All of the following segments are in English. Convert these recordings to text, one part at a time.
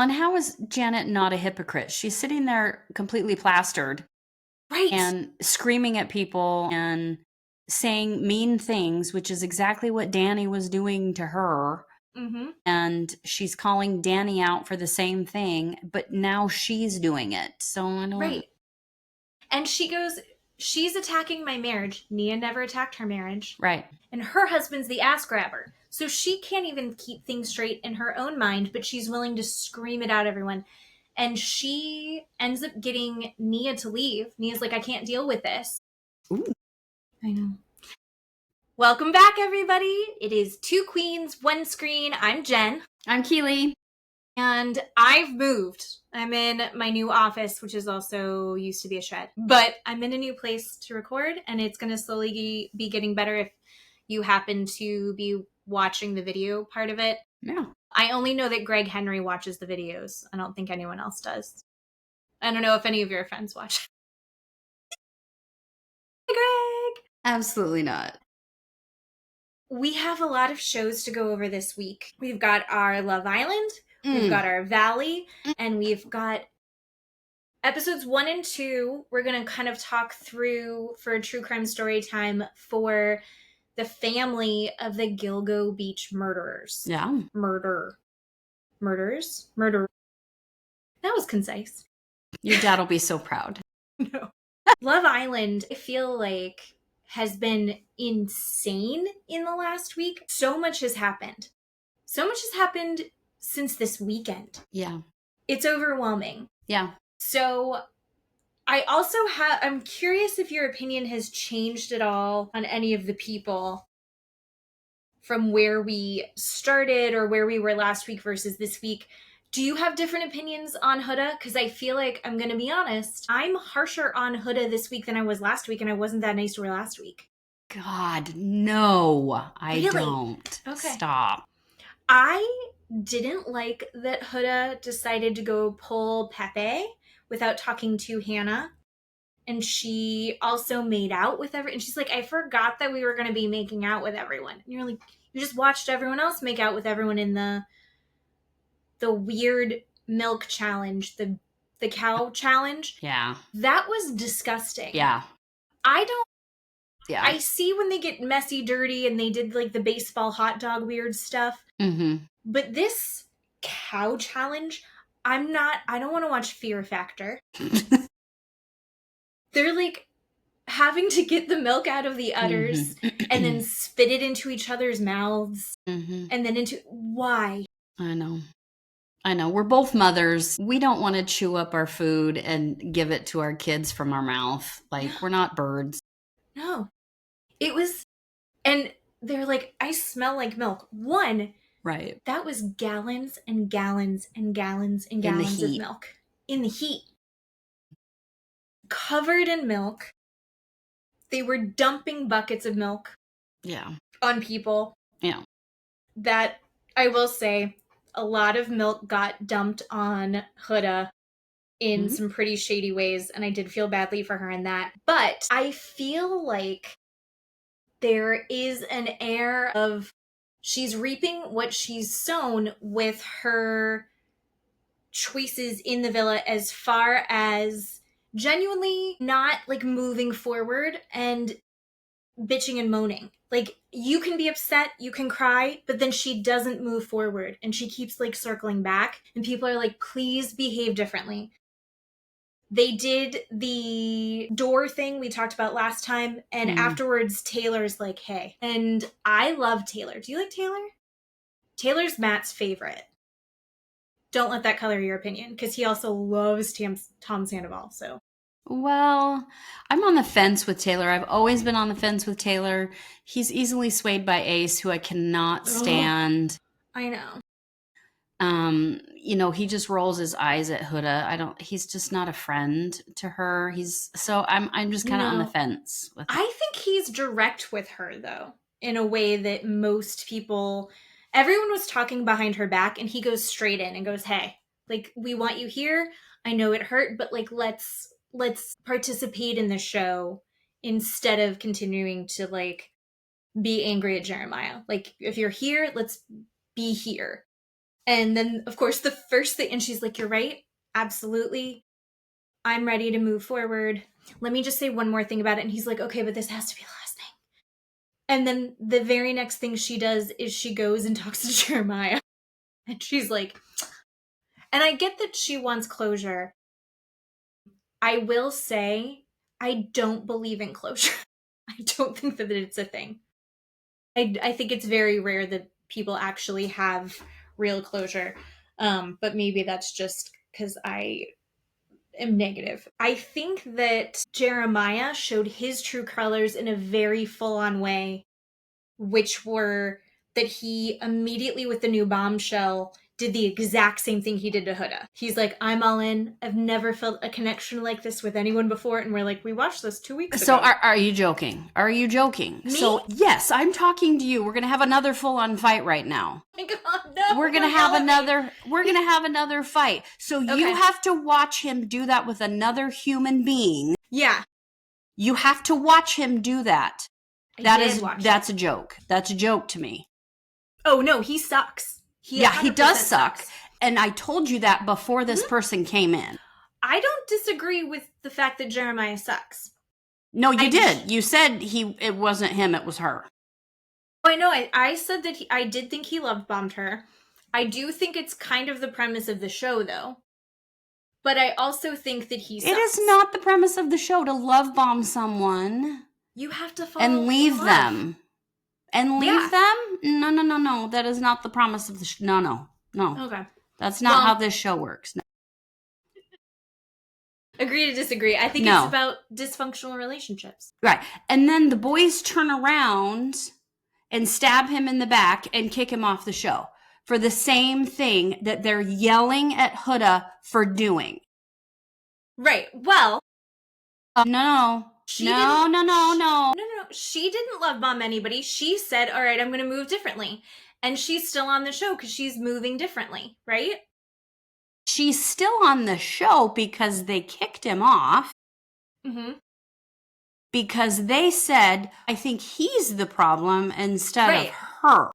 And how is Janet not a hypocrite? She's sitting there completely plastered. Right. And screaming at people and saying mean things, which is exactly what Danny was doing to her. Mm-hmm. And she's calling Danny out for the same thing, but now she's doing it. So I don't. Right. And she goes, she's attacking my marriage. Nia never attacked her marriage. Right. And her husband's the ass grabber. So she can't even keep things straight in her own mind, but she's willing to scream it out at everyone. And she ends up getting Nia to leave. Nia's like, I can't deal with this. Ooh. I know. Welcome back, everybody. It is Two Queens, One Screen. I'm Jen. I'm Keely. And I've moved. I'm in my new office, which is also used to be a shed. But I'm in a new place to record, and it's going to slowly be getting better if you happen to be watching the video part of it. Yeah. I only know that Greg Henry watches the videos. I don't think anyone else does. I don't know if any of your friends watch. Hi, Greg! Absolutely not. We have a lot of shows to go over this week. We've got our Love Island, we've got our Valley, and we've got episodes 1 and 2. We're going to kind of talk through for a true crime story time for the family of the Gilgo Beach murderers. Yeah. Murder. That was concise. Your dad will be so proud. No. Love Island, I feel like, has been insane in the last week. So much has happened. So much has happened since this weekend. Yeah. It's overwhelming. Yeah. So I'm curious if your opinion has changed at all on any of the people from where we started or where we were last week versus this week. Do you have different opinions on Huda? Because I feel like, I'm going to be honest, I'm harsher on Huda this week than I was last week, and I wasn't that nice to her last week. God, no, I Really? don't. Okay. Stop. I didn't like that Huda decided to go pull Pepe without talking to Hannah. And she also made out with everyone. And she's like, I forgot that we were going to be making out with everyone. And you're like, you just watched everyone else make out with everyone in the weird milk challenge, the cow challenge. Yeah. That was disgusting. Yeah. Yeah. I see when they get messy, dirty, and they did like the baseball hot dog weird stuff. Mm-hmm. But this cow challenge, I don't want to watch Fear Factor. They're like having to get the milk out of the udders and then spit it into each other's mouths and then into... Why? I know. We're both mothers. We don't want to chew up our food and give it to our kids from our mouth. Like, we're not birds. No. It was... And they're like, I smell like milk. One... Right. That was gallons and gallons and gallons and gallons of milk. In the heat. Covered in milk. They were dumping buckets of milk. Yeah. On people. Yeah. That, I will say, a lot of milk got dumped on Huda in some pretty shady ways, and I did feel badly for her in that. But I feel like there is an air of she's reaping what she's sown with her choices in the villa, as far as genuinely not like moving forward and bitching and moaning. Like, you can be upset, you can cry, but then she doesn't move forward and she keeps like circling back, and people are like, please behave differently. They did the door thing we talked about last time, and afterwards Taylor's like, hey. And I love Taylor. Do you like Taylor? Taylor's Matt's favorite. Don't let that color your opinion, because he also loves Tom Sandoval, so. Well, I'm on the fence with Taylor. I've always been on the fence with Taylor. He's easily swayed by Ace, who I cannot stand. I know. He just rolls his eyes at Huda. He's just not a friend to her. I'm just kind of on the fence with him. I think he's direct with her, though, in a way that most people, everyone was talking behind her back, and he goes straight in and goes, hey, like, we want you here. I know it hurt, but like, let's participate in the show instead of continuing to like be angry at Jeremiah. Like, if you're here, let's be here. And then, of course, the first thing, and she's like, you're right. Absolutely. I'm ready to move forward. Let me just say one more thing about it. And he's like, okay, but this has to be the last thing. And then the very next thing she does is she goes and talks to Jeremiah. And she's like, and I get that she wants closure. I will say, I don't believe in closure. I don't think that it's a thing. I think it's very rare that people actually have real closure. But maybe that's just because I am negative. I think that Jeremiah showed his true colors in a very full-on way, which were that he immediately with the new bombshell did the exact same thing he did to Huda. He's like, I'm all in. I've never felt a connection like this with anyone before. And we're like, we watched this 2 weeks ago. So are you joking? Are you joking? Me? So yes, I'm talking to you. We're gonna have another full-on fight right now. Oh my God, no. We're gonna have another fight. So Okay. you have to watch him do that with another human being. Yeah. You have to watch him do that. That's it. a joke. That's a joke to me. Oh no, he sucks. He does suck. And I told you that before this person came in. I don't disagree with the fact that Jeremiah sucks. No, you did. You said it wasn't him, it was her. Oh, I know. I said that I did think he love bombed her. I do think it's kind of the premise of the show, though. But I also think that he sucks. It is not the premise of the show to love bomb someone. You have to fall and leave in them. love. And leave them? No. That is not the promise of the show. No. Okay. That's not how this show works. No. Agree to disagree. I think it's about dysfunctional relationships. Right. And then the boys turn around and stab him in the back and kick him off the show for the same thing that they're yelling at Huda for doing. Right. Well. No. She didn't love bomb anybody. She said, all right, I'm going to move differently. And she's still on the show because she's moving differently, right? She's still on the show because they kicked him off. Mm-hmm. Because they said, I think he's the problem instead of her.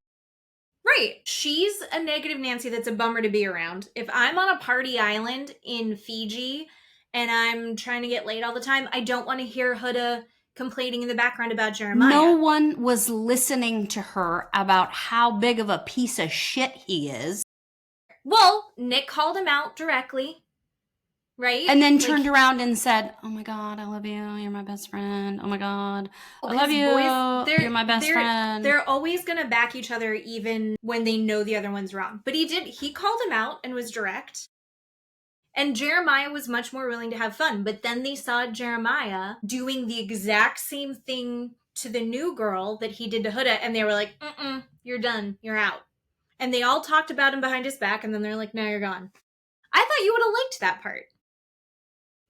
Right. She's a negative Nancy that's a bummer to be around. If I'm on a party island in Fiji and I'm trying to get laid all the time, I don't want to hear Huda complaining in the background about Jeremiah. No one was listening to her about how big of a piece of shit he is. Well, Nick called him out directly, right? And then turned around and said, oh my God, I love you. You're my best friend. Oh my God, I love you. You're my best friend. They're always going to back each other even when they know the other one's wrong. But he called him out and was direct. And Jeremiah was much more willing to have fun. But then they saw Jeremiah doing the exact same thing to the new girl that he did to Huda. And they were like, you're done. You're out. And they all talked about him behind his back. And then they're like, now you're gone. I thought you would have liked that part.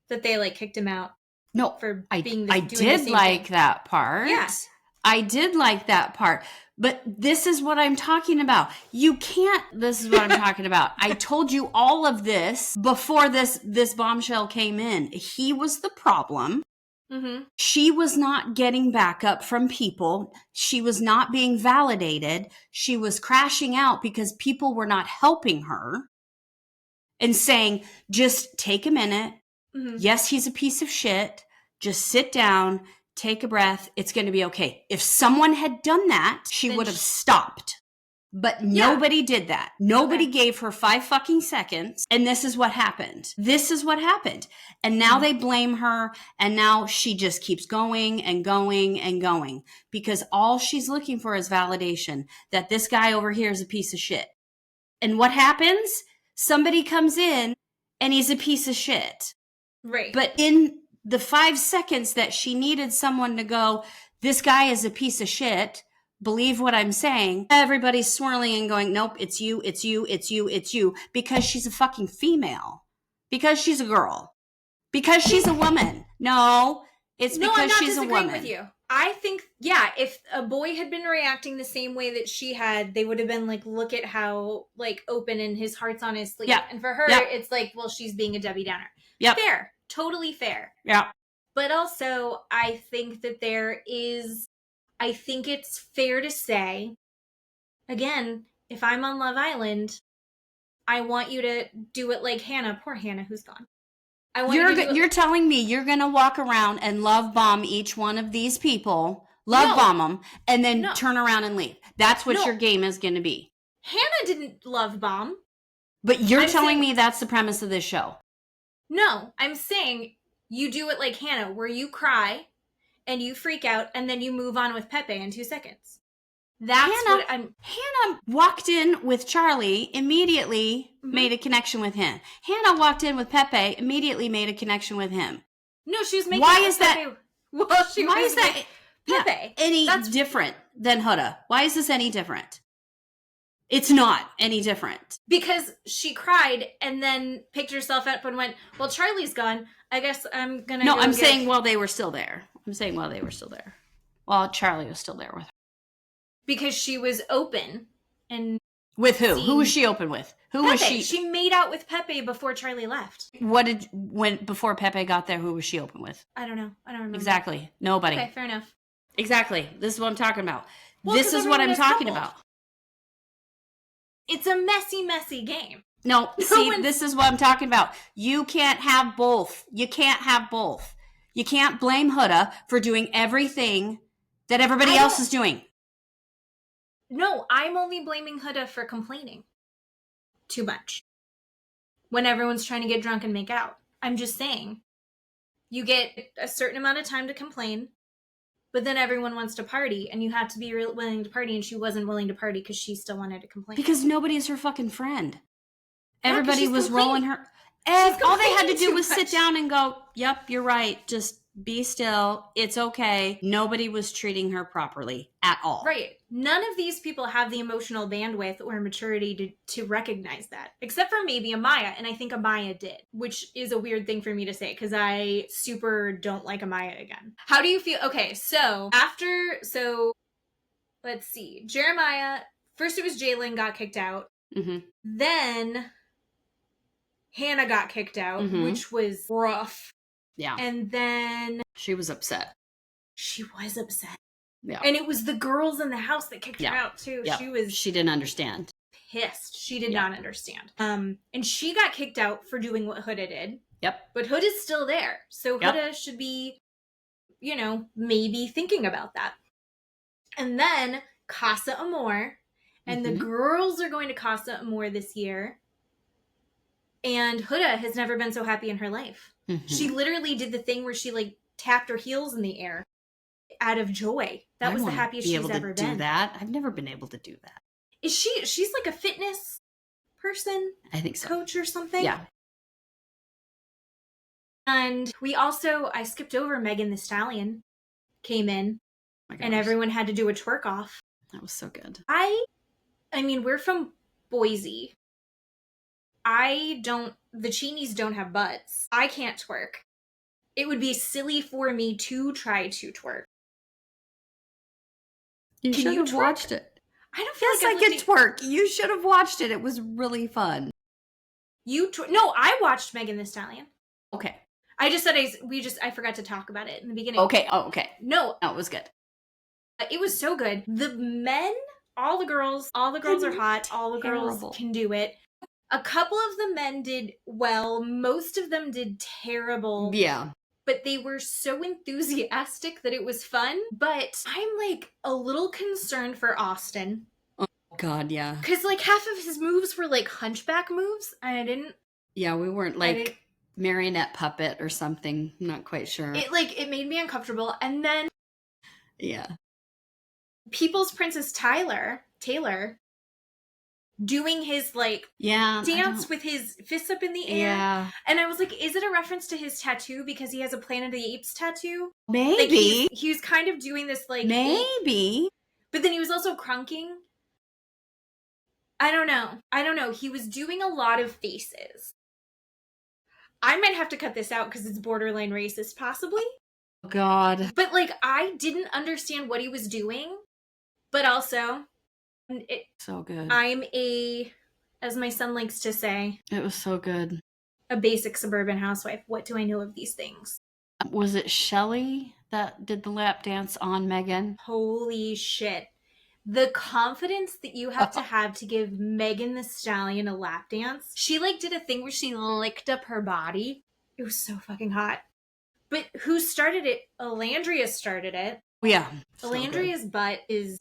That they kicked him out. No, for being I did like that part. Yes. I did like that part. But this is what I'm talking about. This is what I'm talking about. I told you all of this before this bombshell came in. He was the problem. Mm-hmm. She was not getting backup from people. She was not being validated. She was crashing out because people were not helping her and saying, just take a minute. Mm-hmm. Yes, he's a piece of shit. Just sit down. Take a breath. It's going to be okay. If someone had done that, she would have stopped. But nobody did that. Nobody gave her 5 fucking seconds. And this is what happened. And now they blame her. And now she just keeps going and going and going. Because all she's looking for is validation. That this guy over here is a piece of shit. And what happens? Somebody comes in and he's a piece of shit. Right. But in the 5 seconds that she needed someone to go, this guy is a piece of shit, believe what I'm saying, everybody's swirling and going, nope, it's you, because she's a fucking female, because she's a girl, because she's a woman. No, it's because she's a woman. I'm not disagreeing with you. I think, if a boy had been reacting the same way that she had, they would have been like, look at how open and his heart's on his sleeve. Yeah. And for her, it's like, well, she's being a Debbie Downer. Yeah. Fair. Totally fair. Yeah. But also, I think that I think it's fair to say, again, if I'm on Love Island, I want you to do it like Hannah. Poor Hannah, who's gone. I want you to do it You're telling me you're going to walk around and love bomb each one of these people, bomb them, and then turn around and leave. That's what your game is going to be. Hannah didn't love bomb. But you're telling me that's the premise of this show. No, I'm saying you do it like Hannah, where you cry and you freak out and then you move on with Pepe in 2 seconds. That's what I'm... Hannah walked in with Charlie, immediately made a connection with him. Hannah walked in with Pepe, immediately made a connection with him. No, she was making... Why is that... Pepe. Well, why is that Pepe? Any different than Huda? Why is this any different? It's not any different. Because she cried and then picked herself up and went, well, Charlie's gone. I guess I'm going to... No, I'm saying while they were still there. While Charlie was still there with her. Because she was open and... With who? Who was she open with? Who Pepe. was she? She made out with Pepe before Charlie left. Before Pepe got there, who was she open with? I don't know. I don't remember. Exactly. Nobody. Okay, fair enough. Exactly. This is what I'm talking about. Well, this is what I'm talking about. It's a messy, messy game. No, this is what I'm talking about. You can't have both. You can't have both. You can't blame Huda for doing everything that everybody else is doing. No, I'm only blaming Huda for complaining too much when everyone's trying to get drunk and make out. I'm just saying, you get a certain amount of time to complain, but then everyone wants to party, and you have to be willing to party, and she wasn't willing to party because she still wanted to complain. Because nobody is her fucking friend. Everybody was rolling her. All they had to do was sit down and go, yep, you're right, just be still. It's okay. Nobody was treating her properly at all. Right. None of these people have the emotional bandwidth or maturity to recognize that, except for maybe Amaya. And I think Amaya did, which is a weird thing for me to say because I super don't like Amaya again. How do you feel? Okay, so let's see. Jeremiah, first it was Jalen got kicked out. Mm-hmm. Then Hannah got kicked out, which was rough. Yeah. And then... She was upset. Yeah. And it was the girls in the house that kicked her out, too. Yeah. She didn't understand. Pissed. She did not understand. And she got kicked out for doing what Huda did. Yep. But Huda's still there. So Huda should be, maybe thinking about that. And then Casa Amor. And the girls are going to Casa Amor this year. And Huda has never been so happy in her life. Mm-hmm. She literally did the thing where she tapped her heels in the air out of joy. That was the happiest she's ever been. Do that. I've never been able to do that. Is she's like a fitness person? I think so. Coach or something? Yeah. And I skipped over Megan Thee Stallion came in and everyone had to do a twerk off. That was so good. I mean, we're from Boise. The Cheenies don't have butts. I can't twerk. It would be silly for me to try to twerk. You should have watched it. I don't feel like I can twerk. You should have watched it. It was really fun. No, I watched Megan Thee Stallion. Okay. I just said I forgot to talk about it in the beginning. Okay. Oh, okay. No, it was good. It was so good. The men, all the girls are hot. All the girls can do it. A couple of the men did well. Most of them did terrible. Yeah. But they were so enthusiastic that it was fun. But I'm a little concerned for Austin. Oh, God, yeah. Because half of his moves were hunchback moves. And I didn't... Yeah, we weren't marionette puppet or something. I'm not quite sure. It made me uncomfortable. And then... Yeah. People's Princess Taylor doing his dance with his fists up in the air. Yeah. And I was like, is it a reference to his tattoo because he has a Planet of the Apes tattoo? Maybe. He was kind of doing this maybe. But then he was also crunking. I don't know. He was doing a lot of faces. I might have to cut this out because it's borderline racist, possibly. Oh, God. But I didn't understand what he was doing. But also... so good. I'm as my son likes to say, it was so good. A basic suburban housewife. What do I know of these things? Was it Shelley that did the lap dance on Megan? Holy shit. The confidence that you have to give Megan Thee Stallion a lap dance. She like did a thing where she licked up her body. It was so fucking hot. But who started it? Elandria started it. Yeah. Elandria's butt is...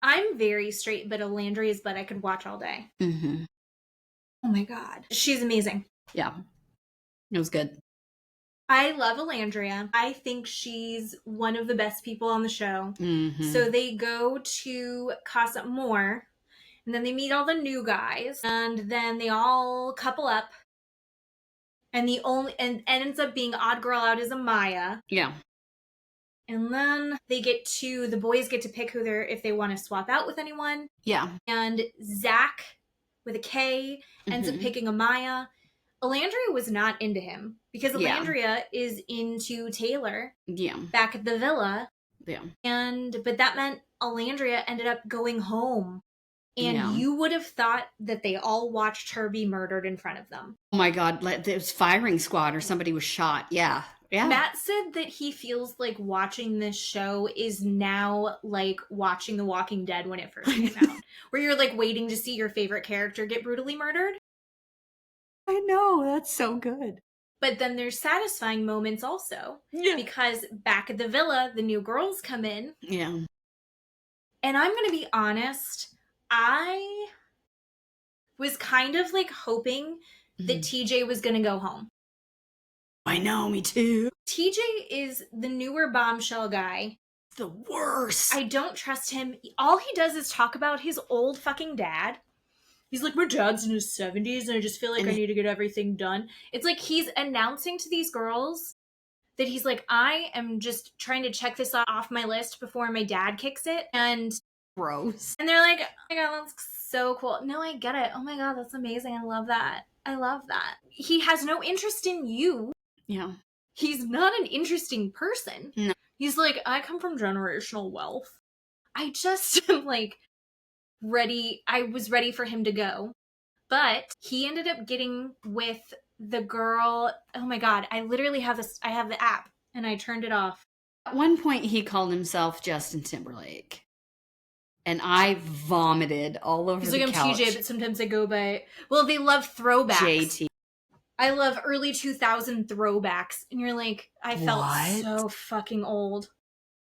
I'm very straight, but Elandria's butt I could watch all day. Mm-hmm. Oh my God. She's amazing. Yeah. It was good. I love Elandria. I think she's one of the best people on the show. Mm-hmm. So they go to Casa Amor, and then they meet all the new guys, and then they all couple up. And ends up being odd girl out is Amaya. Yeah. And then the boys get to pick if they want to swap out with anyone. Yeah. And Zach, with a K, ends up picking Amaya. Elandria was not into him because Elandria is into Taylor. Yeah. Back at the villa. Yeah. But that meant Elandria ended up going home. And you would have thought that they all watched her be murdered in front of them. Oh my God. It was firing squad or somebody was shot. Yeah. Yeah. Matt said that he feels like watching this show is now like watching The Walking Dead when it first came out. Where you're like waiting to see your favorite character get brutally murdered. I know. That's so good. But then there's satisfying moments also. Yeah. Because back at the villa, the new girls come in. Yeah. And I'm going to be honest, I was kind of like hoping that TJ was going to go home. I know, me too. TJ is the newer bombshell guy. The worst. I don't trust him. All he does is talk about his old fucking dad. He's like, my dad's in his 70s and I just feel like I need to get everything done. It's like he's announcing to these girls that he's like, I am just trying to check this off my list before my dad kicks it. And gross. And they're like, oh my God, that's so cool. No, I get it. Oh my God, that's amazing. I love that. I love that. He has no interest in you. Yeah. He's not an interesting person. No. He's like, I come from generational wealth. I just am like ready. I was ready for him to go. But he ended up getting with the girl. Oh my God. I literally have this. I have the app and I turned it off. At one point he called himself Justin Timberlake. And I vomited all over the couch. He's like, I'm TJ, but sometimes I go by... Well, they love throwbacks. JT. I love early 2000 throwbacks. And you're like, I felt so fucking old.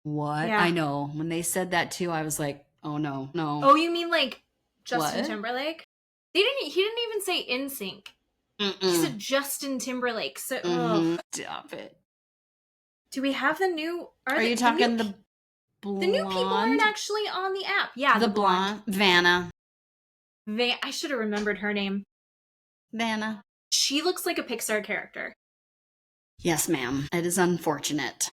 What? Yeah. I know. When they said that too, I was like, oh no, no. Oh, you mean like Justin Timberlake? He didn't even say NSYNC. He said Justin Timberlake. So, Stop it. Do we have the new... Are you talking the blonde? The new people aren't actually on the app. Yeah, the blonde. Vanna. I should have remembered her name. Vanna. She looks like a Pixar character. Yes, ma'am. It is unfortunate.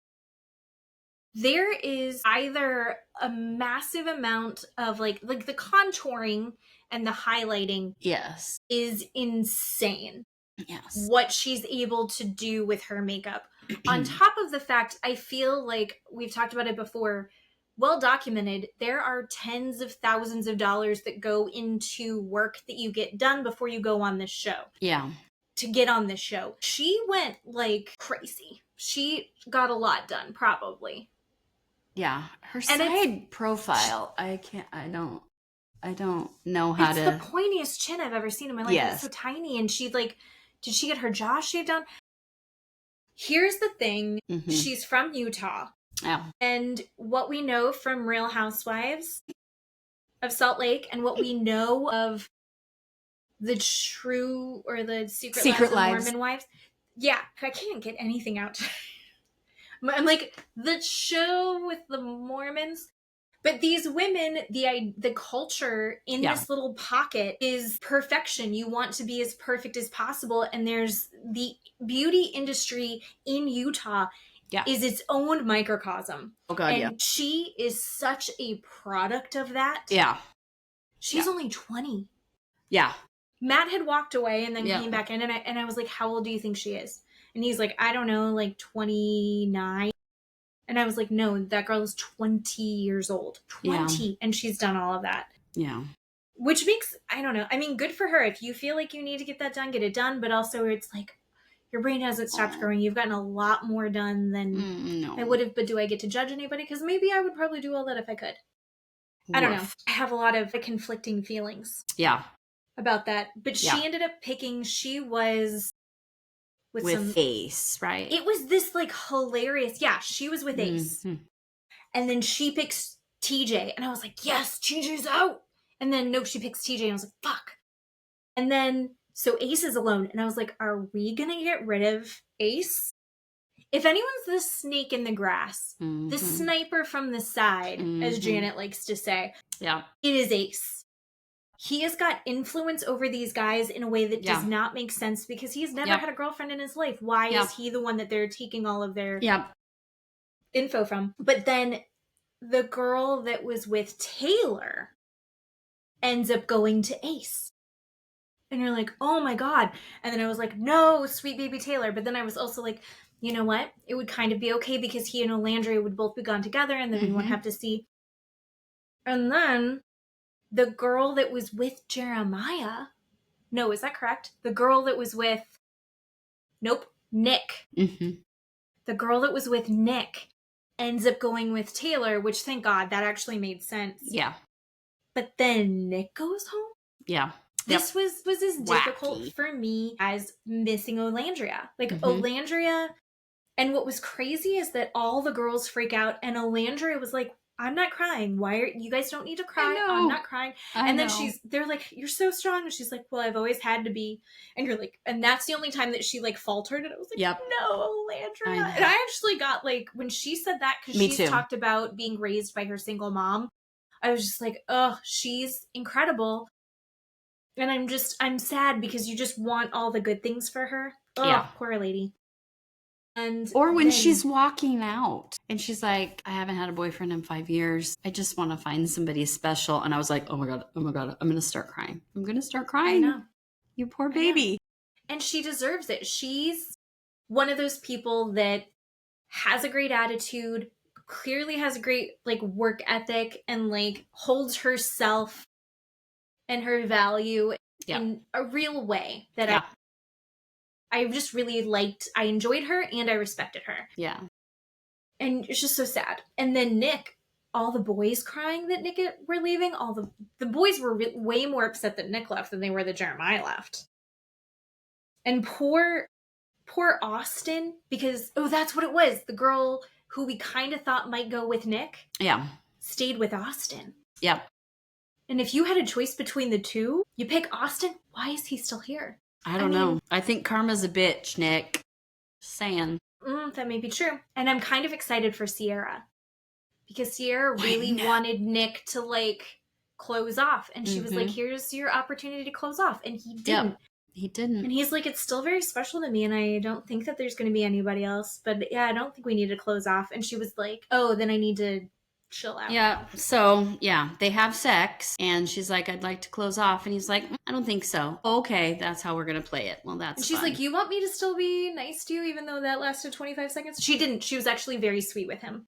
There is either a massive amount of like the contouring and the highlighting. Yes. Is insane. Yes. What she's able to do with her makeup. On top of the fact, I feel like we've talked about it before, well documented, there are tens of thousands of dollars that go into work that you get done before you go on this show. Yeah. To get on this show. She went like crazy. She got a lot done, probably. Yeah. Her side profile, I don't know how to... It's the pointiest chin I've ever seen in my life. Yes. It's so tiny. And she like, did she get her jaw shaved down? Here's the thing. She's from Utah. Yeah. And what we know from Real Housewives of Salt Lake and what we know of the true or the secret lives of Mormon wives. Yeah, I can't get anything out. I'm like, the show with the Mormons. But these women, the culture in this little pocket is perfection. You want to be as perfect as possible. And there's the beauty industry in Utah is its own microcosm. Oh, God, and she is such a product of that. Yeah. She's only 20. Yeah. Matt had walked away and then came back in. And I was like, how old do you think she is? And he's like, I don't know, like 29. And I was like, no, that girl is 20 years old. 20. Yeah. And she's done all of that. Yeah. Which makes, I don't know. I mean, good for her. If you feel like you need to get that done, get it done. But also it's like, your brain hasn't stopped growing. You've gotten a lot more done than I would have. But do I get to judge anybody? Because maybe I would probably do all that if I could. I don't know. I have a lot of conflicting feelings. Yeah. About that. But she ended up picking, she was with some Ace, right? It was this like hilarious. Yeah, she was with Ace. And then she picks TJ. And I was like, yes, TJ's out. And then no, she picks TJ. And I was like, fuck. And then so Ace is alone. And I was like, are we gonna get rid of Ace? If anyone's the snake in the grass, the sniper from the side, as Janet likes to say, it is Ace. He has got influence over these guys in a way that does not make sense because he's never had a girlfriend in his life. Why is he the one that they're taking all of their info from? But then the girl that was with Taylor ends up going to Ace. And you're like, oh my God. And then I was like, no, sweet baby Taylor. But then I was also like, you know what? It would kind of be okay because he and Olandria would both be gone together and then we wouldn't have to see. And then the girl that was with Jeremiah. No, is that correct? The girl that was with... Nope. Nick. The girl that was with Nick ends up going with Taylor, which thank God, that actually made sense. Yeah. But then Nick goes home? Yeah. This was as difficult for me as missing Olandria. Like, Olandria... And what was crazy is that all the girls freak out, and Olandria was like, I'm not crying. You guys don't need to cry. I'm not crying. And then they're like, you're so strong. And she's like, well, I've always had to be. And you're like, and that's the only time that she like faltered. And I was like, no, Olandria. And I actually got like, when she said that, because she's talked about being raised by her single mom, I was just like, oh, she's incredible. And I'm sad because you just want all the good things for her. Oh, poor lady. Or when she's walking out and she's like, I haven't had a boyfriend in 5 years. I just want to find somebody special. And I was like, oh my God, I'm going to start crying. I know. You poor baby. And she deserves it. She's one of those people that has a great attitude, clearly has a great like work ethic, and like holds herself and her value in a real way that I just really liked. I enjoyed her and I respected her. Yeah. And it's just so sad. And then Nick, all the boys crying that Nick were leaving, all the boys were way more upset that Nick left than they were that Jeremiah left. And poor Austin, because, that's what it was. The girl who we kind of thought might go with Nick stayed with Austin. Yeah. And if you had a choice between the two, you pick Austin. Why is he still here? I don't know. I think karma's a bitch, Nick. Just saying. That may be true. And I'm kind of excited for Sierra. Because Sierra really wanted Nick to, like, close off. And she was like, here's your opportunity to close off. And he didn't. Yep. He didn't. And he's like, it's still very special to me. And I don't think that there's going to be anybody else. But, yeah, I don't think we need to close off. And she was like, oh, then I need to chill out. Yeah. So, they have sex. And she's like, I'd like to close off. And he's like, I don't think so. Okay, that's how we're going to play it. Well, that's And she's fun. like, you want me to still be nice to you even though that lasted 25 seconds? She didn't. She was actually very sweet with him.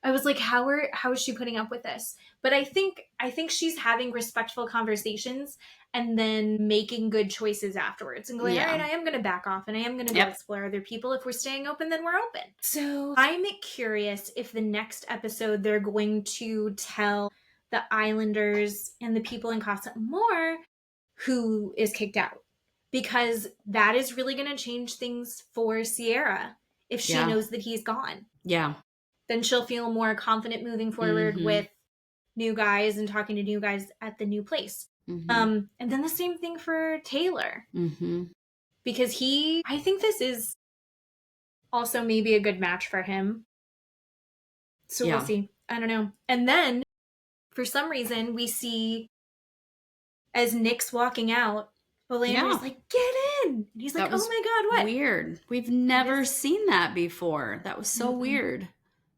I was like, how is she putting up with this? But I think she's having respectful conversations and then making good choices afterwards and going, all right, I am going to back off and I am going to go explore other people. If we're staying open, then we're open. So I'm curious if the next episode they're going to tell the Islanders and the people in Casa Amor who is kicked out, because that is really going to change things for Sierra if she knows that he's gone. Yeah. Then she'll feel more confident moving forward with new guys and talking to new guys at the new place. And then the same thing for Taylor. Because I think this is also maybe a good match for him. So we'll see. I don't know. And then, for some reason, we see, as Nick's walking out, Olandria's like, get in! And he's like, oh my God, what? Weird. We've never seen that before. That was so weird.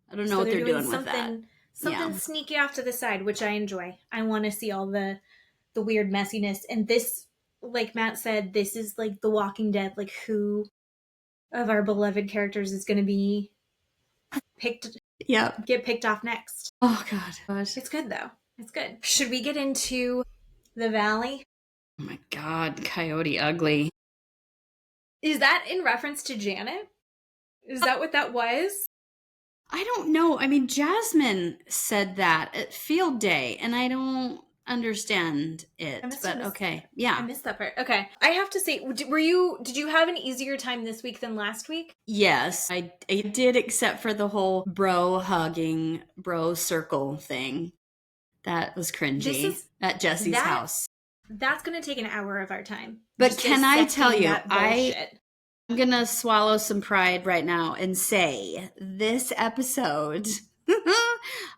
I don't know what they're doing with that. Something sneaky off to the side, which I enjoy. I want to see all the weird messiness. And this, like Matt said, this is like The Walking Dead. Like, who of our beloved characters is going to be get picked off next? Oh, God. It's good, though. It's good. Should we get into the Valley? Oh, my God. Coyote Ugly. Is that in reference to Janet? Is that what that was? I don't know. I mean, Jasmine said that at field day, and I don't understand it. But okay, yeah. I missed that part. Okay. I have to say, did you have an easier time this week than last week? Yes, I did, except for the whole bro hugging, bro circle thing. That was cringy at Jesse's house. That's going to take an hour of our time. But can I tell you, I'm going to swallow some pride right now and say this episode,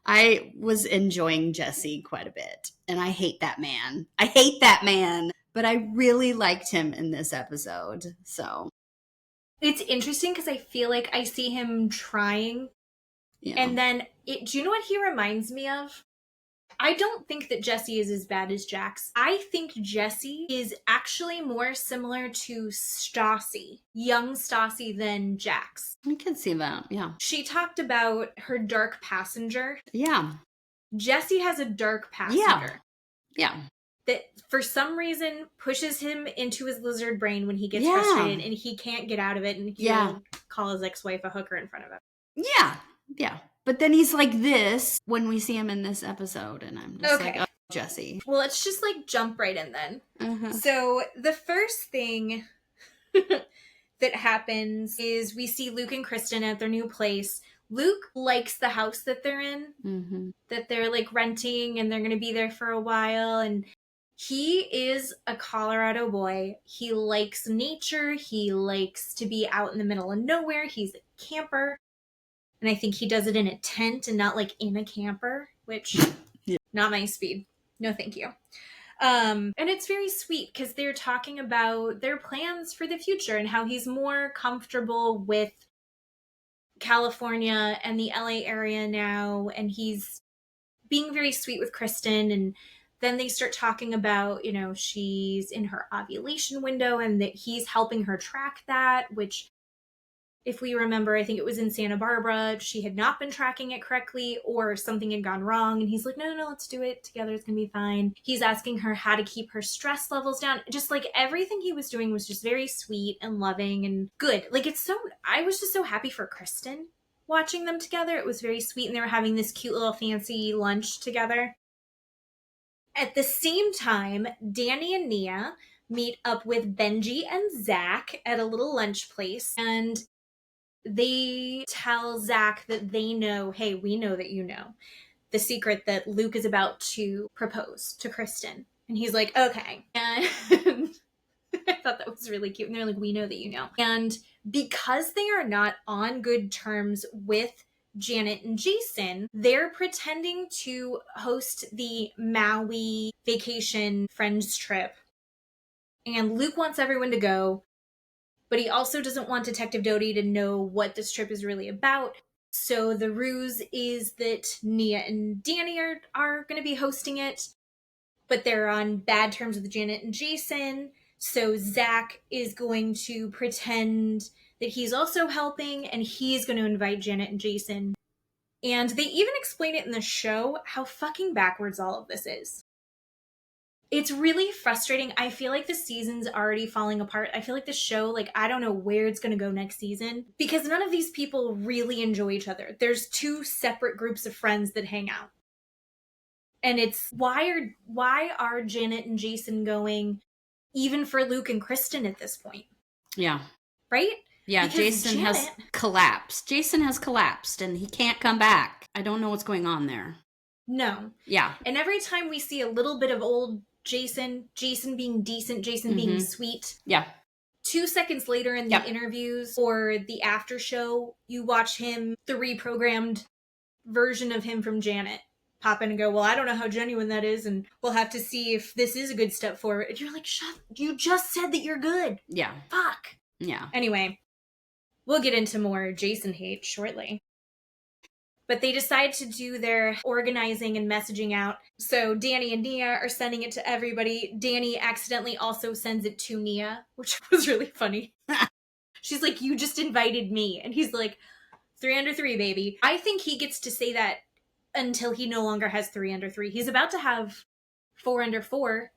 I was enjoying Jesse quite a bit. And I hate that man. But I really liked him in this episode. So it's interesting because I feel like I see him trying. Yeah. And then, do you know what he reminds me of? I don't think that Jesse is as bad as Jax. I think Jesse is actually more similar to Stassi, young Stassi, than Jax. I can see that, yeah. She talked about her dark passenger. Yeah. Jesse has a dark passenger. Yeah. That for some reason pushes him into his lizard brain when he gets frustrated and he can't get out of it, and he'll call his ex-wife a hooker in front of him. Yeah. Yeah. But then he's like this when we see him in this episode, and I'm just like, oh, Jesse. Well, let's just like jump right in then. Uh-huh. So the first thing that happens is we see Luke and Kristen at their new place. Luke likes the house that they're in, that they're like renting, and they're going to be there for a while. And he is a Colorado boy. He likes nature. He likes to be out in the middle of nowhere. He's a camper. And I think he does it in a tent and not like in a camper, which not my speed. No, thank you. And it's very sweet because they're talking about their plans for the future and how he's more comfortable with California and the LA area now. And he's being very sweet with Kristen. And then they start talking about, she's in her ovulation window and that he's helping her track that, which, if we remember, I think it was in Santa Barbara, she had not been tracking it correctly or something had gone wrong. And he's like, no, let's do it together. It's going to be fine. He's asking her how to keep her stress levels down. Just like everything he was doing was just very sweet and loving and good. Like I was just so happy for Kristen watching them together. It was very sweet. And they were having this cute little fancy lunch together. At the same time, Danny and Nia meet up with Benji and Zach at a little lunch place. And they tell Zach that they know, hey, we know that you know the secret that Luke is about to propose to Kristen. And he's like, okay. And I thought that was really cute. And they're like, we know that you know. And because they are not on good terms with Janet and Jason, they're pretending to host the Maui vacation friends trip. And Luke wants everyone to go. But he also doesn't want Detective Doty to know what this trip is really about. So the ruse is that Nia and Danny are going to be hosting it, but they're on bad terms with Janet and Jason. So Zach is going to pretend that he's also helping, and he's going to invite Janet and Jason. And they even explain it in the show how fucking backwards all of this is. It's really frustrating. I feel like the season's already falling apart. I feel like the show, I don't know where it's going to go next season because none of these people really enjoy each other. There's two separate groups of friends that hang out. And it's why are Janet and Jason going even for Luke and Kristen at this point? Yeah. Right? Yeah, because Jason has collapsed. Jason has collapsed and he can't come back. I don't know what's going on there. No. Yeah. And every time we see a little bit of old Jason being decent, Jason being sweet. Yeah. 2 seconds later in the interviews or the after show, you watch him, the reprogrammed version of him from Janet, pop in and go, well, I don't know how genuine that is, and we'll have to see if this is a good step forward. And you're like, you just said that you're good. Yeah. Fuck. Yeah. Anyway, we'll get into more Jason hate shortly. But they decide to do their organizing and messaging out. So Danny and Nia are sending it to everybody. Danny accidentally also sends it to Nia, which was really funny. She's like, you just invited me. And he's like, 3 under 3, baby. I think he gets to say that until he no longer has 3 under 3. He's about to have 4 under 4.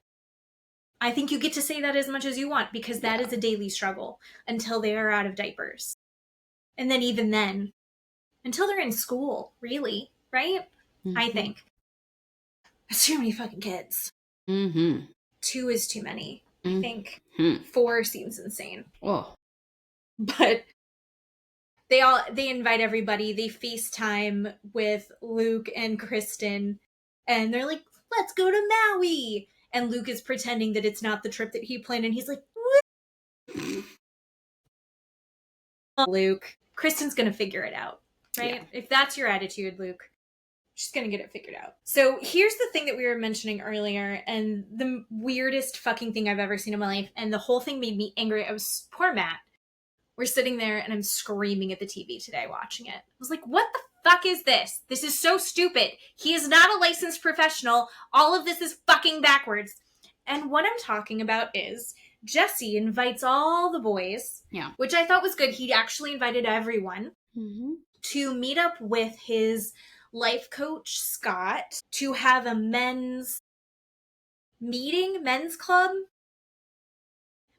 I think you get to say that as much as you want because that is a daily struggle until they are out of diapers. And then even then, until they're in school, really, right? Mm-hmm. I think. That's too many fucking kids. Mm-hmm. 2 is too many, I think. Mm-hmm. 4 seems insane. Oh. But they invite everybody. They FaceTime with Luke and Kristen, and they're like, let's go to Maui. And Luke is pretending that it's not the trip that he planned, and he's like, Luke, Kristen's gonna figure it out, right? Yeah. If that's your attitude, Luke, she's gonna get it figured out. So here's the thing that we were mentioning earlier, and the weirdest fucking thing I've ever seen in my life, and the whole thing made me angry. Poor Matt. We're sitting there and I'm screaming at the TV today watching it. I was like, what the fuck is this? This is so stupid. He is not a licensed professional. All of this is fucking backwards. And what I'm talking about is Jesse invites all the boys, which I thought was good. He actually invited everyone to meet up with his life coach, Scott, to have a men's club,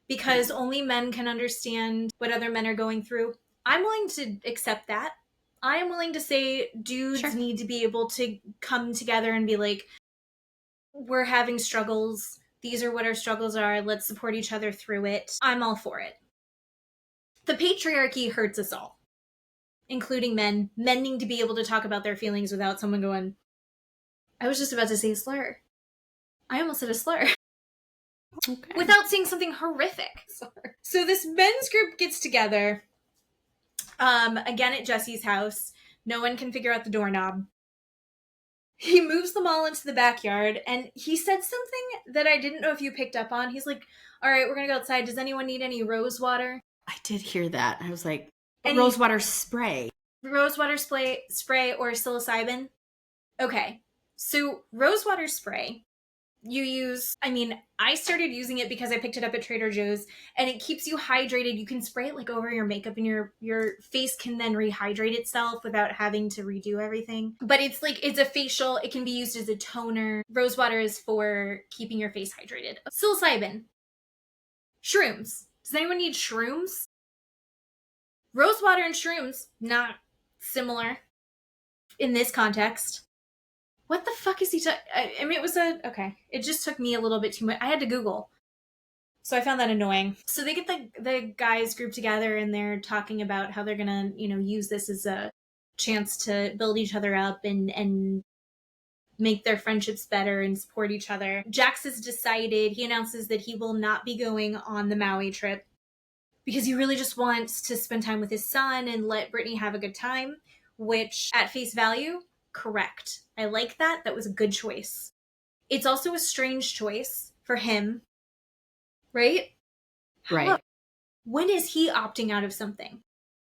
because only men can understand what other men are going through. I'm willing to accept that. I am willing to say dudes need to be able to come together and be like, we're having struggles. These are what our struggles are. Let's support each other through it. I'm all for it. The patriarchy hurts us all, including men. Men need to be able to talk about their feelings without someone going, I was just about to say a slur. I almost said a slur. Okay. Without saying something horrific. So this men's group gets together, again at Jesse's house. No one can figure out the doorknob. He moves them all into the backyard, and he said something that I didn't know if you picked up on. He's like, all right, we're going to go outside. Does anyone need any rose water? I did hear that. I was like, rose water spray. Rose water spray or psilocybin? Okay. So rose water spray, you use, I started using it because I picked it up at Trader Joe's, and it keeps you hydrated. You can spray it like over your makeup, and your face can then rehydrate itself without having to redo everything. But it's a facial. It can be used as a toner. Rose water is for keeping your face hydrated. Psilocybin. Shrooms. Does anyone need shrooms? Rose water and shrooms, not similar in this context. What the fuck is he talking? Okay. It just took me a little bit too much. I had to Google. So I found that annoying. So they get the guys grouped together, and they're talking about how they're going to, use this as a chance to build each other up and make their friendships better and support each other. Jax has decided, he announces that he will not be going on the Maui trip because he really just wants to spend time with his son and let Brittany have a good time, which at face value, correct. I like that. That was a good choice. It's also a strange choice for him, right? Right. When is he opting out of something?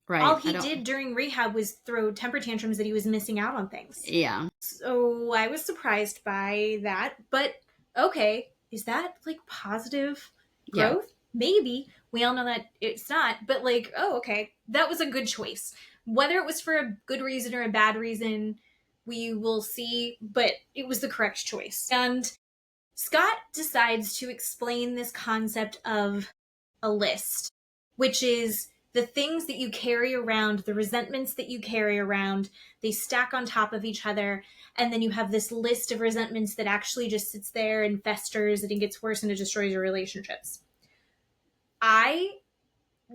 Right. All he did during rehab was throw temper tantrums that he was missing out on things. Yeah. So I was surprised by that. But okay, is that positive growth? Yeah. Maybe. We all know that it's not. But okay, that was a good choice. Whether it was for a good reason or a bad reason, we will see, but it was the correct choice. And Scott decides to explain this concept of a list, which is the things that you carry around, the resentments that you carry around, they stack on top of each other, and then you have this list of resentments that actually just sits there and festers, and it gets worse, and it destroys your relationships. I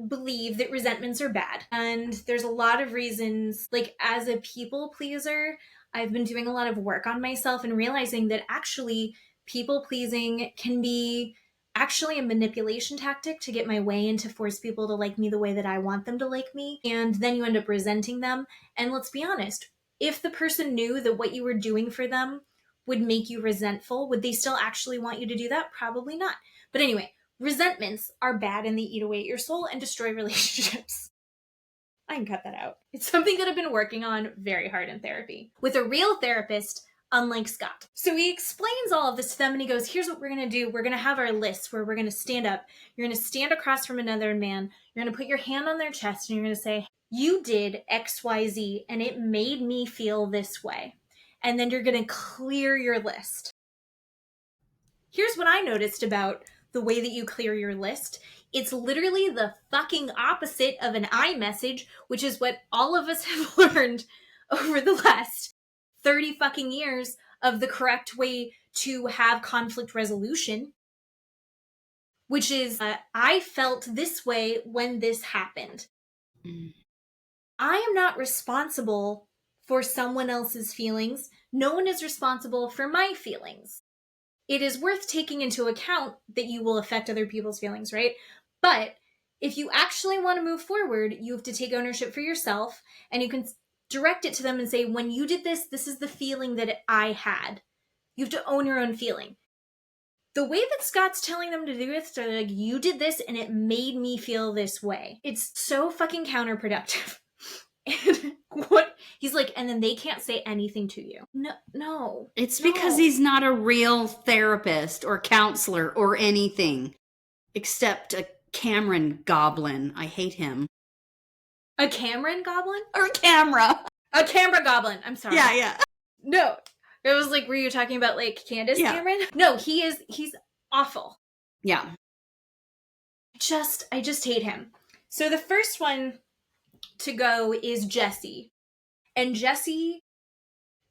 believe that resentments are bad, and there's a lot of reasons. As a people pleaser, I've been doing a lot of work on myself and realizing that actually people pleasing can be actually a manipulation tactic to get my way and to force people to like me the way that I want them to like me. And then you end up resenting them. And let's be honest, if the person knew that what you were doing for them would make you resentful, would they still actually want you to do that? Probably not. But anyway, resentments are bad, and they eat away at your soul and destroy relationships. I can cut that out. It's something that I've been working on very hard in therapy with a real therapist, unlike Scott. So he explains all of this to them, and he goes, here's what we're going to do. We're going to have our list where we're going to stand up. You're going to stand across from another man. You're going to put your hand on their chest, and you're going to say, you did XYZ, and it made me feel this way. And then you're going to clear your list. Here's what I noticed about the way that you clear your list. It's literally the fucking opposite of an iMessage, which is what all of us have learned over the last 30 fucking years of the correct way to have conflict resolution. Which is, I felt this way when this happened. I am not responsible for someone else's feelings. No one is responsible for my feelings. It is worth taking into account that you will affect other people's feelings, right? But if you actually want to move forward, you have to take ownership for yourself, and you can direct it to them and say, when you did this, this is the feeling that I had. You have to own your own feeling. The way that Scott's telling them to do it, they're like, you did this and it made me feel this way. It's so fucking counterproductive. And what he's like, and then they can't say anything to you. No. It's because he's not a real therapist or counselor or anything, except a Cameron goblin. I hate him. A Cameron goblin? Or camera. A camera goblin. I'm sorry. Yeah. No. It was like, were you talking about like Candace Cameron? No, he's awful. Yeah. I just hate him. So the first one to go is Jesse. And Jesse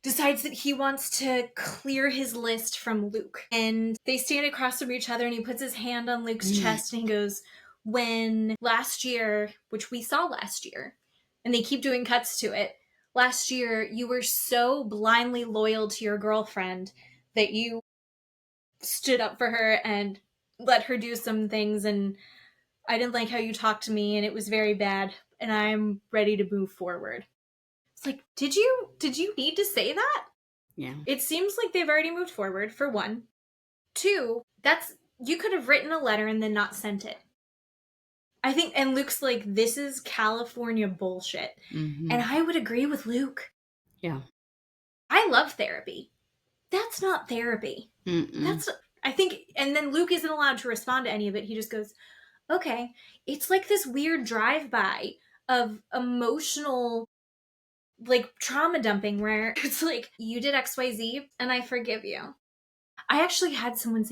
decides that he wants to clear his list from Luke. And they stand across from each other and he puts his hand on Luke's chest and he goes, when last year, which we saw last year, and they keep doing cuts to it, last year, you were so blindly loyal to your girlfriend that you stood up for her and let her do some things, and I didn't like how you talked to me, and it was very bad, and I'm ready to move forward. It's like, did you need to say that? Yeah. It seems like they've already moved forward, for one. Two, you could have written a letter and then not sent it. I think, and Luke's like, this is California bullshit. Mm-hmm. And I would agree with Luke. Yeah. I love therapy. That's not therapy. I think, and then Luke isn't allowed to respond to any of it. He just goes, okay. It's like this weird drive-by of emotional, like, trauma dumping where it's like, you did XYZ and I forgive you. I actually had someone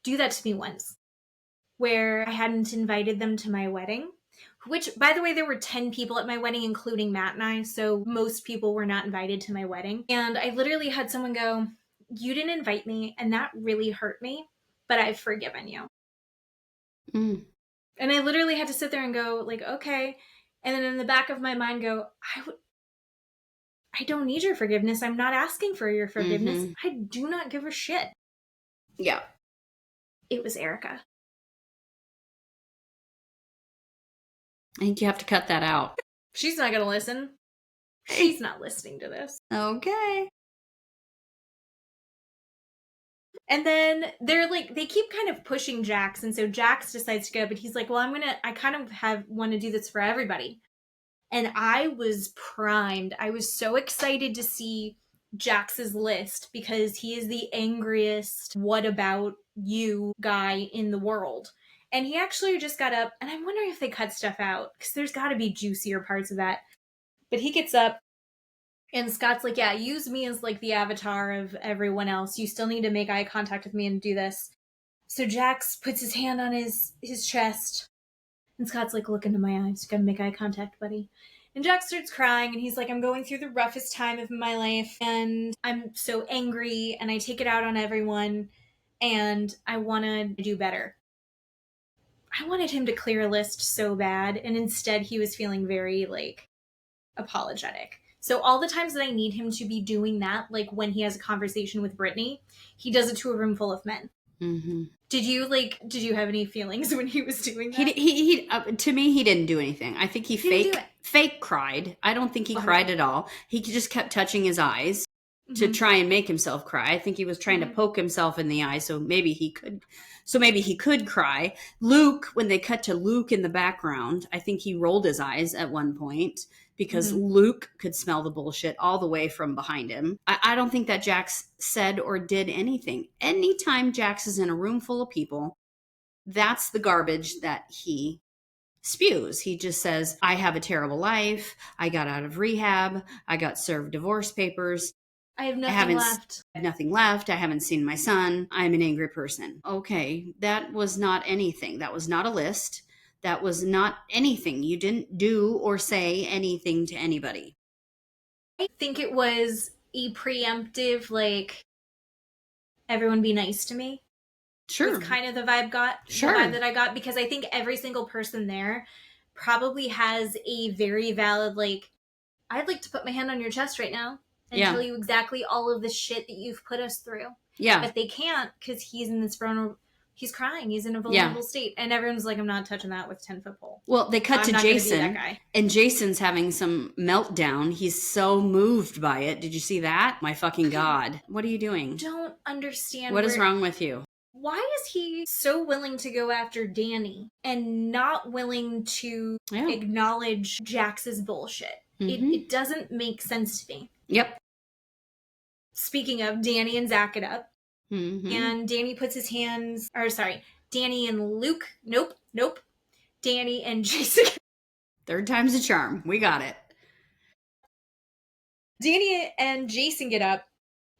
do that to me once, where I hadn't invited them to my wedding, which, by the way, there were 10 people at my wedding, including Matt and I, so most people were not invited to my wedding. And I literally had someone go, you didn't invite me, and that really hurt me, but I've forgiven you. And I literally had to sit there and go, like, okay. And then in the back of my mind go, I don't need your forgiveness. I'm not asking for your forgiveness. Mm-hmm. I do not give a shit. Yeah. It was Erica. I think you have to cut that out. She's not going to listen. She's not listening to this. Okay. And then they keep kind of pushing Jax. And so Jax decides to go, but he's like, well, I kind of want to do this for everybody. And I was primed. I was so excited to see Jax's list because he is the angriest what about you guy in the world. And he actually just got up, and I'm wondering if they cut stuff out, because there's got to be juicier parts of that. But he gets up, and Scott's like, yeah, use me as, like, the avatar of everyone else. You still need to make eye contact with me and do this. So Jax puts his hand on his chest, and Scott's like, look into my eyes. You gotta make eye contact, buddy. And Jax starts crying, and he's like, I'm going through the roughest time of my life, and I'm so angry, and I take it out on everyone, and I want to do better. I wanted him to clear a list so bad, and instead he was feeling very, like, apologetic. So all the times that I need him to be doing that, like when he has a conversation with Brittany, he does it to a room full of men. Mm-hmm. Did you have any feelings when he was doing that? He to me, he didn't do anything. I think he fake cried. I don't think he cried at all. He just kept touching his eyes to try and make himself cry. I think he was trying to poke himself in the eye, so maybe he could cry. Luke, when they cut to Luke in the background, I think he rolled his eyes at one point because Luke could smell the bullshit all the way from behind him. I don't think that Jax said or did anything. Anytime Jax is in a room full of people, that's the garbage that he spews. He just says, I have a terrible life. I got out of rehab. I got served divorce papers. I have nothing left. I have nothing left. I haven't seen my son. I'm an angry person. Okay, that was not anything. That was not a list. That was not anything. You didn't do or say anything to anybody. I think it was a preemptive, like, everyone be nice to me. Sure. Was kind of the vibe the vibe that I got, because I think every single person there probably has a very valid, like, I'd like to put my hand on your chest right now and tell you exactly all of the shit that you've put us through. Yeah. But they can't, because he's in this vulnerable, he's crying, he's in a vulnerable state. And everyone's like, I'm not touching that with 10-foot pole. Well, they cut to Jason, and Jason's having some meltdown. He's so moved by it. Did you see that? My fucking God. What are you doing? Don't understand. What is wrong with you? Why is he so willing to go after Danny and not willing to acknowledge Jax's bullshit? Mm-hmm. It doesn't make sense to me. Yep. Speaking of, Danny and Zach it up. Mm-hmm. And Danny puts his hands, Danny and Luke, nope. Danny and Jason. Third time's a charm. We got it. Danny and Jason get up,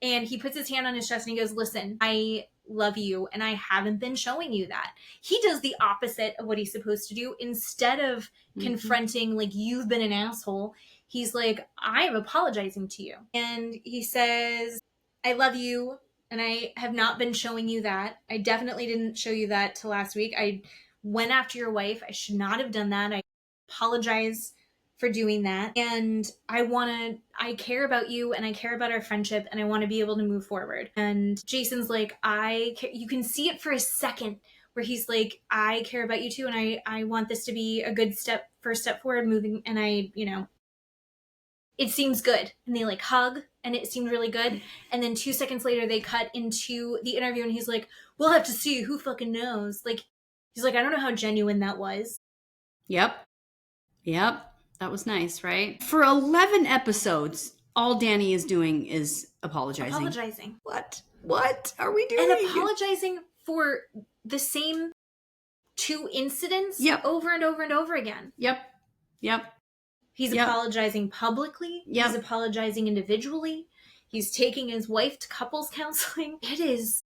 and he puts his hand on his chest and he goes, listen, I love you, and I haven't been showing you that. He does the opposite of what he's supposed to do. Instead of confronting, like, you've been an asshole, he's like, I'm apologizing to you. And he says, I love you, and I have not been showing you that. I definitely didn't show you that till last week. I went after your wife. I should not have done that. I apologize for doing that. And I care about you, and I care about our friendship, and I want to be able to move forward. And Jason's like, you can see it for a second where he's like, I care about you too. And I want this to be a good first step forward moving. And it seems good. And they like hug, and it seemed really good. And then 2 seconds later, they cut into the interview, and he's like, we'll have to see, who fucking knows? Like, he's like, I don't know how genuine that was. Yep. That was nice, right? For 11 episodes, all Danny is doing is apologizing. What are we doing? And apologizing for the same 2 incidents over and over and over again. Yep. He's apologizing publicly. Yep. He's apologizing individually. He's taking his wife to couples counseling. It is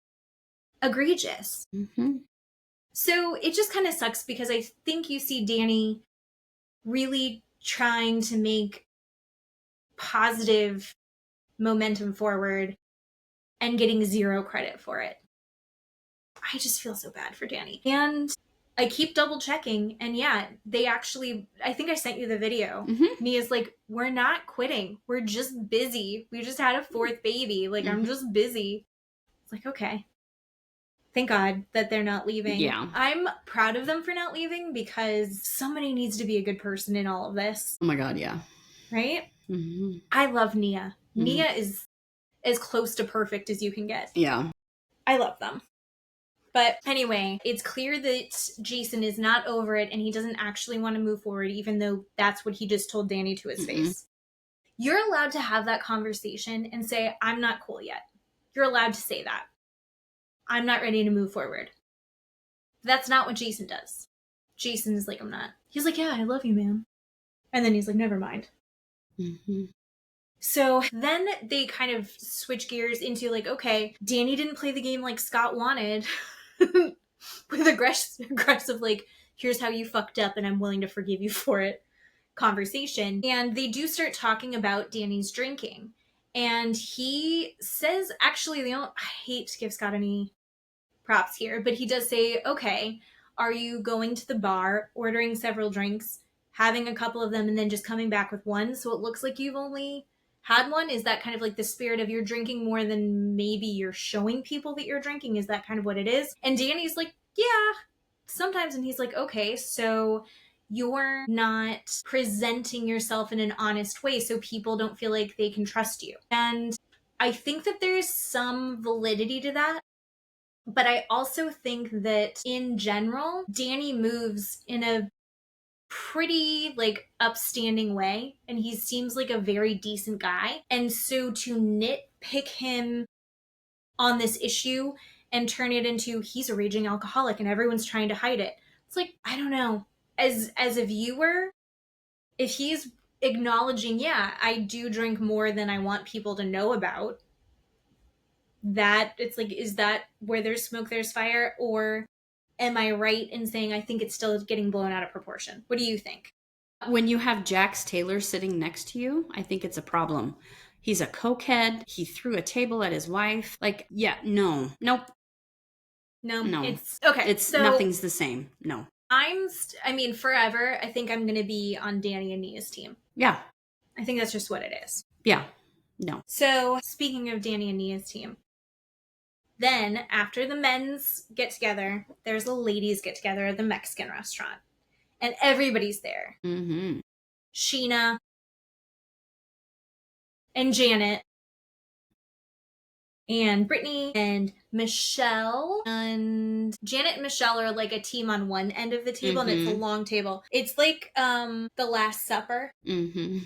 egregious. Mm-hmm. So it just kind of sucks, because I think you see Danny really trying to make positive momentum forward and getting 0 credit for it. I just feel so bad for Danny. And I keep double checking, and they actually, I think I sent you the video. Mm-hmm. Mia's like, we're not quitting. We're just busy. We just had a 4th baby. Like, I'm just busy. It's like, okay. Thank God that they're not leaving. Yeah. I'm proud of them for not leaving, because somebody needs to be a good person in all of this. Oh my God, yeah. Right? Mm-hmm. I love Nia. Mm-hmm. Nia is as close to perfect as you can get. Yeah. I love them. But anyway, it's clear that Jason is not over it, and he doesn't actually want to move forward, even though that's what he just told Danny to his face. You're allowed to have that conversation and say, I'm not cool yet. You're allowed to say that. I'm not ready to move forward. That's not what Jason does. Jason is like, I'm not. He's like, yeah, I love you, man. And then he's like, never mind. Mm-hmm. So then they kind of switch gears into like, okay, Danny didn't play the game like Scott wanted. With aggressive, like, here's how you fucked up and I'm willing to forgive you for it conversation. And they do start talking about Danny's drinking. And he says, actually, I hate to give Scott any props here, but he does say, okay, are you going to the bar, ordering several drinks, having a couple of them, and then just coming back with one? So it looks like you've only had one? Is that kind of like the spirit of you're drinking more than maybe you're showing people that you're drinking? Is that kind of what it is? And Danny's like, yeah, sometimes. And he's like, okay, so you're not presenting yourself in an honest way, so people don't feel like they can trust you. And I think that there's some validity to that. But I also think that in general, Danny moves in a pretty like upstanding way, and he seems like a very decent guy. And so to nitpick him on this issue and turn it into he's a raging alcoholic and everyone's trying to hide it, it's like, I don't know, as a viewer, if he's acknowledging, yeah, I do drink more than I want people to know about. That it's like, is that where there's smoke, there's fire? Or am I right in saying I think it's still getting blown out of proportion? What do you think? When you have Jax Taylor sitting next to you, I think it's a problem. He's a cokehead. He threw a table at his wife. Like, yeah, no. Nope. No, No. it's okay. It's so nothing's the same. No. I mean, forever, I think I'm going to be on Danny and Nia's team. Yeah. I think that's just what it is. Yeah. No. So, speaking of Danny and Nia's team, then after the men's get together, there's a ladies get together at the Mexican restaurant. And everybody's there. Mm-hmm. Sheena and Janet and Brittany and Michelle. And Janet and Michelle are like a team on one end of the table, and it's a long table. It's like The Last Supper. Mm-hmm.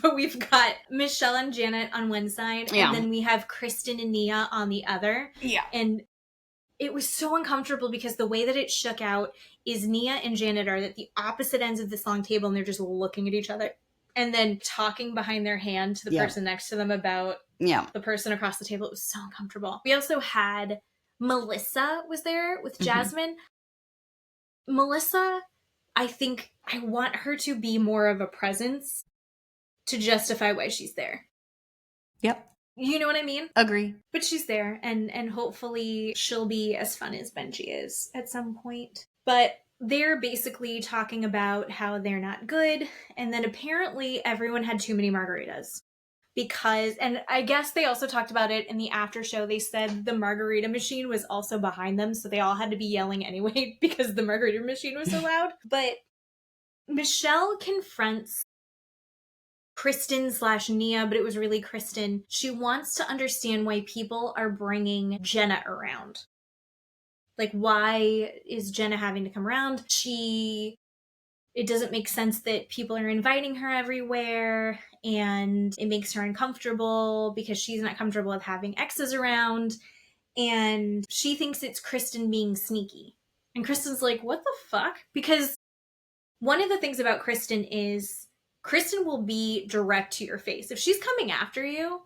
But we've got Michelle and Janet on one side, Yeah. and then we have Kristen and Nia on the other. Yeah. And it was so uncomfortable because the way that it shook out is Nia and Janet are at the opposite ends of this long table, and they're just looking at each other and then talking behind their hand to the person next to them about the person across the table. It was so uncomfortable. We also had Melissa was there with Jasmine. Melissa, I think I want her to be more of a presence to justify why she's there. Yep. You know what I mean? Agree. But she's there, and hopefully she'll be as fun as Benji is at some point. But they're basically talking about how they're not good, and then apparently everyone had too many margaritas. Because, and I guess they also talked about it in the after show, they said the margarita machine was also behind them, so they all had to be yelling anyway because the margarita machine was so loud. But Michelle confronts Kristen/Nia, but it was really Kristen. She wants to understand why people are bringing Jenna around. Like, why is Jenna having to come around? It doesn't make sense that people are inviting her everywhere, and it makes her uncomfortable because she's not comfortable with having exes around, and she thinks it's Kristen being sneaky. And Kristen's like, what the fuck? Because one of the things about Kristen is Kristen will be direct to your face. If she's coming after you,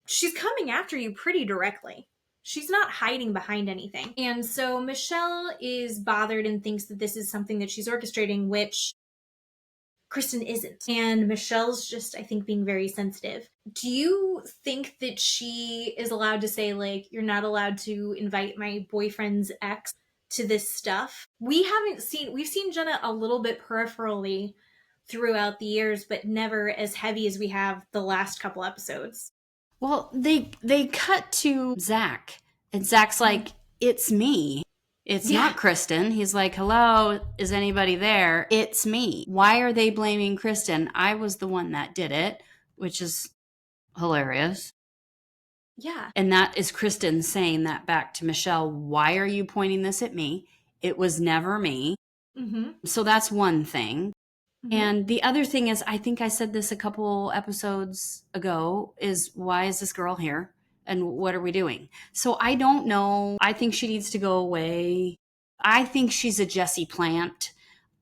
she's coming after you pretty directly. She's not hiding behind anything. And so Michelle is bothered and thinks that this is something that she's orchestrating, which Kristen isn't. And Michelle's just, I think, being very sensitive. Do you think that she is allowed to say, like, you're not allowed to invite my boyfriend's ex to this stuff? We've seen Jenna a little bit peripherally throughout the years, but never as heavy as we have the last couple episodes. Well, they cut to Zach, and Zach's like, it's me. It's not Kristen. He's like, hello, is anybody there? It's me. Why are they blaming Kristen? I was the one that did it, which is hilarious. Yeah. And that is Kristen saying that back to Michelle. Why are you pointing this at me? It was never me. Mm-hmm. So that's one thing. Mm-hmm. And the other thing is, I think I said this a couple episodes ago, is why is this girl here? And what are we doing? So I don't know. I think she needs to go away. I think she's a Jessie plant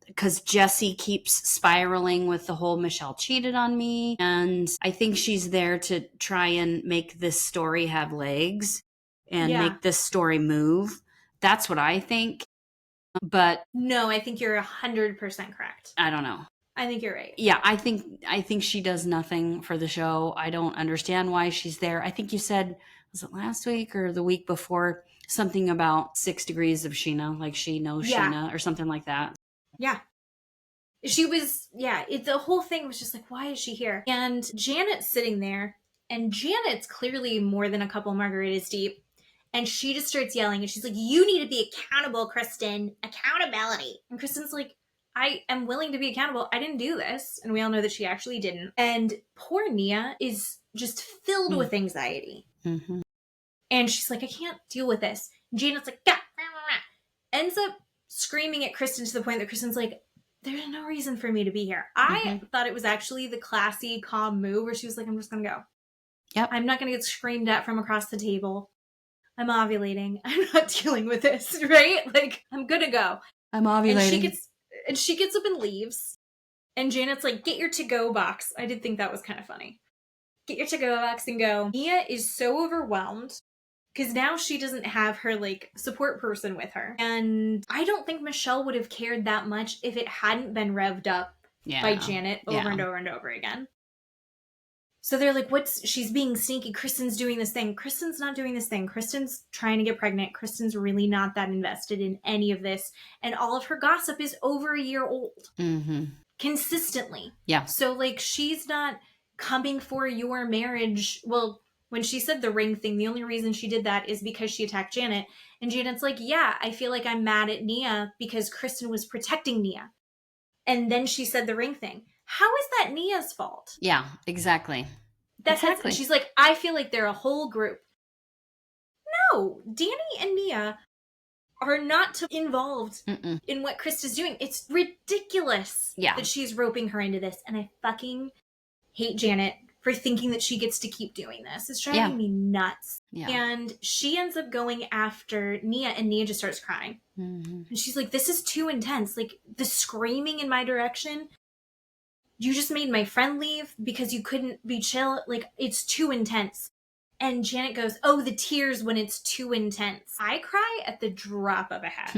because Jessie keeps spiraling with the whole Michelle cheated on me. And I think she's there to try and make this story have legs and make this story move. That's what I think. But no, I think you're 100% correct. I don't know. I think you're right. Yeah, I think she does nothing for the show. I don't understand why she's there. I think you said, was it last week or the week before, something about 6 degrees of Sheena, like she knows Sheena or something like that. Yeah. She was, the whole thing was just like, why is she here? And Janet's sitting there, and Janet's clearly more than a couple margaritas deep. And she just starts yelling, and she's like, you need to be accountable, Kristen. Accountability. And Kristen's like, I am willing to be accountable. I didn't do this. And we all know that she actually didn't. And poor Nia is just filled with anxiety. Mm-hmm. And she's like, I can't deal with this. And Janet's like, rah, rah, rah. Ends up screaming at Kristen to the point that Kristen's like, there's no reason for me to be here. I thought it was actually the classy, calm move where she was like, I'm just going to go. Yep. I'm not going to get screamed at from across the table. I'm ovulating. I'm not dealing with this, right? Like, I'm going to go. I'm ovulating. And she gets up and leaves. And Janet's like, get your to-go box. I did think that was kind of funny. Get your to-go box and go. Nia is so overwhelmed because now she doesn't have her, like, support person with her. And I don't think Michelle would have cared that much if it hadn't been revved up by Janet over and over and over again. So they're like, she's being sneaky. Kristen's doing this thing. Kristen's not doing this thing. Kristen's trying to get pregnant. Kristen's really not that invested in any of this. And all of her gossip is over a year old. Mm-hmm. Consistently. Yeah. So, like, she's not coming for your marriage. Well, when she said the ring thing, the only reason she did that is because she attacked Janet. And Janet's like, yeah, I feel like I'm mad at Nia because Kristen was protecting Nia. And then she said the ring thing. How is that Nia's fault? Yeah, exactly. Exactly. She's like, I feel like they're a whole group. No, Danny and Nia are not involved in what Krista's doing. It's ridiculous that she's roping her into this. And I fucking hate Janet for thinking that she gets to keep doing this. It's driving me nuts. Yeah. And she ends up going after Nia, and Nia just starts crying. Mm-hmm. And she's like, this is too intense. Like, the screaming in my direction. You just made my friend leave because you couldn't be chill. Like, it's too intense. And Janet goes, oh, the tears when it's too intense. I cry at the drop of a hat.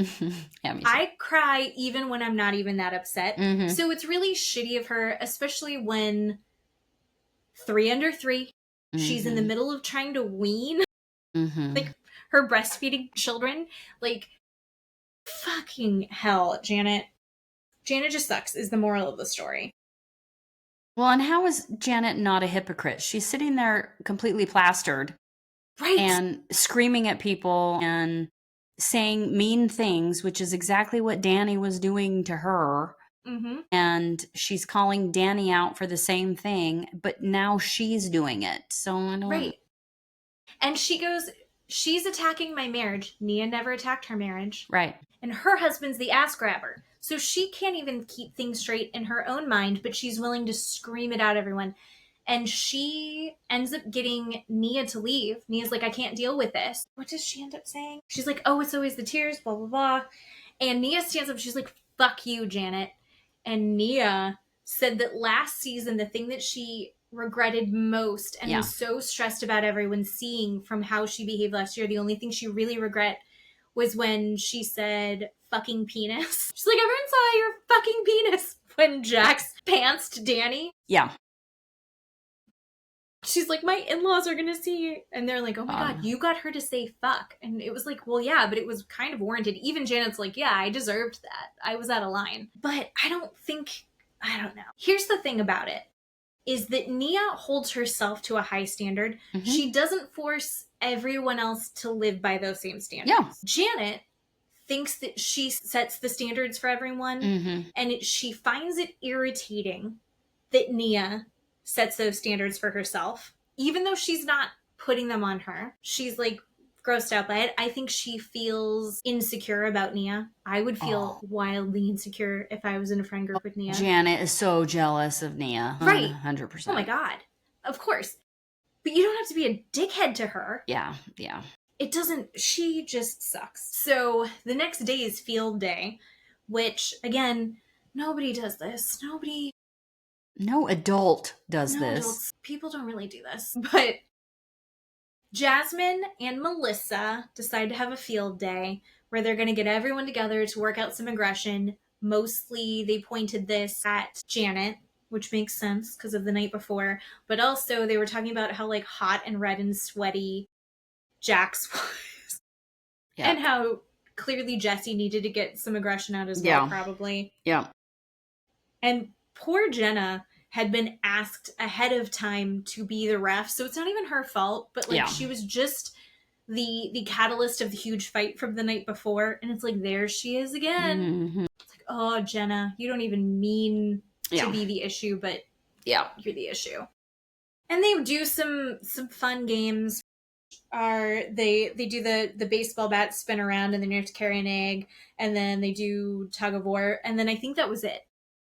Yeah, me too. I cry even when I'm not even that upset. Mm-hmm. So it's really shitty of her, especially when 3 under 3, she's in the middle of trying to wean, like, her breastfeeding children. Like, fucking hell, Janet. Janet just sucks is the moral of the story. Well, and how is Janet not a hypocrite? She's sitting there completely plastered. Right. And screaming at people and saying mean things, which is exactly what Danny was doing to her. Mm-hmm. And she's calling Danny out for the same thing, but now she's doing it. So I don't... Right. And she goes, she's attacking my marriage. Nia never attacked her marriage. Right. And her husband's the ass grabber. So she can't even keep things straight in her own mind, but she's willing to scream it out at everyone. And she ends up getting Nia to leave. Nia's like, I can't deal with this. What does she end up saying? She's like, oh, it's always the tears, blah, blah, blah. And Nia stands up. She's like, fuck you, Janet. And Nia said that last season, the thing that she regretted most and was so stressed about everyone seeing from how she behaved last year, the only thing she really regret was when she said fucking penis. She's like, everyone saw your fucking penis when Jax pantsed Danny. Yeah. She's like, my in-laws are gonna see you. And they're like, oh my God, you got her to say fuck. And it was like, well, yeah, but it was kind of warranted. Even Janet's like, yeah, I deserved that. I was out of line. But I don't know. Here's the thing about it, is that Nia holds herself to a high standard. Mm-hmm. She doesn't force everyone else to live by those same standards. Yeah. Janet thinks that she sets the standards for everyone, and she finds it irritating that Nia sets those standards for herself, even though she's not putting them on her. She's like grossed out by it. I think she feels insecure about Nia. I would feel wildly insecure if I was in a friend group with Nia. Janet is so jealous of Nia. Right. 100%. Oh my God. Of course. But you don't have to be a dickhead to her. Yeah. Yeah. She just sucks. So the next day is field day, which, again, nobody does this. No adult does this. Adults. People don't really do this. But Jasmine and Melissa decide to have a field day where they're going to get everyone together to work out some aggression. Mostly they pointed this at Janet, which makes sense because of the night before. But also they were talking about how, like, hot and red and sweaty Jax was. Yeah. And how clearly Jesse needed to get some aggression out as well, probably. Yeah. And poor Jenna had been asked ahead of time to be the ref, so it's not even her fault, but, like, she was just the catalyst of the huge fight from the night before, and it's like, there she is again. Mm-hmm. It's like, oh, Jenna, you don't even mean to be the issue, but you're the issue. And they do some fun games. They do the baseball bat spin around, and then you have to carry an egg, and then they do tug of war, and then I think that was it.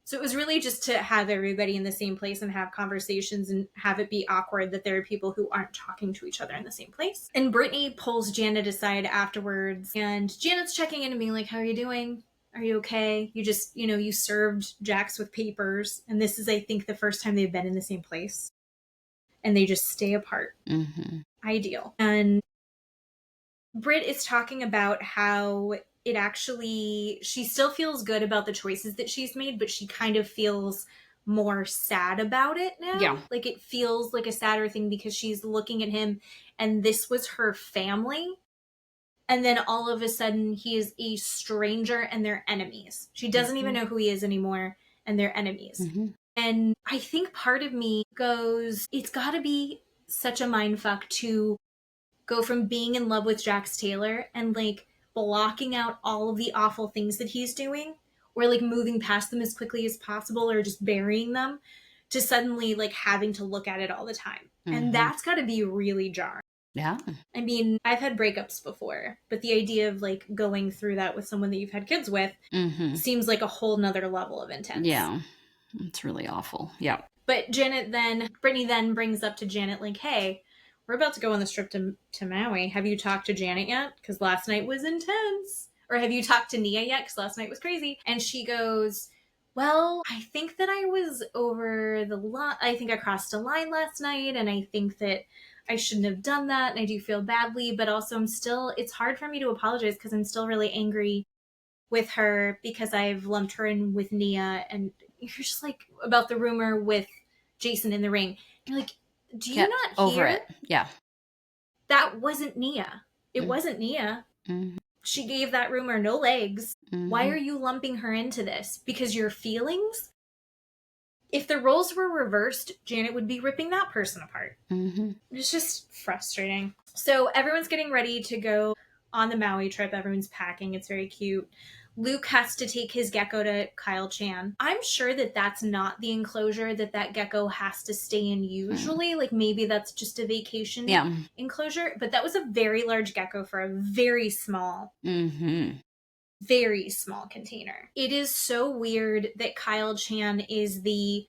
So it was really just to have everybody in the same place and have conversations and have it be awkward that there are people who aren't talking to each other in the same place. And Brittany pulls Janet aside afterwards, and Janet's checking in and being like, how are you doing? Are you okay? You just, you served Jax with papers. And this is, I think, the first time they've been in the same place. And they just stay apart. Ideal. And Britt is talking about how it actually, she still feels good about the choices that she's made, but she kind of feels more sad about it now. Yeah. Like it feels like a sadder thing because she's looking at him and this was her family. And then all of a sudden he is a stranger and they're enemies. She doesn't even know who he is anymore and they're enemies. And I think part of me goes, it's got to be such a mindfuck to go from being in love with Jax Taylor and like blocking out all of the awful things that he's doing or like moving past them as quickly as possible or just burying them to suddenly like having to look at it all the time. And that's got to be really jarring. Yeah. I mean, I've had breakups before, but the idea of like going through that with someone that you've had kids with seems like a whole nother level of intense. Yeah. It's really awful. Yeah. But Brittany then brings up to Janet, like, hey, we're about to go on this trip to Maui. Have you talked to Janet yet? Because last night was intense. Or have you talked to Nia yet? Because last night was crazy. And she goes, well, I think that I was over the line. I think I crossed a line last night. And I think that I shouldn't have done that. And I do feel badly. But also it's hard for me to apologize because I'm still really angry with her because I've lumped her in with Nia. And you're just like, about the rumor with Jason in the ring. You're like, do you not over hear? it? Yeah. That wasn't Nia. It wasn't Nia. She gave that rumor no legs. Why are you lumping her into this? Because your feelings? If the roles were reversed, Janet would be ripping that person apart. It's just frustrating. So everyone's getting ready to go on the Maui trip. Everyone's packing. It's very cute. Luke has to take his gecko to Kyle Chan. I'm sure that that's not the enclosure that gecko has to stay in usually. Like maybe that's just a vacation enclosure. But that was a very large gecko for a very small, very small container. It is so weird that Kyle Chan is the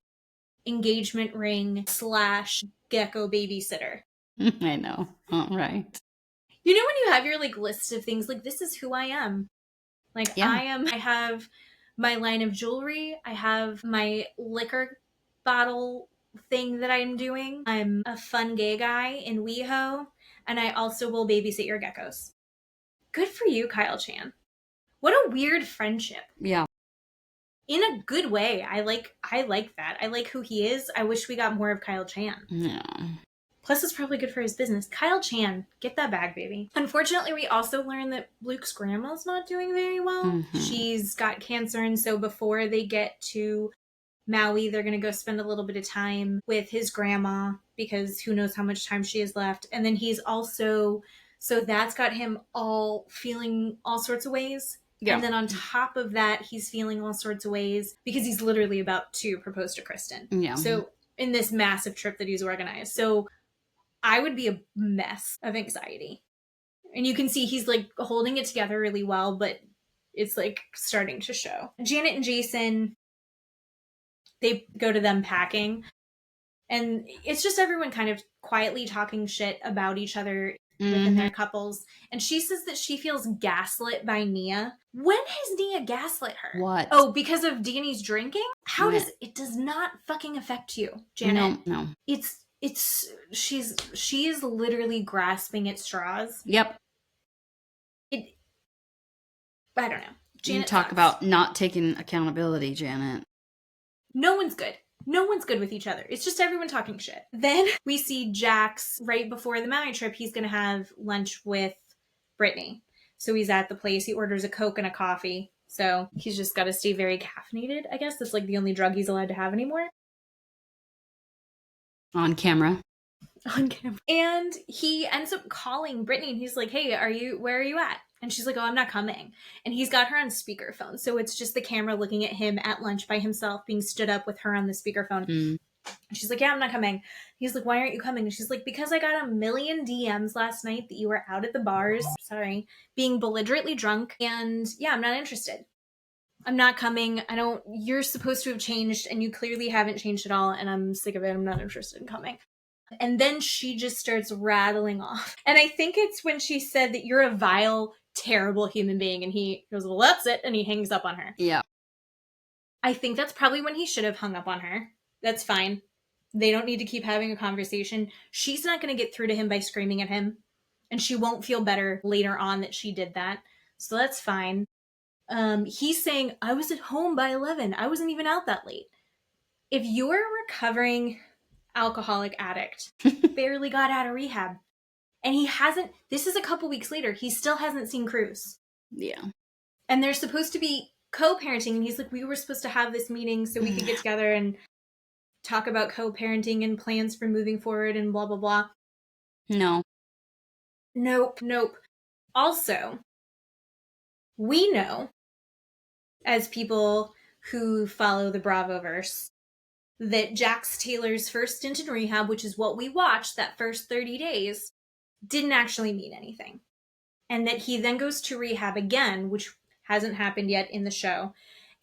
engagement ring / gecko babysitter. I know. All right. You know when you have your like list of things, like this is who I am. Like I have my line of jewelry. I have my liquor bottle thing that I'm doing. I'm a fun gay guy in WeHo. And I also will babysit your geckos. Good for you, Kyle Chan. What a weird friendship. Yeah. In a good way. I like that. I like who he is. I wish we got more of Kyle Chan. Yeah. Plus, it's probably good for his business. Kyle Chan, get that bag, baby. Unfortunately, we also learned that Luke's grandma's not doing very well. She's got cancer, and so before they get to Maui, they're going to go spend a little bit of time with his grandma because who knows how much time she has left. And then he's also, so that's got him all feeling all sorts of ways. Yeah. And then on top of that, he's feeling all sorts of ways because he's literally about to propose to Kristen. Yeah. So in this massive trip that he's organized. So I would be a mess of anxiety. And you can see he's like holding it together really well, but it's like starting to show. Janet and Jason, they go to them packing. And it's just everyone kind of quietly talking shit about each other within their couples. And she says that she feels gaslit by Nia. When has Nia gaslit her? What? Oh, because of Danny's drinking? How does it does not fucking affect you, Janet? No. She is literally grasping at straws. Yep. I don't know. Janet you talk about not taking accountability, Janet. No one's good. No one's good with each other. It's just everyone talking shit. Then we see Jax right before the Maui trip. He's going to have lunch with Brittany. So he's at the place. He orders a Coke and a coffee. So he's just got to stay very caffeinated, I guess. That's like the only drug he's allowed to have anymore. On camera. And he ends up calling Brittany and he's like, hey, where are you at? And she's like, oh, I'm not coming. And he's got her on speakerphone. So it's just the camera looking at him at lunch by himself, being stood up with her on the speakerphone. And she's like, yeah, I'm not coming. He's like, why aren't you coming? And she's like, because I got a million DMs last night that you were out at the bars, being belligerently drunk. And yeah, I'm not interested. I'm not coming. You're supposed to have changed and you clearly haven't changed at all. And I'm sick of it. I'm not interested in coming. And then she just starts rattling off. And I think it's when she said that you're a vile, terrible human being. And he goes, well, that's it. And he hangs up on her. Yeah. I think that's probably when he should have hung up on her. That's fine. They don't need to keep having a conversation. She's not going to get through to him by screaming at him. And she won't feel better later on that she did that. So that's fine. He's saying, I was at home by 11. I wasn't even out that late. If you're a recovering alcoholic addict, barely got out of rehab, and he hasn't, this is a couple weeks later, he still hasn't seen Cruz. Yeah. And they're supposed to be co-parenting, and he's like, we were supposed to have this meeting so we could get together and talk about co-parenting and plans for moving forward and blah, blah, blah. No. Nope. Also, we know, as people who follow the Bravoverse, that Jax Taylor's first stint in rehab, which is what we watched, that first 30 days, didn't actually mean anything. And that he then goes to rehab again, which hasn't happened yet in the show,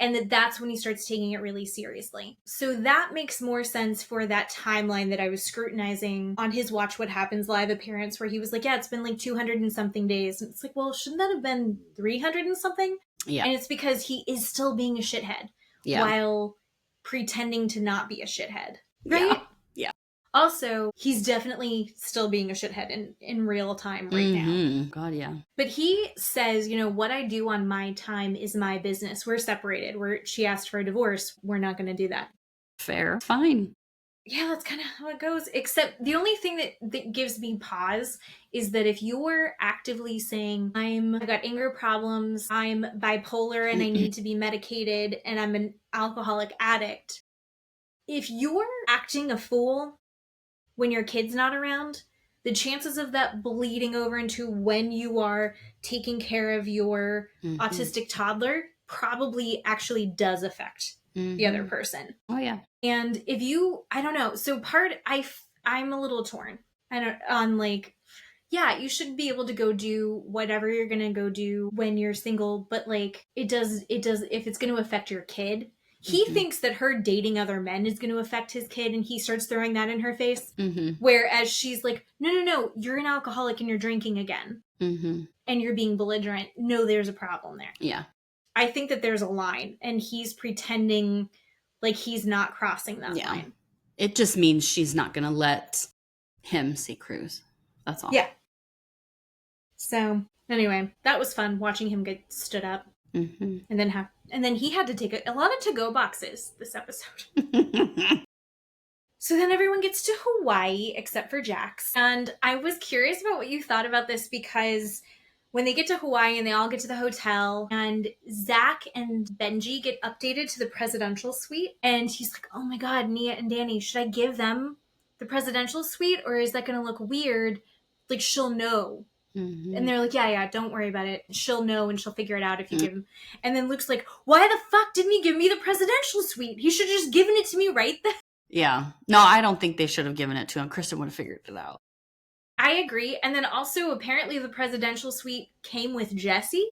and that's when he starts taking it really seriously. So that makes more sense for that timeline that I was scrutinizing on his Watch What Happens live appearance, where he was like, yeah, it's been like 200 and something days. And it's like, well, shouldn't that have been 300 and something? Yeah. And it's because he is still being a shithead while pretending to not be a shithead. Right? Yeah. Also, he's definitely still being a shithead in real time right now. God, yeah. But he says, what I do on my time is my business. We're separated. She asked for a divorce. We're not going to do that. Fair. Fine. Yeah, that's kind of how it goes. Except the only thing that gives me pause is that if you're actively saying, I've got anger problems, I'm bipolar and I need to be medicated, and I'm an alcoholic addict, if you're acting a fool when your kid's not around, the chances of that bleeding over into when you are taking care of your autistic toddler probably actually does affect the other person. Oh, yeah. And if you, I don't know. So I'm a little torn on like, yeah, you should be able to go do whatever you're going to go do when you're single. But like, it does, if it's going to affect your kid, he thinks that her dating other men is going to affect his kid, and he starts throwing that in her face. Whereas she's like, no, you're an alcoholic and you're drinking again. And you're being belligerent. No, there's a problem there. Yeah. I think that there's a line, and he's pretending like he's not crossing that line. It just means she's not going to let him see Cruz. That's all. Yeah. So anyway, that was fun watching him get stood up. And then he had to take a lot of to-go boxes this episode. So then everyone gets to Hawaii except for Jax. And I was curious about what you thought about this, because when they get to Hawaii and they all get to the hotel, and Zach and Benji get updated to the presidential suite, and he's like, oh my God, Nia and Danny, should I give them the presidential suite, or is that going to look weird? Like, she'll know. And they're like, yeah, don't worry about it. She'll know and she'll figure it out if you give him. And then Luke's like, why the fuck didn't he give me the presidential suite? He should have just given it to me right then. Yeah. No, I don't think they should have given it to him. Kristen would have figured it out. I agree. And then also, apparently the presidential suite came with Jesse.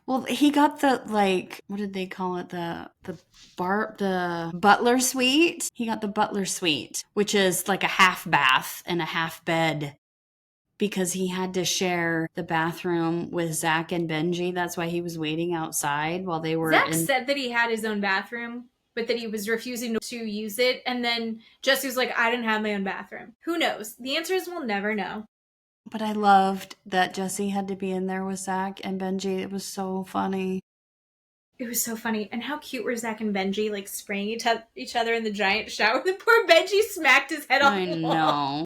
Well, he got the, like, what did they call it? The butler suite. He got the butler suite, which is like a half bath and a half bed, because he had to share the bathroom with Zach and Benji. That's why he was waiting outside while they were Zach said that he had his own bathroom, but that he was refusing to use it. And then Jesse was like, I didn't have my own bathroom. Who knows? The answer is we'll never know. But I loved that Jesse had to be in there with Zach and Benji. It was so funny. It was so funny. And how cute were Zach and Benji, like, spraying each other in the giant shower? The poor Benji smacked his head off the wall. I know.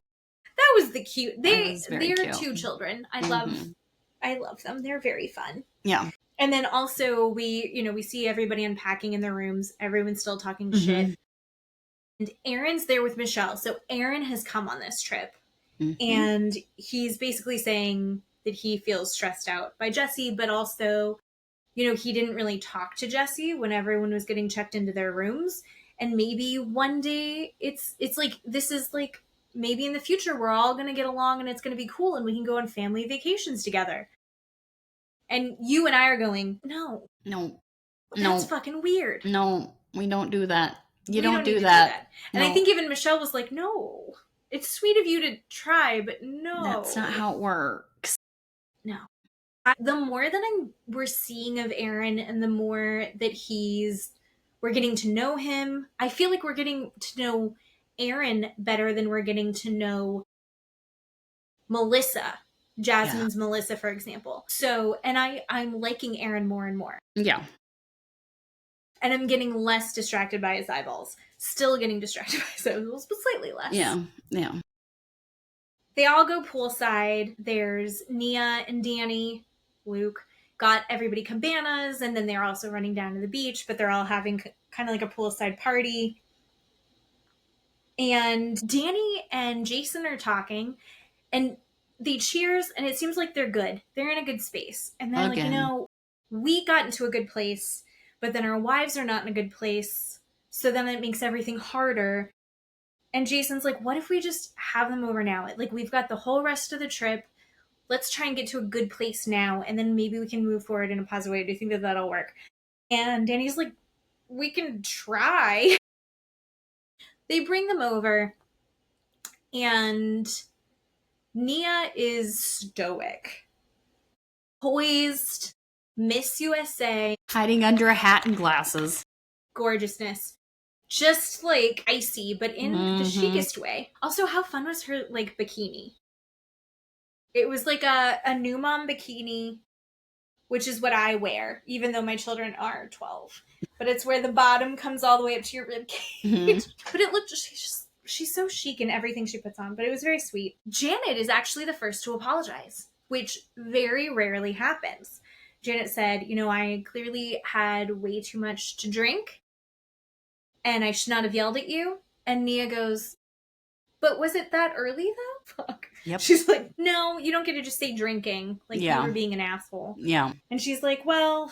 That was the cute. They're cute. 2 children. I love them. They're very fun. Yeah. And then also we see everybody unpacking in their rooms. Everyone's still talking shit. And Aaron's there with Michelle. So Aaron has come on this trip. And he's basically saying that he feels stressed out by Jesse, but also, he didn't really talk to Jesse when everyone was getting checked into their rooms. And maybe one day it's like, this is like, maybe in the future we're all going to get along and it's going to be cool and we can go on family vacations together. And you and I are going, no. That's fucking weird. No, we don't do that. You don't do that. And I think even Michelle was like, no, it's sweet of you to try, but no. That's not how it works. No. The more that we're seeing of Aaron and the more that we're getting to know him, I feel like we're getting to know Aaron better than we're getting to know Melissa. Jasmine's Melissa, for example. So, and I'm liking Aaron more and more. Yeah. And I'm getting less distracted by his eyeballs. Still getting distracted by his eyeballs, but slightly less. Yeah, yeah. They all go poolside. There's Nia and Danny. Luke got everybody cabanas, and then they're also running down to the beach, but they're all having kind of like a poolside party. And Danny and Jason are talking, and they cheers, and it seems like they're good. They're in a good space. And they're like, we got into a good place, but then our wives are not in a good place. So then it makes everything harder. And Jason's like, what if we just have them over now? Like, we've got the whole rest of the trip. Let's try and get to a good place now, and then maybe we can move forward in a positive way. Do you think that that'll work? And Danny's like, we can try. They bring them over, and Nia is stoic, poised, Miss USA, hiding under a hat and glasses. Gorgeousness. Just like icy, but in the chicest way. Also, how fun was her like bikini? It was like a new mom bikini, which is what I wear, even though my children are 12. But it's where the bottom comes all the way up to your rib cage. But it looked, she's so chic in everything she puts on, but it was very sweet. Janet is actually the first to apologize, which very rarely happens. Janet said, I clearly had way too much to drink, and I should not have yelled at you. And Nia goes, but was it that early though? Fuck. Yep. She's like, no, you don't get to just say drinking. Like, you were being an asshole. Yeah. And she's like, well,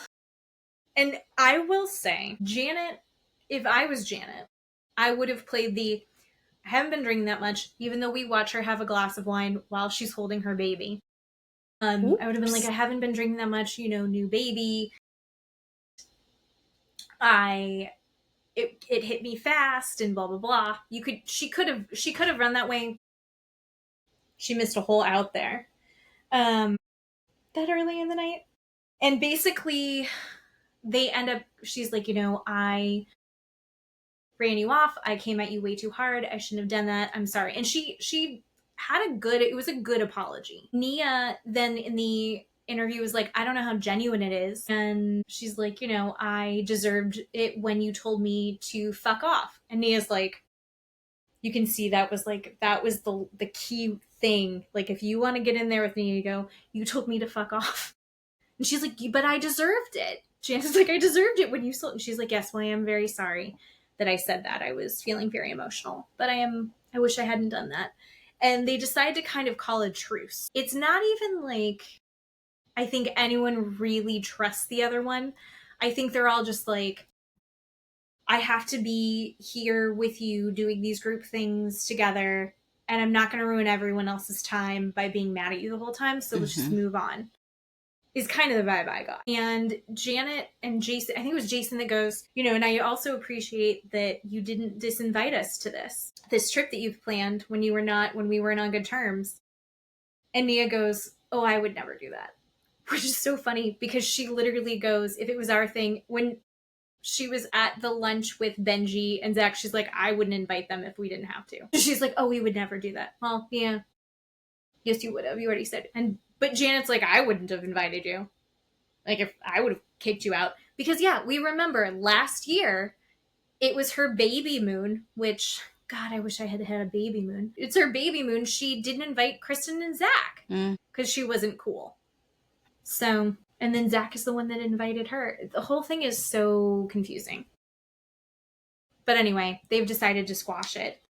and I will say, Janet, if I was Janet, I would have played I haven't been drinking that much, even though we watch her have a glass of wine while she's holding her baby. I would have been like, I haven't been drinking that much, new baby. It hit me fast and blah blah blah. She could have run that way. She missed a hole out there. That early in the night. And basically they end up, she's like, I ran you off. I came at you way too hard. I shouldn't have done that. I'm sorry. And she had it was a good apology. Nia then in the interview was like, I don't know how genuine it is. And she's like, I deserved it when you told me to fuck off. And Nia's like, you can see that was the key thing. Like, if you want to get in there with me, you go, you told me to fuck off. And she's like, but I deserved it. Janet's like, I deserved it when you sold. And she's like, yes, well, I am very sorry that I said that. I was feeling very emotional, but I wish I hadn't done that. And they decide to kind of call a truce. It's not even like, I think anyone really trusts the other one. I think they're all just like, I have to be here with you doing these group things together, and I'm not going to ruin everyone else's time by being mad at you the whole time, so let's just move on. Is kind of the vibe I got. And Janet and Jason, I think it was Jason that goes, and I also appreciate that you didn't disinvite us to this trip that you've planned when we weren't on good terms. And Nia goes, oh, I would never do that. Which is so funny because she literally goes, if it was our thing, when she was at the lunch with Benji and Zach, she's like, I wouldn't invite them if we didn't have to. She's like, oh, we would never do that. Well, yeah. Yes, you would have. You already said. But Janet's like, I wouldn't have invited you. Like, if I would have kicked you out. Because, yeah, we remember last year, it was her baby moon, which, God, I wish I had had a baby moon. It's her baby moon. She didn't invite Kristen and Zach because she wasn't cool. So, and then Zach is the one that invited her. The whole thing is so confusing. But anyway, they've decided to squash it,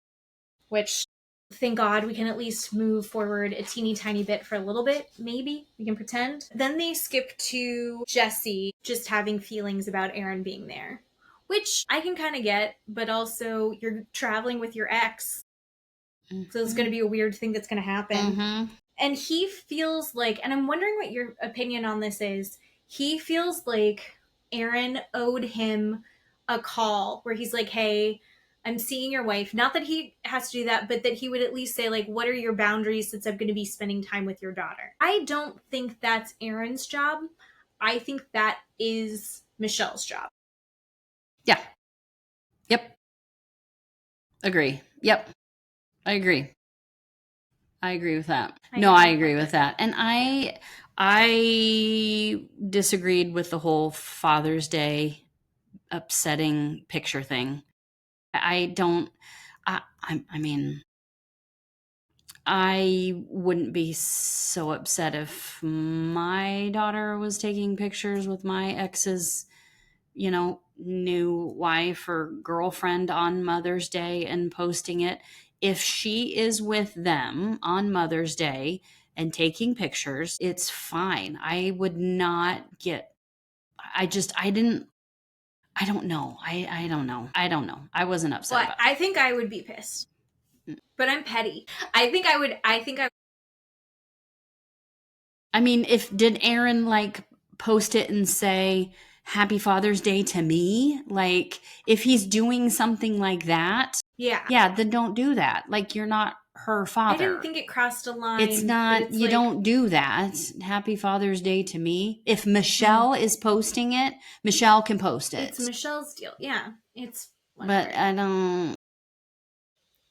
which, thank God, we can at least move forward a teeny tiny bit for a little bit. Maybe we can pretend. Then they skip to Jesse just having feelings about Aaron being there, which I can kind of get, but also you're traveling with your ex. So it's going to be a weird thing that's going to happen. And he feels like, and I'm wondering what your opinion on this is, he feels like Aaron owed him a call where he's like, hey, I'm seeing your wife. Not that he has to do that, but that he would at least say, like, what are your boundaries since I'm going to be spending time with your daughter? I don't think that's Aaron's job. I think that is Michelle's job. Yeah. Yep. Agree. Yep. I agree. I agree with that. I agree with that. And I disagreed with the whole Father's Day upsetting picture thing. I don't I mean, I wouldn't be so upset if my daughter was taking pictures with my ex's, new wife or girlfriend on Mother's Day and posting it. If she is with them on Mother's Day and taking pictures, it's fine. I would not get, I didn't, I don't know. I don't know. I don't know. I wasn't upset about it. I think I would be pissed. But I'm petty. I mean, did Aaron like post it and say Happy Father's Day to me? Like, if he's doing something like that, yeah, then don't do that. Like, you're not her father. I didn't think it crossed a line. It's not, you don't do that. Happy Father's Day to me. If Michelle is posting it, Michelle can post it. It's Michelle's deal. Yeah. It's whatever. But I don't.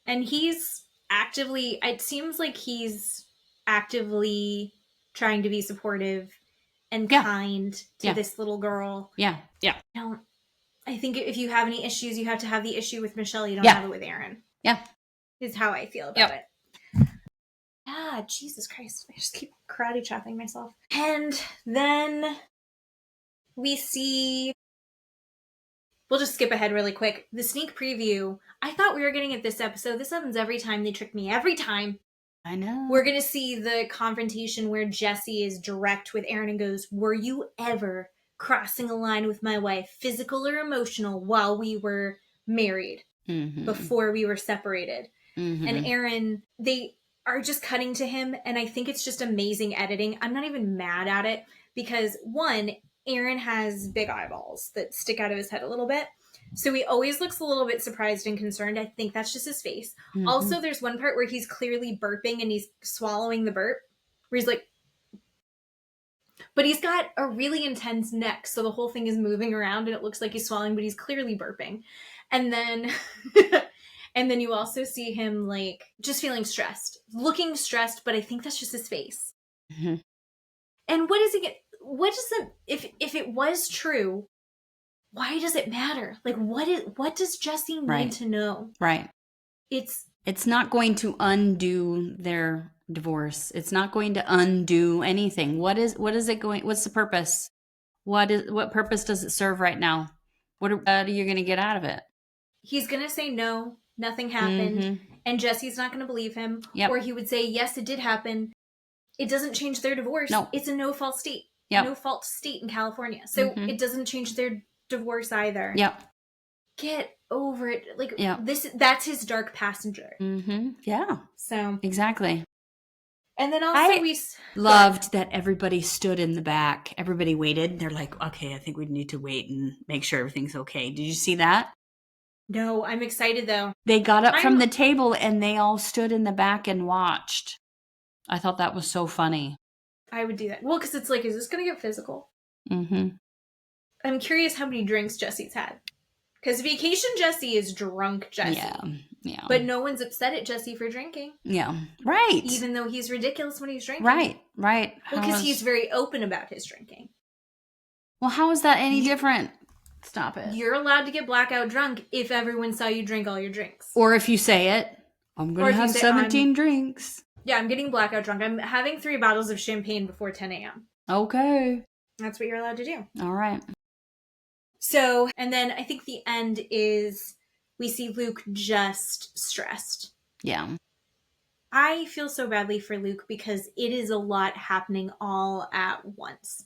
And he's actively, it seems like he's actively trying to be supportive and kind to this little girl. Yeah. Yeah. I think if you have any issues, you have to have the issue with Michelle. You don't have it with Aaron. Yeah. Is how I feel about it. Ah, Jesus Christ. I just keep karate chopping myself. And then we see, we'll just skip ahead really quick. The sneak preview, I thought we were getting it this episode. This happens every time. They trick me every time. I know. We're going to see the confrontation where Jesse is direct with Aaron and goes, were you ever crossing a line with my wife, physical or emotional, while we were married, before we were separated? And Aaron, they are just cutting to him, and I think it's just amazing editing. I'm not even mad at it, because one, Aaron has big eyeballs that stick out of his head a little bit. So he always looks a little bit surprised and concerned. I think that's just his face. Also, there's one part where he's clearly burping and he's swallowing the burp, where he's like, but he's got a really intense neck, so the whole thing is moving around and it looks like he's swallowing, but he's clearly burping. And then and then you also see him like just feeling stressed, looking stressed, but I think that's just his face. And what does he get? What does it, if it was true, why does it matter? Like, what does Jesse need to know? Right. It's not going to undo their divorce. It's not going to undo anything. What is it going? What's the purpose? What purpose does it serve right now? What are you going to get out of it? He's going to say no, nothing happened, and Jesse's not going to believe him. Or he would say, yes, it did happen. It doesn't change their divorce. No. It's a no-fault state. No-fault state in California. So it doesn't change their divorce either. Get over it. Like, that's his dark passenger. Yeah. So. Exactly. And then also we loved that everybody stood in the back. Everybody waited. They're like, okay, I think we need to wait and make sure everything's okay. Did you see that? No, I'm excited though. They got up from the table and they all stood in the back and watched. I thought that was so funny. I would do that. Well, because it's like, is this going to get physical? I'm curious how many drinks Jesse's had. Because Vacation Jesse is drunk Jesse. Yeah. But no one's upset at Jesse for drinking. Yeah. Right. Even though he's ridiculous when he's drinking. Right. Well, because he's very open about his drinking. Well, how is that any different? Stop it. You're allowed to get blackout drunk if everyone saw you drink all your drinks. Or if you say it, I'm going to have 17 drinks. Yeah, I'm getting blackout drunk. I'm having 3 bottles of champagne before 10 a.m. Okay. That's what you're allowed to do. All right. So, and then I think the end is we see Luke just stressed. Yeah. I feel so badly for Luke because it is a lot happening all at once.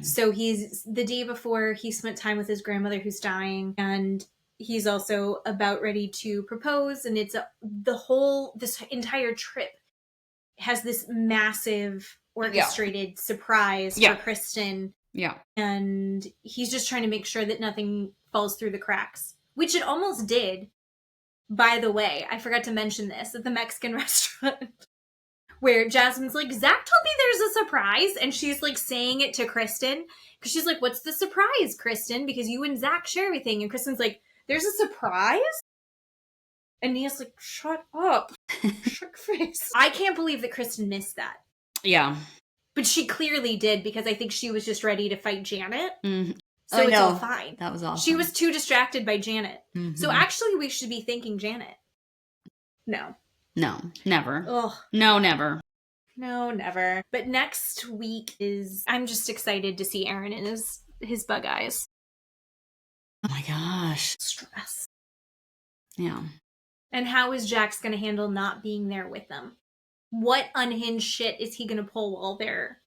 So he's the day before he spent time with his grandmother who's dying, and he's also about ready to propose, and it's this entire trip has this massive orchestrated surprise for Kristen. Yeah. And he's just trying to make sure that nothing falls through the cracks, which it almost did. By the way, I forgot to mention this at the Mexican restaurant where Jasmine's like, Zach told me there's a surprise. And she's like saying it to Kristen because she's like, what's the surprise, Kristen? Because you and Zach share everything. And Kristen's like, there's a surprise? And Nia's like, shut up. Shook face. I can't believe that Kristen missed that. Yeah. But she clearly did because I think she was just ready to fight Janet. Mm-hmm. So it's all fine. That was awesome. She was too distracted by Janet. Mm-hmm. So actually we should be thanking Janet. No. No, never. Ugh. No, never. No, never. But next week I'm just excited to see Aaron in his bug eyes. Oh my gosh. Stress. Yeah. And how is Jax going to handle not being there with them? What unhinged shit is he going to pull while they're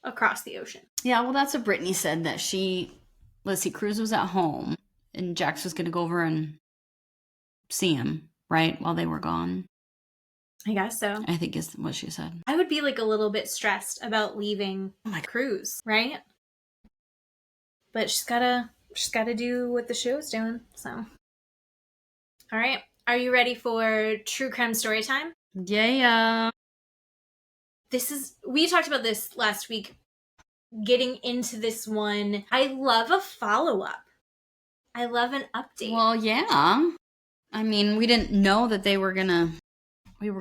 across the ocean? Yeah, well, that's what Brittany said, that Cruz was at home and Jax was going to go over and see him, right, while they were gone. I guess so. I think is what she said. I would be like a little bit stressed about leaving Cruz, right? But she's gotta do what the show's doing, so. All right. Are you ready for True Crime Storytime? Yeah. We talked about this last week, getting into this one. I love a follow-up. I love an update. Well, yeah. I mean, we didn't know that we were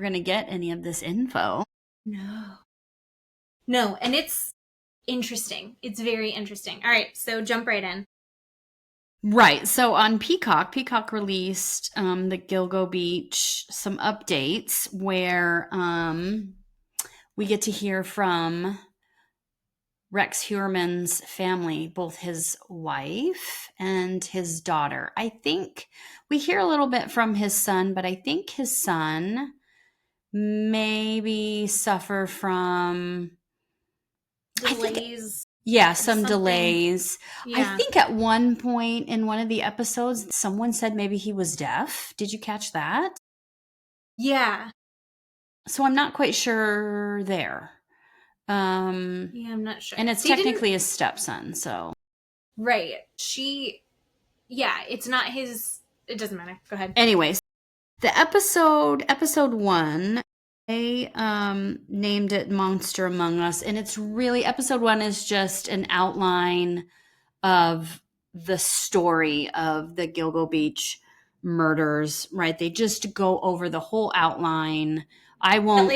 gonna get any of this info. No, and it's interesting. It's very interesting. All right, so jump right in. Right. So on Peacock released the Gilgo Beach some updates where we get to hear from Rex Heuerman's family, both his wife and his daughter. I think we hear a little bit from his son, but I think his son maybe suffer from delays. Some delays. Yeah. I think at one point in one of the episodes, someone said maybe he was deaf. Did you catch that? Yeah. So I'm not quite sure there. Yeah, I'm not sure. And it's technically his stepson, so. Right. It's not his, it doesn't matter. Go ahead. Anyways, the episode 1, they named it Monster Among Us, and it's really, episode 1 is just an outline of the story of the Gilgo Beach murders, right? They just go over the whole outline. I won't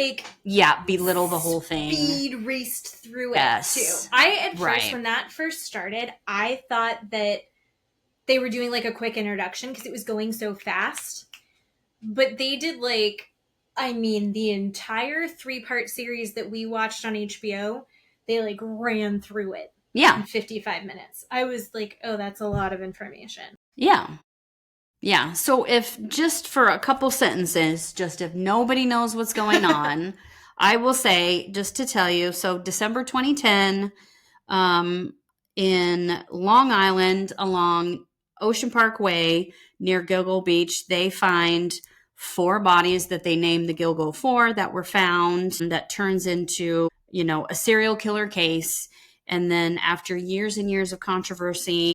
belittle the whole thing. Speed raced through it too. At first, when that first started, I thought that they were doing like a quick introduction because it was going so fast. But they did the entire 3-part series that we watched on HBO, they ran through it. Yeah. In 55 minutes. I was like, oh, that's a lot of information. Yeah. Yeah. So if just for a couple sentences, just if nobody knows what's going on, I will say, just to tell you, so December 2010, in Long Island along Ocean Park Way near Gilgo Beach, they find 4 bodies that they named the Gilgo 4 that were found, that turns into, a serial killer case. And then after years and years of controversy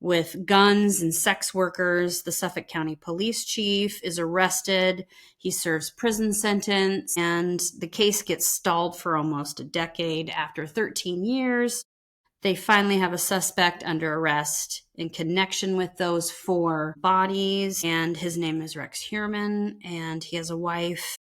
with guns and sex workers, the Suffolk County Police Chief is arrested. He serves prison sentence, and the case gets stalled for almost a decade. After 13 years, they finally have a suspect under arrest in connection with those 4 bodies, and his name is Rex Heuerman, and he has a wife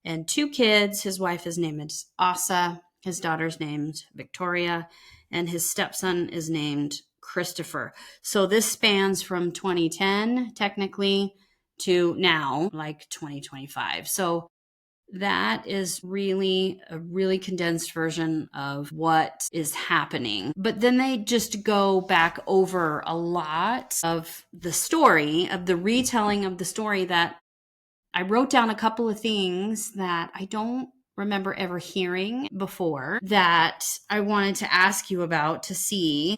and 2 kids. His wife is named Asa, his daughter's named Victoria, and his stepson is named Christopher. So this spans from 2010, technically, to now, 2025. So that is really a really condensed version of what is happening. But then they just go back over a lot of the story, of the retelling of the story, that I wrote down a couple of things that I don't remember ever hearing before that I wanted to ask you about, to see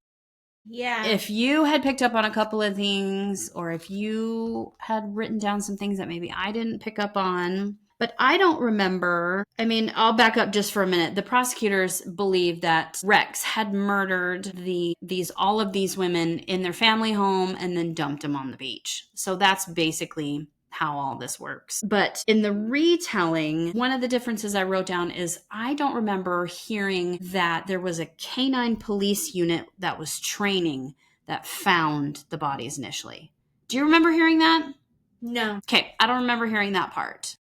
if you had picked up on a couple of things, or if you had written down some things that maybe I didn't pick up on. But I don't remember. I mean, I'll back up just for a minute. The prosecutors believe that Rex had murdered all of these women in their family home and then dumped them on the beach. So that's basically how all this works. But in the retelling, one of the differences I wrote down is I don't remember hearing that there was a canine police unit that was training that found the bodies initially. Do you remember hearing that? No. Okay, I don't remember hearing that part.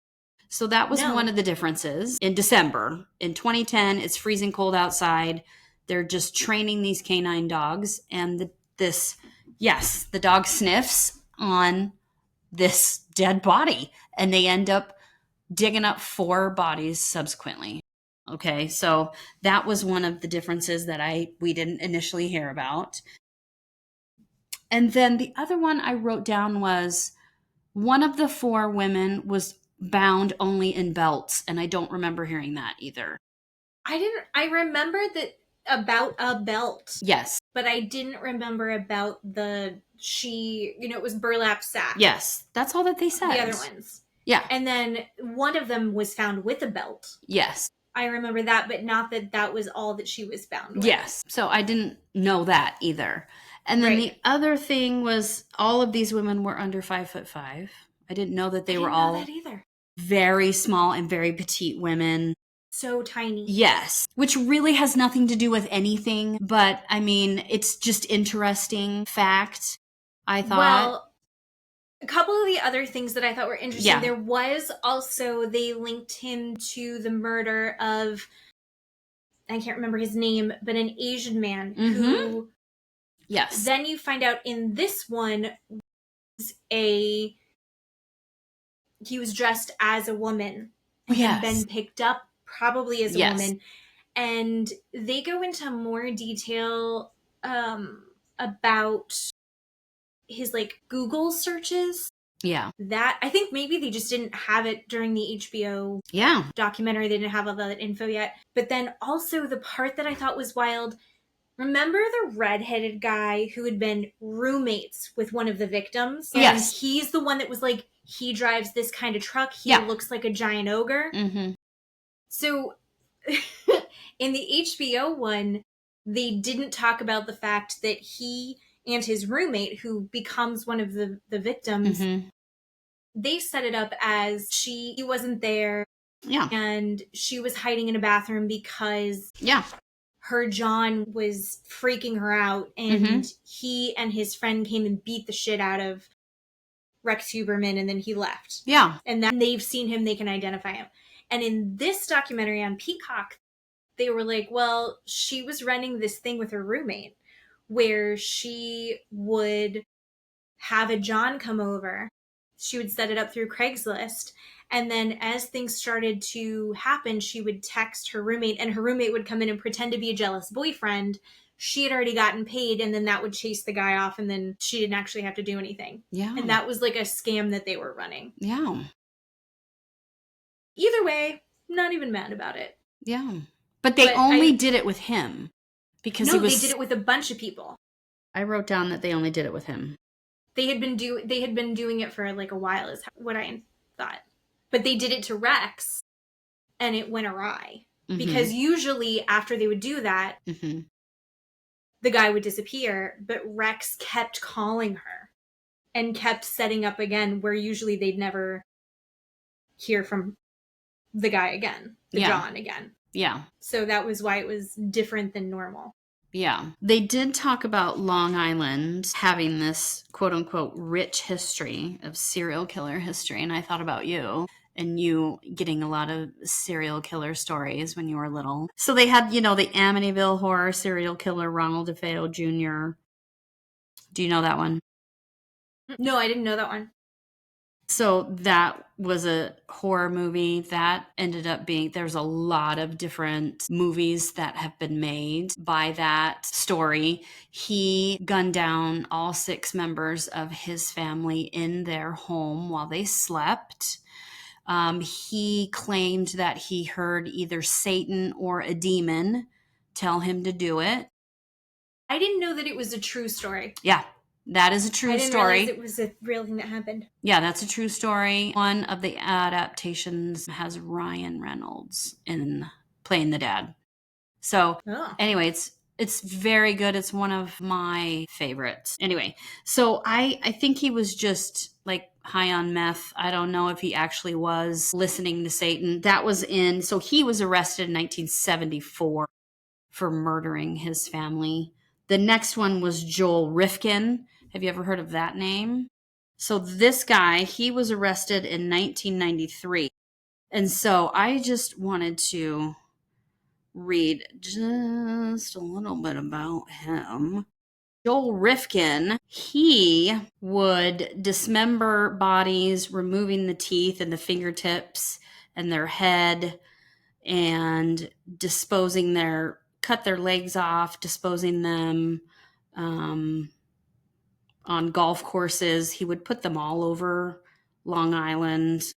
So that was one of the differences. In December, in 2010, it's freezing cold outside. They're just training these canine dogs, and the dog sniffs on this dead body, and they end up digging up 4 bodies subsequently. Okay, so that was one of the differences that we didn't initially hear about. And then the other one I wrote down was one of the 4 women was bound only in belts, and I don't remember hearing that either. I remember that about a belt. Yes. But I didn't remember about it was burlap sack. Yes. That's all that they said. The other ones. Yeah. And then one of them was found with a belt. Yes. I remember that, but not that was all that she was bound with. Yes. So I didn't know that either. And then the other thing was all of these women were under 5'5". I didn't know that they were all that either. Very small and very petite women. So tiny. Yes. Which really has nothing to do with anything. But I mean, it's just interesting fact, I thought. Well, a couple of the other things that I thought were interesting. Yeah. There was also, they linked him to the murder of, I can't remember his name, but an Asian man who... Yes. Then you find out in this one he was dressed as a woman and had been picked up probably as a woman. And they go into more detail about his Google searches. Yeah. That I think maybe they just didn't have it during the HBO documentary. They didn't have all that info yet. But then also the part that I thought was wild. Remember the redheaded guy who had been roommates with one of the victims? And he's the one that was he drives this kind of truck. He looks like a giant ogre. Mm-hmm. So in the HBO one, they didn't talk about the fact that he and his roommate, who becomes one of the victims, they set it up as he wasn't there. Yeah. And she was hiding in a bathroom because her John was freaking her out, and he and his friend came and beat the shit out of Rex Heuerman, and then he left. Yeah. And then they've seen him, they can identify him. And in this documentary on Peacock, they were like, well, she was running this thing with her roommate where she would have a John come over. She would set it up through Craigslist. And then as things started to happen, she would text her roommate, and her roommate would come in and pretend to be a jealous boyfriend. She had already gotten paid, and then that would chase the guy off, and then she didn't actually have to do anything. Yeah. And that was a scam that they were running. Yeah. Either way, not even mad about it. Yeah. But they only did it with him. Because they did it with a bunch of people. I wrote down that they only did it with him. They had been doing it for a while, is what I thought. But they did it to Rex, and it went awry. Because usually after they would do that, the guy would disappear, but Rex kept calling her and kept setting up again, where usually they'd never hear from the guy again, John again. Yeah. So that was why it was different than normal. Yeah. They did talk about Long Island having this quote-unquote rich history of serial killer history, and I thought about you. And you getting a lot of serial killer stories when you were little. So they had, the Amityville horror serial killer Ronald DeFeo Jr. Do you know that one? No, I didn't know that one. So that was a horror movie that ended up being, there's a lot of different movies that have been made by that story. He gunned down all 6 members of his family in their home while they slept. He claimed that he heard either Satan or a demon tell him to do it. I didn't know that it was a true story. Yeah, that is a true story. I didn't realize it was a real thing that happened. Yeah, that's a true story. One of the adaptations has Ryan Reynolds playing the dad. So anyway, it's very good. It's one of my favorites. Anyway, so I think he was just high on meth. I don't know if he actually was listening to Satan. That was so he was arrested in 1974 for murdering his family. The next one was Joel Rifkin. Have you ever heard of that name? So this guy, he was arrested in 1993. And so I just wanted to read just a little bit about him. Joel Rifkin, he would dismember bodies, removing the teeth and the fingertips and their head, and cut their legs off, disposing them on golf courses. He would put them all over Long Island.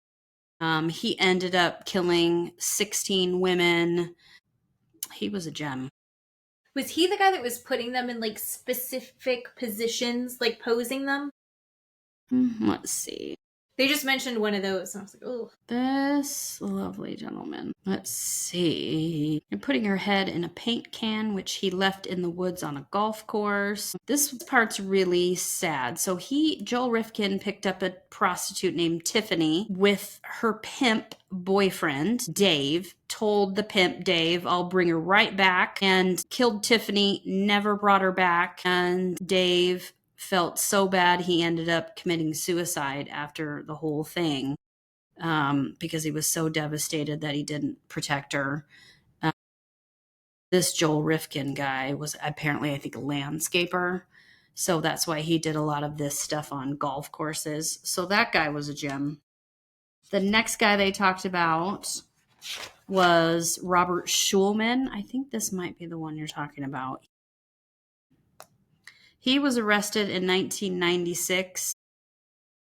He ended up killing 16 women. He was a gem. Was he the guy that was putting them in like specific positions, like posing them? Let's see. They just mentioned one of those, and I was like, oh. This lovely gentleman. Let's see. You're putting her head in a paint can, which he left in the woods on a golf course. This part's really sad. So Joel Rifkin picked up a prostitute named Tiffany with her pimp boyfriend, Dave, told the pimp, Dave, I'll bring her right back, and killed Tiffany, never brought her back. And Dave felt so bad he ended up committing suicide after the whole thing, because he was so devastated that he didn't protect her. This Joel Rifkin guy was apparently, I think, a landscaper. So that's why he did a lot of this stuff on golf courses. So that guy was a gem. The next guy they talked about was Robert Schulman. I think this might be the one you're talking about. He was arrested in 1996.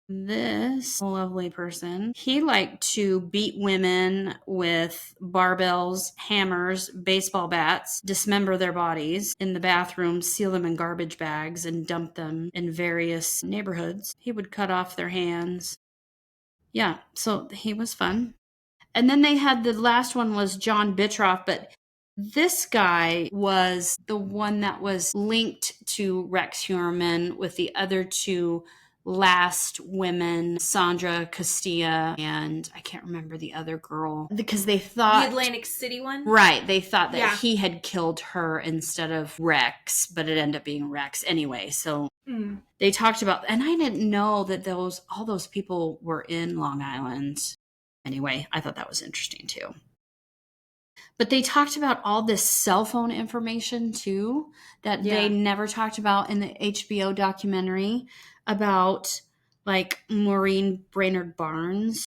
This lovely person, he liked to beat women with barbells, hammers, baseball bats, dismember their bodies in the bathroom, seal them in garbage bags, and dump them in various neighborhoods. He would cut off their hands. Yeah, so he was fun. And then they had the last one was John Bitroff, but this guy was the one that was linked to Rex Heuerman with the other two last women, Sandra Castilla, and I can't remember the other girl, because they thought... The Atlantic City one? Right. They thought that he had killed her instead of Rex, but it ended up being Rex anyway. So they talked about... And I didn't know that all those people were in Long Island. Anyway, I thought that was interesting too. But they talked about all this cell phone information too that they never talked about in the HBO documentary about, like, Maureen Brainerd Barnes.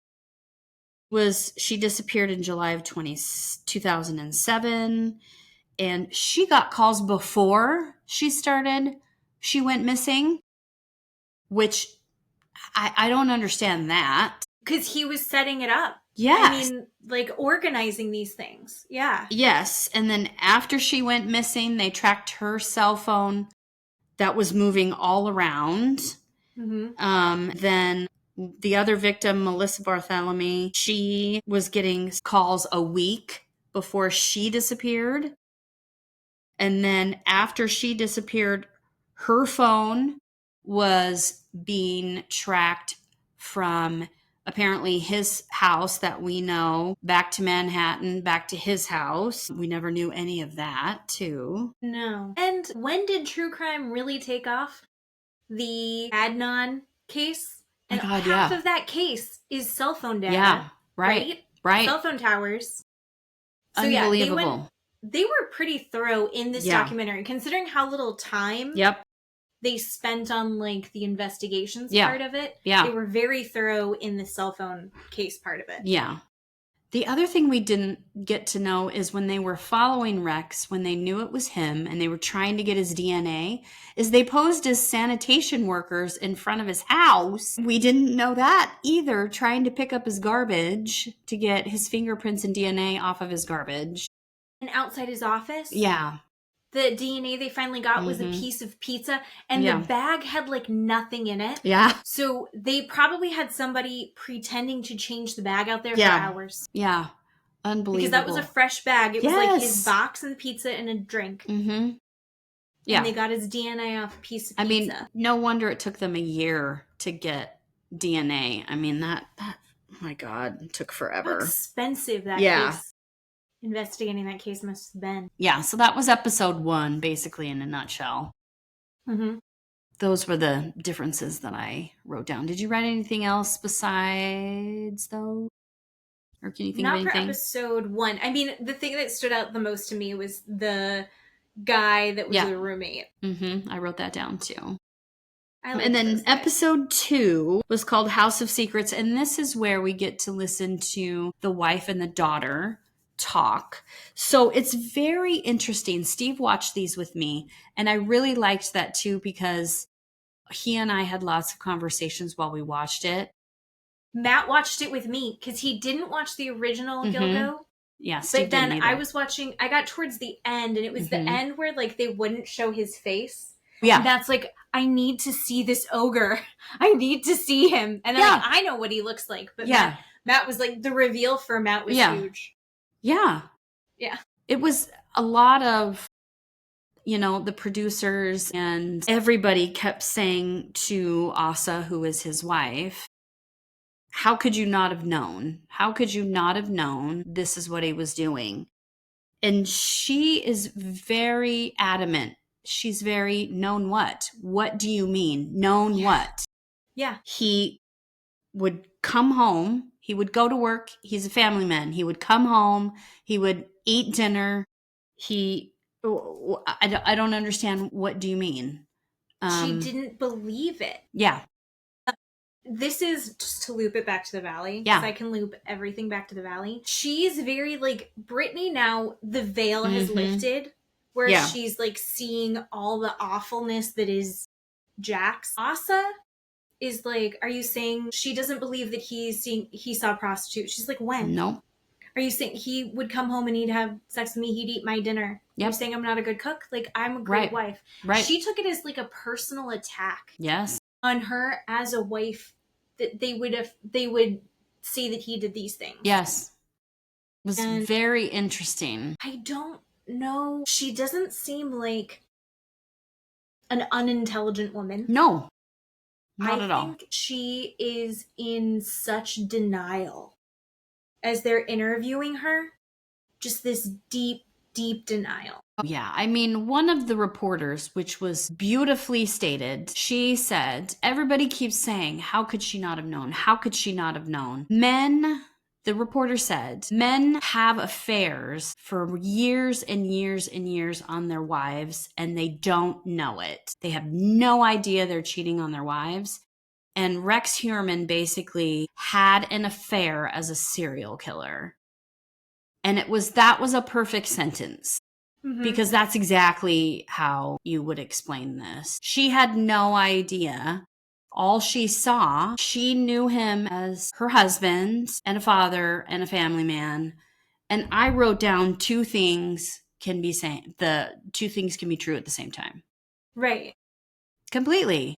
She disappeared in July of 2007, and she got calls before she went missing, which I don't understand that. Because he was setting it up. Yeah. I mean, like, organizing these things. Yeah. Yes. And then after she went missing, they tracked her cell phone that was moving all around. Mm-hmm. Then the other victim, Melissa Bartholomew, she was getting calls a week before she disappeared. And then after she disappeared, her phone was being tracked from apparently his house that we know back to Manhattan, back to his house. We never knew any of that, too. No. And when did true crime really take off? The Adnan case? And half of that case is cell phone data. Yeah, right. Cell phone towers. So unbelievable. They were pretty thorough in this documentary, considering how little time they spent on, like, the investigations part of it. Yeah. They were very thorough in the cell phone case part of it. Yeah. The other thing we didn't get to know is when they were following Rex, when they knew it was him and they were trying to get his DNA, is they posed as sanitation workers in front of his house. We didn't know that either, trying to pick up his garbage to get his fingerprints and DNA off of his garbage. And outside his office? Yeah. The DNA they finally got was a piece of pizza, and the bag had, like, nothing in it. Yeah. So they probably had somebody pretending to change the bag out there for hours. Yeah. Unbelievable. Because that was a fresh bag. It was like his box and pizza and a drink. Mm-hmm. Yeah. And they got his DNA off a piece of pizza. I mean, no wonder it took them a year to get DNA. I mean, that oh my God, it took How forever. expensive that Yeah. case, investigating that case must have been. Yeah, so that was episode 1, basically, in a nutshell. Mm-hmm. Those were the differences that I wrote down. Did you write anything else besides those? Or can you think of Not for anything? episode 1. I mean, the thing that stood out the most to me was the guy that was Yeah. the roommate. I wrote that down too. I liked And then those guys. episode 2 was called House of Secrets. And this is where we get to listen to the wife and the daughter talk. So it's very interesting. Steve watched these with me, and I really liked that too because he and I had lots of conversations while we watched it. Matt watched it with me because he didn't watch the original Gilgo. Yeah, Steve But then didn't I either. was watching, I got towards the end, and it was the end where like they wouldn't show his face. Yeah. And that's like, I need to see this ogre. I need to see him. And then like, I know what he looks like, but Matt was like, the reveal for Matt was huge. Yeah. Yeah. It was a lot of, the producers and everybody kept saying to Asa, who is his wife, how could you not have known? How could you not have known this is what he was doing? And she is very adamant. She's very, known what? What do you mean? Known what? Yeah. He would come home. He would go to work. He's a family man. He would come home. He would eat dinner. I don't understand. What do you mean? She didn't believe it. Yeah. This is just to loop it back to the valley. Yeah. I can loop everything back to the valley. She's very like Brittany now, the veil has lifted, where she's like seeing all the awfulness that is Jax. Asa is like, are you saying she doesn't believe that he saw prostitute? She's like, when? Nope. Are you saying he would come home and he'd have sex with me, he'd eat my dinner? Yep. You're saying I'm not a good cook? Like, I'm a great wife. Right. She took it as like a personal attack. Yes. On her as a wife, that they would say that he did these things. Yes. It was very interesting. I don't know. She doesn't seem like an unintelligent woman. No. Not at all. I think she is in such denial as they're interviewing her. Just this deep, deep denial. Yeah, I mean, one of the reporters, which was beautifully stated, she said, everybody keeps saying, how could she not have known? How could she not have known? Men, the reporter said, men have affairs for years and years and years on their wives, and they don't know it. They have no idea they're cheating on their wives. And Rex Heuerman basically had an affair as a serial killer. And that was a perfect sentence. Because that's exactly how you would explain this. She had no idea. All she saw, she knew him as her husband and a father and a family man. And I wrote down two things can be true at the same time. Right. Completely.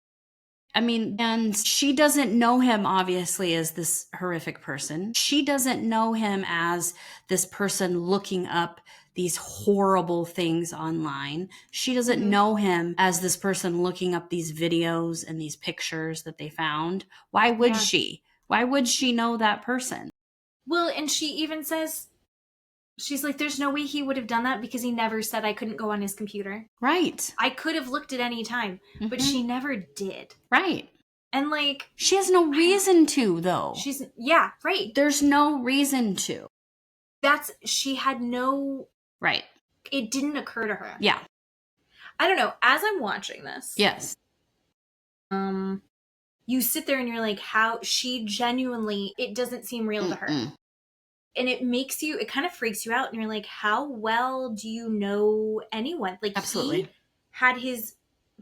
I mean, and she doesn't know him, obviously, as this horrific person. She doesn't know him as this person looking up these horrible things online. She doesn't know him as this person looking up these videos and these pictures that they found. Why would she? Why would she know that person? Well, and she even says, she's like, there's no way he would have done that because he never said I couldn't go on his computer. Right. I could have looked at any time, but she never did. Right. And like, she has no reason to, though. Yeah, right. There's no reason to. She had no. Right. It didn't occur to her. Yeah. I don't know. As I'm watching this. Yes. You sit there and you're like, how she genuinely, it doesn't seem real to her. And it kind of freaks you out. And you're like, how well do you know anyone? Like, absolutely. He had his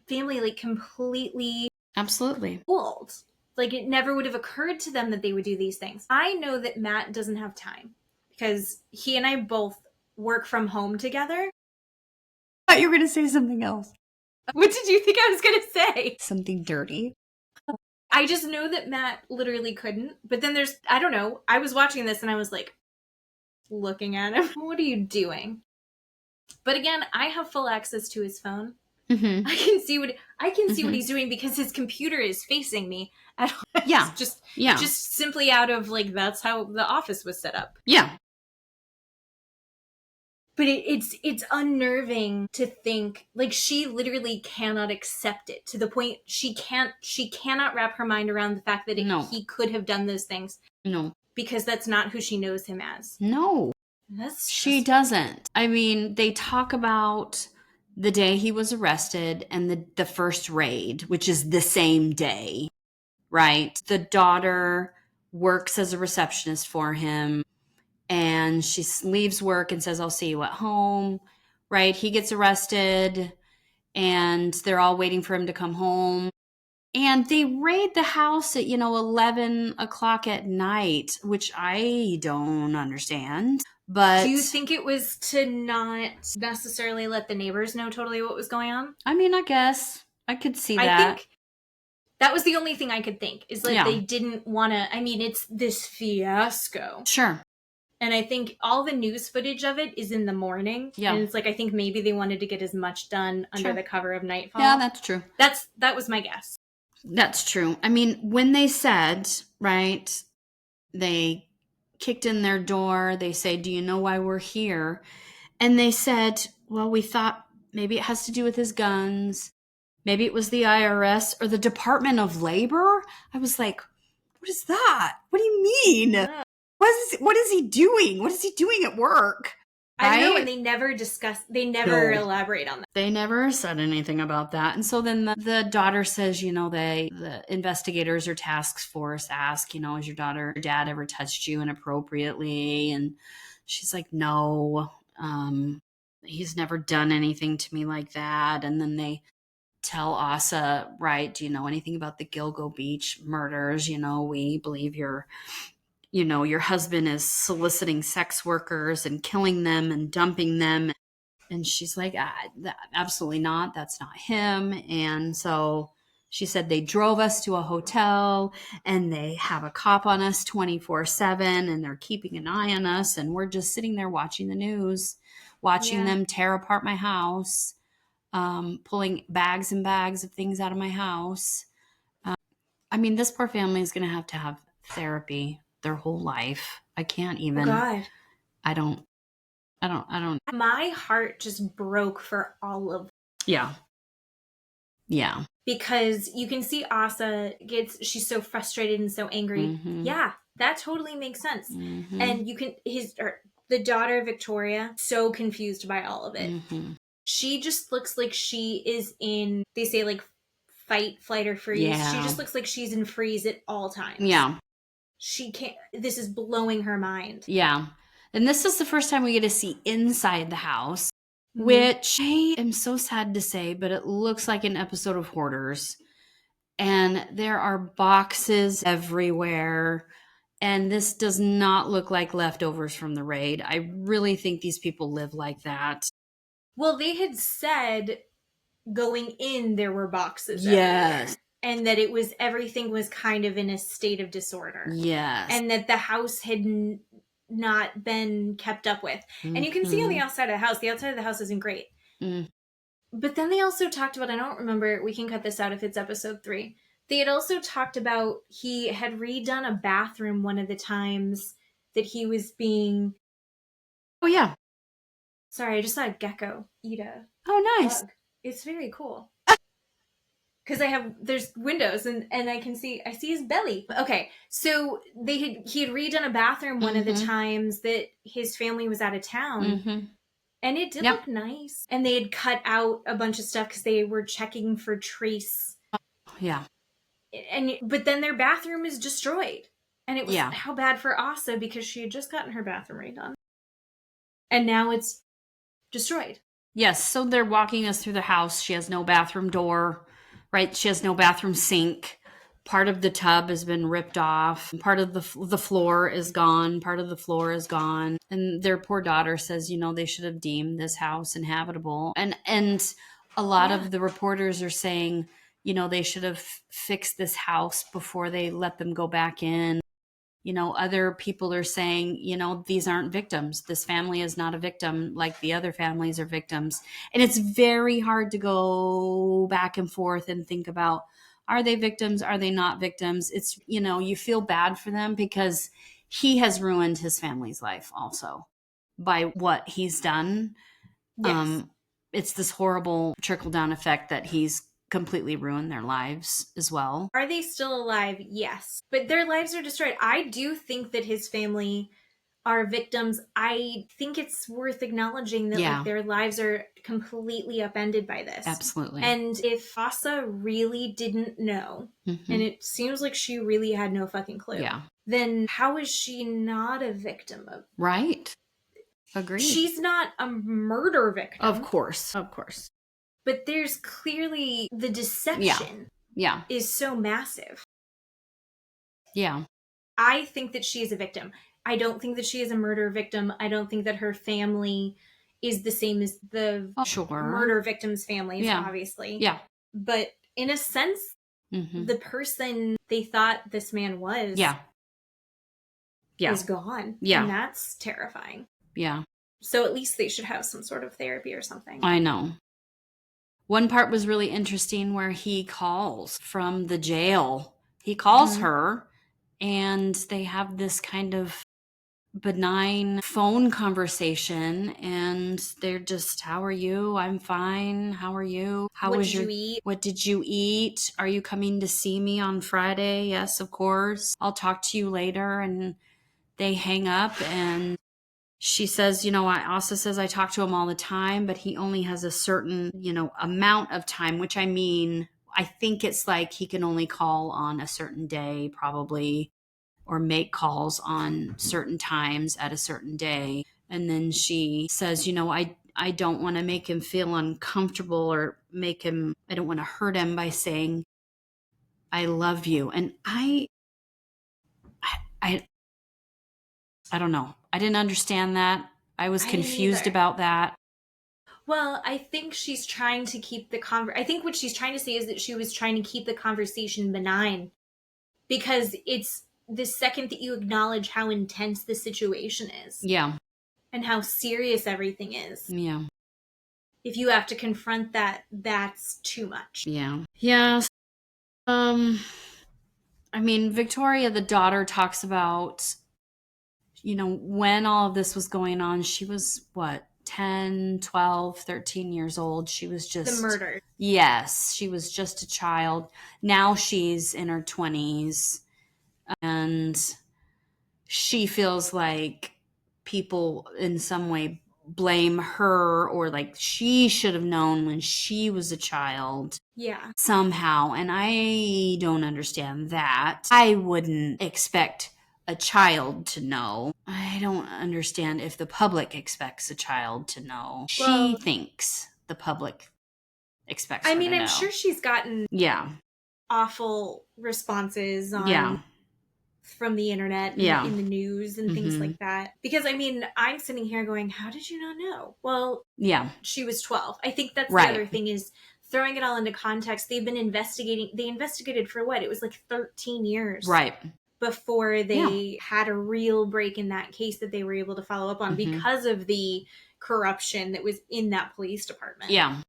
family like completely. Absolutely. Fooled. Like, it never would have occurred to them that they would do these things. I know that Matt doesn't have time because he and I both work from home together. I thought you were going to say something else. What did you think I was going to say? Something dirty. I just know that Matt literally couldn't. But then I don't know. I was watching this and I was like, looking at him. What are you doing? But again, I have full access to his phone. Mm-hmm. I can see what he's doing because his computer is facing me at all. Yeah. Just simply out of like, that's how the office was set up. Yeah. But it's unnerving to think, like, she literally cannot accept it to the point she cannot wrap her mind around the fact that he could have done those things. No. Because that's not who she knows him as. No. She doesn't. I mean, they talk about the day he was arrested and the first raid, which is the same day, right? The daughter works as a receptionist for him, and she leaves work and says, I'll see you at home, right? He gets arrested, and they're all waiting for him to come home. And they raid the house at, 11 o'clock at night, which I don't understand. But do you think it was to not necessarily let the neighbors know totally what was going on? I mean, I guess I could see that. I think that was the only thing I could think, is that they didn't want to. I mean, it's this fiasco. Sure. And I think all the news footage of it is in the morning. Yeah. And it's like, I think maybe they wanted to get as much done under the cover of nightfall. Yeah, that's true. That was my guess. That's true. I mean, when they said, right, they kicked in their door, they say, do you know why we're here? And they said, well, we thought maybe it has to do with his guns. Maybe it was the IRS or the Department of Labor. I was like, what is that? What do you mean? Yeah. What is he doing? What is he doing at work? I don't know, and they never elaborate on that. They never said anything about that. And so then the daughter says, the investigators or task force ask, has your dad ever touched you inappropriately? And she's like, no, he's never done anything to me like that. And then they tell Asa, right, do you know anything about the Gilgo Beach murders? We believe your husband is soliciting sex workers and killing them and dumping them. And she's like, absolutely not. That's not him. And so she said they drove us to a hotel and they have a cop on us 24/7 and they're keeping an eye on us. And we're just sitting there watching the news, watching them tear apart my house, pulling bags and bags of things out of my house. I mean, this poor family is going to have therapy their whole life. I can't even. Oh God. I don't. My heart just broke for all of them. Yeah. Yeah. Because you can see Asa she's so frustrated and so angry. Mm-hmm. Yeah, that totally makes sense. Mm-hmm. And you can, the daughter, Victoria, so confused by all of it. Mm-hmm. She just looks like she is in, they say like fight, flight, or freeze. Yeah. She just looks like she's in freeze at all times. Yeah. She can't, this is blowing her mind. Yeah. And this is the first time we get to see inside the house, which I am so sad to say, but it looks like an episode of Hoarders. And there are boxes everywhere. And this does not look like leftovers from the raid. I really think these people live like that. Well, they had said going in there were boxes everywhere. And that everything was kind of in a state of disorder. Yes. And that the house had not been kept up with. Mm-hmm. And you can see on the outside of the outside of the house isn't great. Mm. But then they also talked about, I don't remember, we can cut this out if it's episode 3. They had also talked about he had redone a bathroom one of the times that he was being... Oh, yeah. Sorry, I just saw a gecko eat a nice bug. It's very cool. Because there's windows and I see his belly. Okay, so he had redone a bathroom one of the times that his family was out of town. Mm-hmm. And it did look nice. And they had cut out a bunch of stuff because they were checking for trace. Yeah. But then their bathroom is destroyed. And it was how bad for Asa because she had just gotten her bathroom redone. And now it's destroyed. Yes, so they're walking us through the house. She has no bathroom door. Right, she has no bathroom sink. Part of the tub has been ripped off. Part of the floor is gone. Part of the floor is gone. And their poor daughter says, they should have deemed this house inhabitable. And a lot of the reporters are saying, they should have fixed this house before they let them go back in. Other people are saying, these aren't victims. This family is not a victim like the other families are victims. And it's very hard to go back and forth and think about, are they victims? Are they not victims? It's, you feel bad for them because he has ruined his family's life also by what he's done. Yes. It's this horrible trickle down effect that he's completely ruined their lives as well. Are they still alive? Yes. But their lives are destroyed. I do think that his family are victims. I think it's worth acknowledging that like their lives are completely upended by this. Absolutely. And if Asa really didn't know, and it seems like she really had no fucking clue, then how is she not a victim of? Right. Agreed. She's not a murder victim. Of course. But there's clearly the deception is so massive. Yeah. I think that she is a victim. I don't think that she is a murder victim. I don't think that her family is the same as the murder victims' families, obviously. Yeah. But in a sense, the person they thought this man was is gone. Yeah. And that's terrifying. Yeah. So at least they should have some sort of therapy or something. I know. One part was really interesting where he calls from the jail. He calls her and they have this kind of benign phone conversation and they're just, how are you? I'm fine. How are you? What did you eat? What did you eat? Are you coming to see me on Friday? Yes, of course. I'll talk to you later. And they hang up and she says, Asa says I talk to him all the time, but he only has a certain, amount of time, which I think it's like he can only call on a certain day probably, or make calls on certain times at a certain day. And then she says, I don't want to make him feel uncomfortable or I don't want to hurt him by saying, I love you. And I don't know. I didn't understand that. I was confused about that. Well, I think she's trying to keep I think what she's trying to say is that she was trying to keep the conversation benign because it's the second that you acknowledge how intense the situation is. Yeah. And how serious everything is. Yeah. If you have to confront that, that's too much. Yeah. Yeah. Victoria, the daughter, talks about, when all of this was going on, she was 10, 12, 13 years old. She was just... The murder. Yes. She was just a child. Now she's in her 20s. And she feels like people in some way blame her or like she should have known when she was a child. Yeah. Somehow. And I don't understand that. I wouldn't expect a child to know. I don't understand if the public expects a child to know. She thinks the public expects her to know. I'm sure she's gotten awful responses on from the internet and in the news and things like that. Because I'm sitting here going, how did you not know? Well, she was 12. I think that's the other thing is throwing it all into context. They've been investigating. They investigated for what? It was like 13 years. Right. Before they had a real break in that case that they were able to follow up on because of the corruption that was in that police department. Yeah.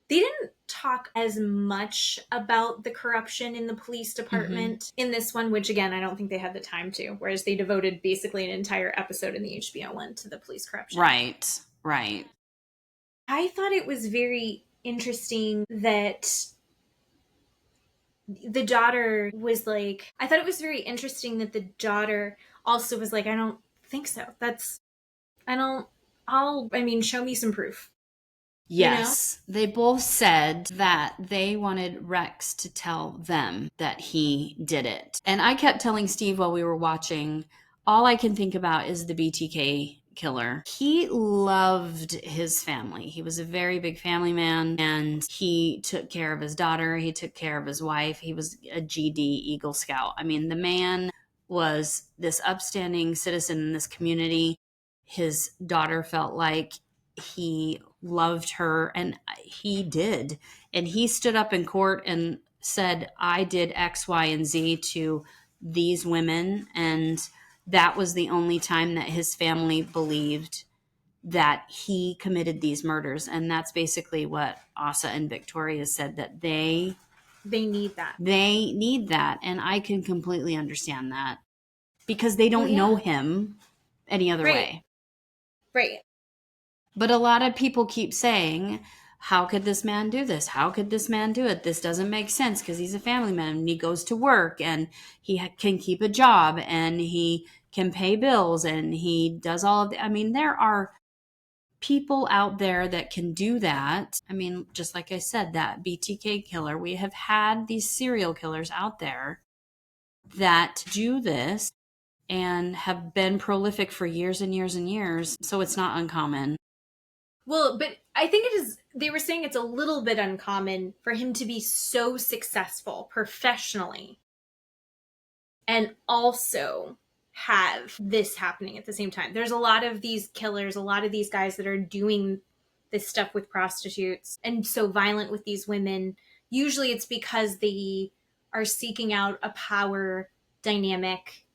They didn't talk as much about the corruption in the police department in this one, which again, I don't think they had the time to, whereas they devoted basically an entire episode in the HBO one to the police corruption. Right. I thought it was very interesting that the daughter was like, I thought it was very interesting that the daughter also was like, I don't think so. Show me some proof. Yes. They both said that they wanted Rex to tell them that he did it. And I kept telling Steve while we were watching, all I can think about is the BTK killer. He loved his family. He was a very big family man and he took care of his daughter. He took care of his wife. He was a GD Eagle Scout. The man was this upstanding citizen in this community. His daughter felt like he loved her and he did. And he stood up in court and said, I did X, Y, and Z to these women and that was the only time that his family believed that he committed these murders. And that's basically what Asa and Victoria said, that they need that. They need that. And I can completely understand that because they don't know him any other way. Right. But a lot of people keep saying, how could this man do this? How could this man do it? This doesn't make sense because he's a family man and he goes to work and he can keep a job and he can pay bills and he does all of the, I mean, there are people out there that can do that. I mean, just like I said, that BTK killer, we have had these serial killers out there that do this and have been prolific for years and years and years. So it's not uncommon. Well, but I think it is, they were saying it's a little bit uncommon for him to be so successful professionally and also have this happening at the same time. There's a lot of these killers, a lot of these guys that are doing this stuff with prostitutes and so violent with these women. Usually it's because they are seeking out a power dynamic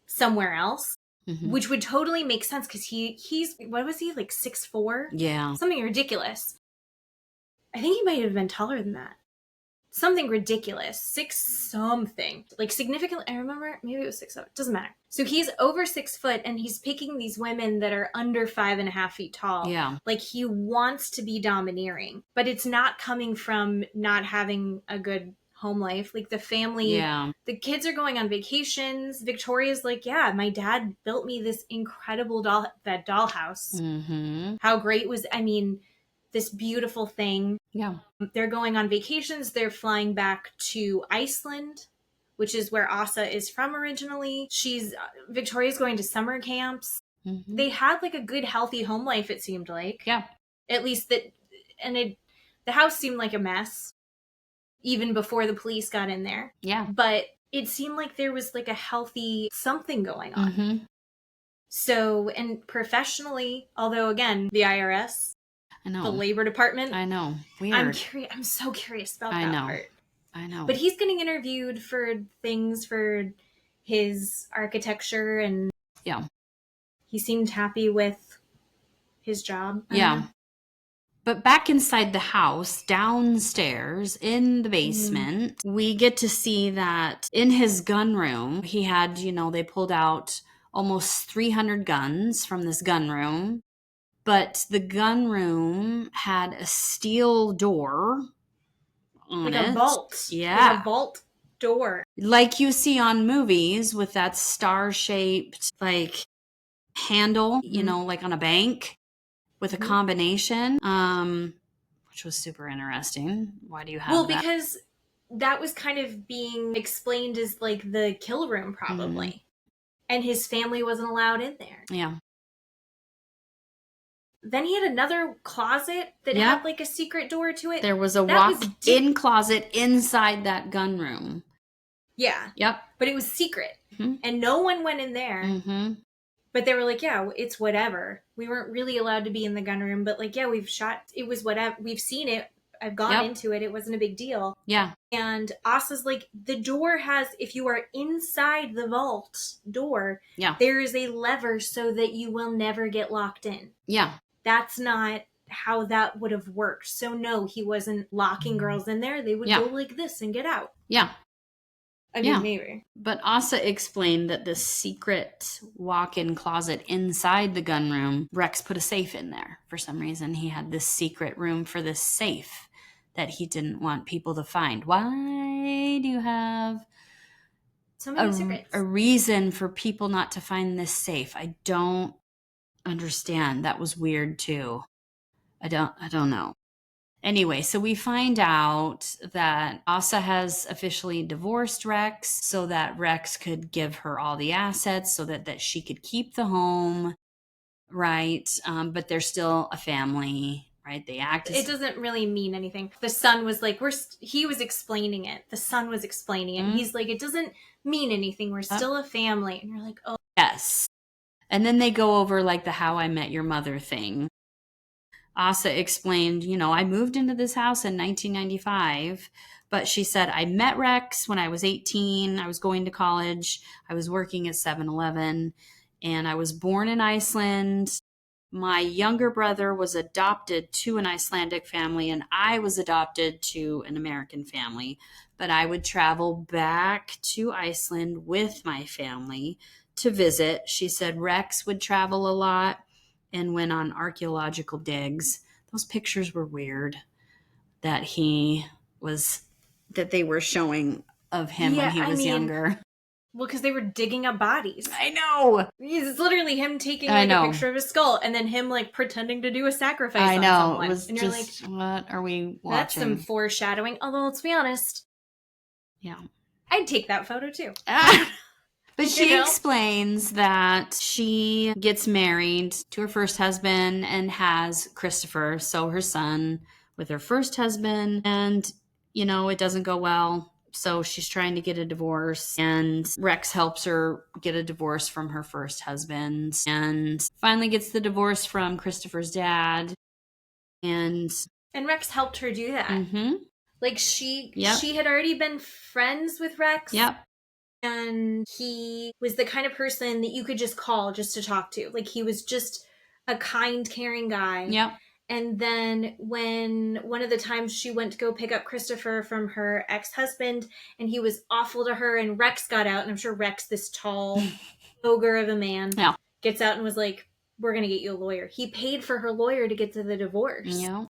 somewhere else. Mm-hmm. Which would totally make sense because he's, what was he, like 6'4"? Yeah. Something ridiculous. I think he might have been taller than that. Something ridiculous. 6 something. Like significantly, I remember, maybe it was 6'7". Doesn't matter. So he's over 6 foot and he's picking these women that are under 5.5 feet tall. Yeah. Like he wants to be domineering, but it's not coming from not having a good home life. Like the family, the kids are going on vacations. Victoria's like, yeah, my dad built me this incredible dollhouse. Mm-hmm. How great was, I mean, this beautiful thing. Yeah. They're going on vacations. They're flying back to Iceland, which is where Asa is from originally. Victoria's going to summer camps. Mm-hmm. They had like a good, healthy home life, it seemed like. Yeah. At least that, and the house seemed like a mess even before the police got in there. Yeah. But it seemed like there was like a healthy something going on. Mm-hmm. So, and professionally, although again, the IRS, I know, the labor department. I know. Weird. I'm curious. I'm so curious about that part. I know. But he's getting interviewed for things for his architecture and he seemed happy with his job. Yeah. But back inside the house, downstairs in the basement, we get to see that in his gun room, he had, they pulled out almost 300 guns from this gun room. But the gun room had a steel door on it. Like a vault. Yeah. Like a vault door. Like you see on movies with that star-shaped, like, handle, like on a bank. With a combination, which was super interesting. Why do you have that? Well, because that was kind of being explained as like the kill room probably. Mm-hmm. And his family wasn't allowed in there. Yeah. Then he had another closet that had like a secret door to it. There was a walk-in closet inside that gun room. Yeah. Yep. But it was secret. Mm-hmm. And no one went in there. Mm-hmm. But they were like, yeah, it's whatever. We weren't really allowed to be in the gun room, but like, yeah, we've shot. It was whatever. We've seen it. I've gone into it. It wasn't a big deal. Yeah. And Asa's like, the door has, if you are inside the vault door, there is a lever so that you will never get locked in. Yeah. That's not how that would have worked. So no, he wasn't locking girls in there. They would go like this and get out. Yeah. I mean, maybe. But Asa explained that the secret walk-in closet inside the gun room, Rex put a safe in there. For some reason, he had this secret room for this safe that he didn't want people to find. Why do you have so many secrets? A reason for people not to find this safe? I don't understand. That was weird too. I don't know. Anyway, so we find out that Asa has officially divorced Rex so that Rex could give her all the assets so that she could keep the home, right? But they're still a family, right? They act as... It doesn't really mean anything. The son was like, he was explaining it. The son was explaining it. Mm-hmm. He's like, it doesn't mean anything. We're still a family. And you're like, oh. Yes. And then they go over like the How I Met Your Mother thing. Asa explained, I moved into this house in 1995, But she said, I met Rex when I was 18. I was going to college. I was working at 7-Eleven, and I was born in Iceland. My younger brother was adopted to an Icelandic family, and I was adopted to an American family. But I would travel back to Iceland with my family to visit. She said Rex would travel a lot and went on archaeological digs. Those pictures were weird that they were showing of him when he was younger. Well, because they were digging up bodies. I know. It's literally him taking like a picture of his skull and then him like pretending to do a sacrifice on someone. It was and you're just, like, what are we watching? That's some foreshadowing. Although, let's be honest. Yeah. I'd take that photo too. But she explains that she gets married to her first husband and has Christopher, so her son, with her first husband. And, it doesn't go well. So she's trying to get a divorce, and Rex helps her get a divorce from her first husband and finally gets the divorce from Christopher's dad. And Rex helped her do that. Mm-hmm. Like she had already been friends with Rex. Yep. And he was the kind of person that you could just call just to talk to. Like he was just a kind, caring guy. Yep. And then when one of the times she went to go pick up Christopher from her ex-husband and he was awful to her and Rex got out, and I'm sure Rex, this tall ogre of a man, gets out and was like, we're going to get you a lawyer. He paid for her lawyer to get to the divorce. Yeah.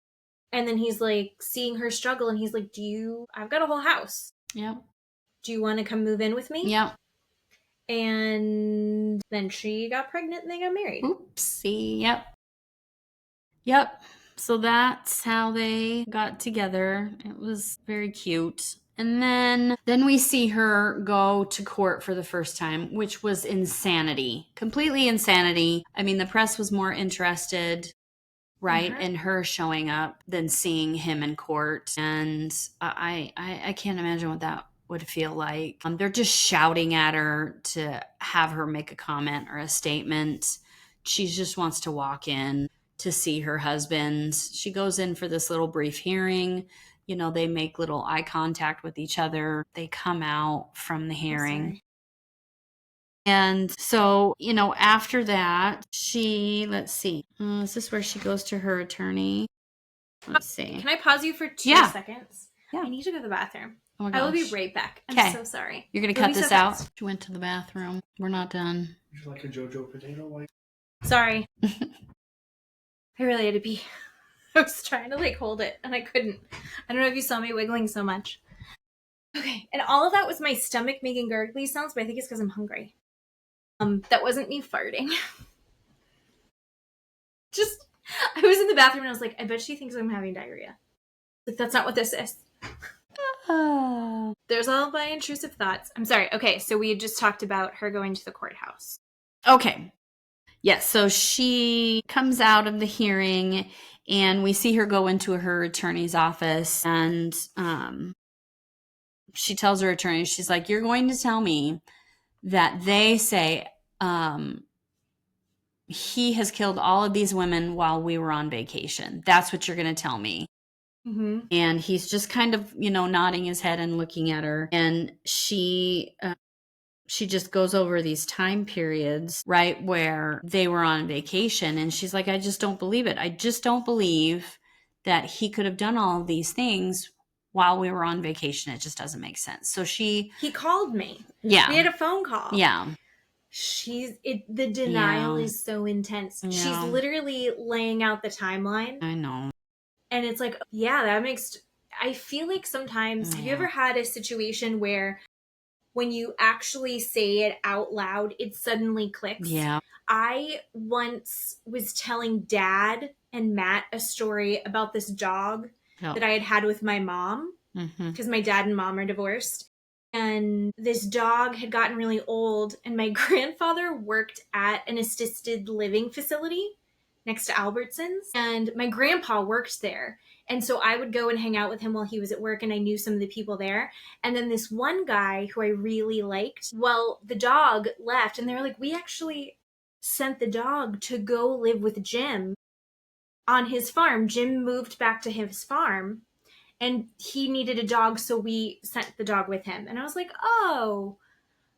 And then he's like seeing her struggle and he's like, I've got a whole house. Yeah. Do you want to come move in with me? Yeah. And then she got pregnant and they got married. Oopsie. Yep. So that's how they got together. It was very cute. And then we see her go to court for the first time, which was insanity. Completely insanity. I mean, the press was more interested, right, in her showing up than seeing him in court. And I can't imagine what that would feel like. They're just shouting at her to have her make a comment or a statement. She just wants to walk in to see her husband. She goes in for this little brief hearing. They make little eye contact with each other. They come out from the hearing. And so, after that, let's see. Is this where she goes to her attorney? Let's see. Can I pause you for 2 seconds? Yeah. I need to go to the bathroom. Oh my gosh. I will be right back. I'm so sorry. You're going to cut this out? She went to the bathroom. We're not done. Would you like a JoJo potato wipe? Sorry. I really had to pee. I was trying to hold it and I couldn't. I don't know if you saw me wiggling so much. Okay. And all of that was my stomach making gurgly sounds, but I think it's because I'm hungry. That wasn't me farting. I was in the bathroom and I was like, I bet she thinks I'm having diarrhea. Like, that's not what this is. There's all my intrusive thoughts. I'm sorry. Okay. So we had just talked about her going to the courthouse. Okay. Yes, so she comes out of the hearing and we see her go into her attorney's office, and she tells her attorney, she's like, you're going to tell me that they say he has killed all of these women while we were on vacation. That's what you're going to tell me. Mm-hmm. And he's just kind of, nodding his head and looking at her. And she just goes over these time periods, right, where they were on vacation. And she's like, I just don't believe it. I just don't believe that he could have done all of these things while we were on vacation. It just doesn't make sense. So he called me. Yeah. We had a phone call. Yeah. The denial is so intense. Yeah. She's literally laying out the timeline. I know. And it's like, I feel like sometimes, have you ever had a situation where when you actually say it out loud, it suddenly clicks? Yeah. I once was telling Dad and Matt a story about this dog that I had with my mom, because my dad and mom are divorced. And this dog had gotten really old, and my grandfather worked at an assisted living facility next to Albertsons, and my grandpa worked there. And so I would go and hang out with him while he was at work, and I knew some of the people there. And then this one guy who I really liked, the dog left, and they were like, we actually sent the dog to go live with Jim on his farm. Jim moved back to his farm, and he needed a dog, so we sent the dog with him. And I was like, oh,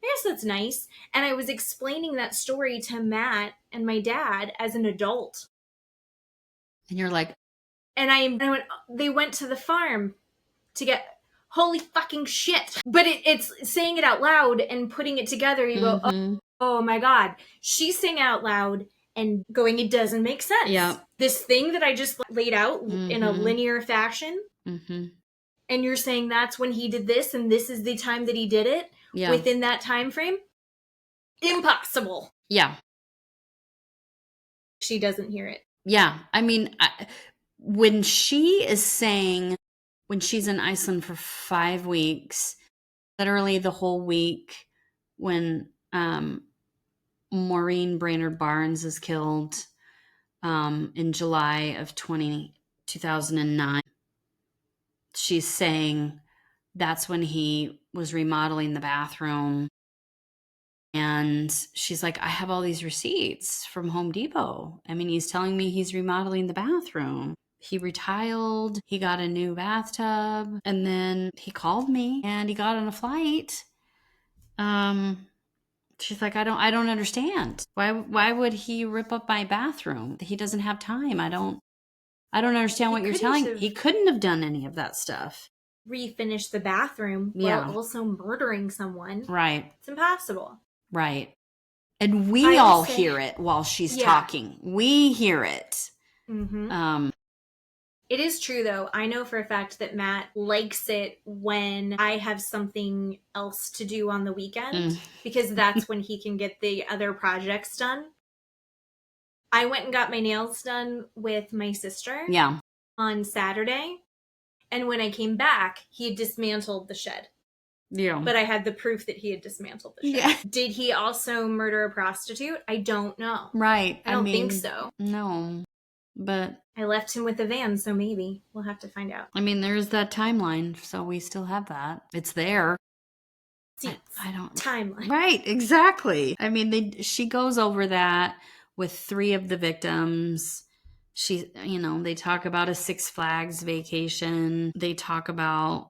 I guess that's nice. And I was explaining that story to Matt and my dad as an adult. And you're like, and I went, they went to the farm to get, holy fucking shit. But it's saying it out loud and putting it together. You go, oh my God. She's saying out loud and going, it doesn't make sense. Yeah. This thing that I just laid out in a linear fashion. And you're saying that's when he did this, and this is the time that he did it within that time frame? Impossible. Yeah. She doesn't hear it. Yeah. I mean, when she is saying, when she's in Iceland for 5 weeks, literally the whole week when Maureen Brainerd Barnes is killed in July of 2009, she's saying that's when he was remodeling the bathroom. And she's like, I have all these receipts from Home Depot. I mean, he's telling me he's remodeling the bathroom. He retiled, he got a new bathtub, and then he called me and he got on a flight. She's like, I don't understand. Why would he rip up my bathroom? He doesn't have time. I don't understand what you're telling. He couldn't have done any of that stuff. Refinish the bathroom while also murdering someone. Right. It's impossible. Right. And we all hear it while she's talking. We hear it. It is true, though. I know for a fact that Matt likes it when I have something else to do on the weekend, because that's when he can get the other projects done. I went and got my nails done with my sister on Saturday. And when I came back, he had dismantled the shed. Yeah. But I had the proof that he had dismantled the shed. Yeah. Did he also murder a prostitute? I don't know. Right. I don't think so. No. But I left him with a van, so maybe. We'll have to find out. I mean, there's that timeline, so we still have that. It's there. I don't... Timeline. Right, exactly. I mean, she goes over that with 3 of the victims. She, they talk about a Six Flags vacation. They talk about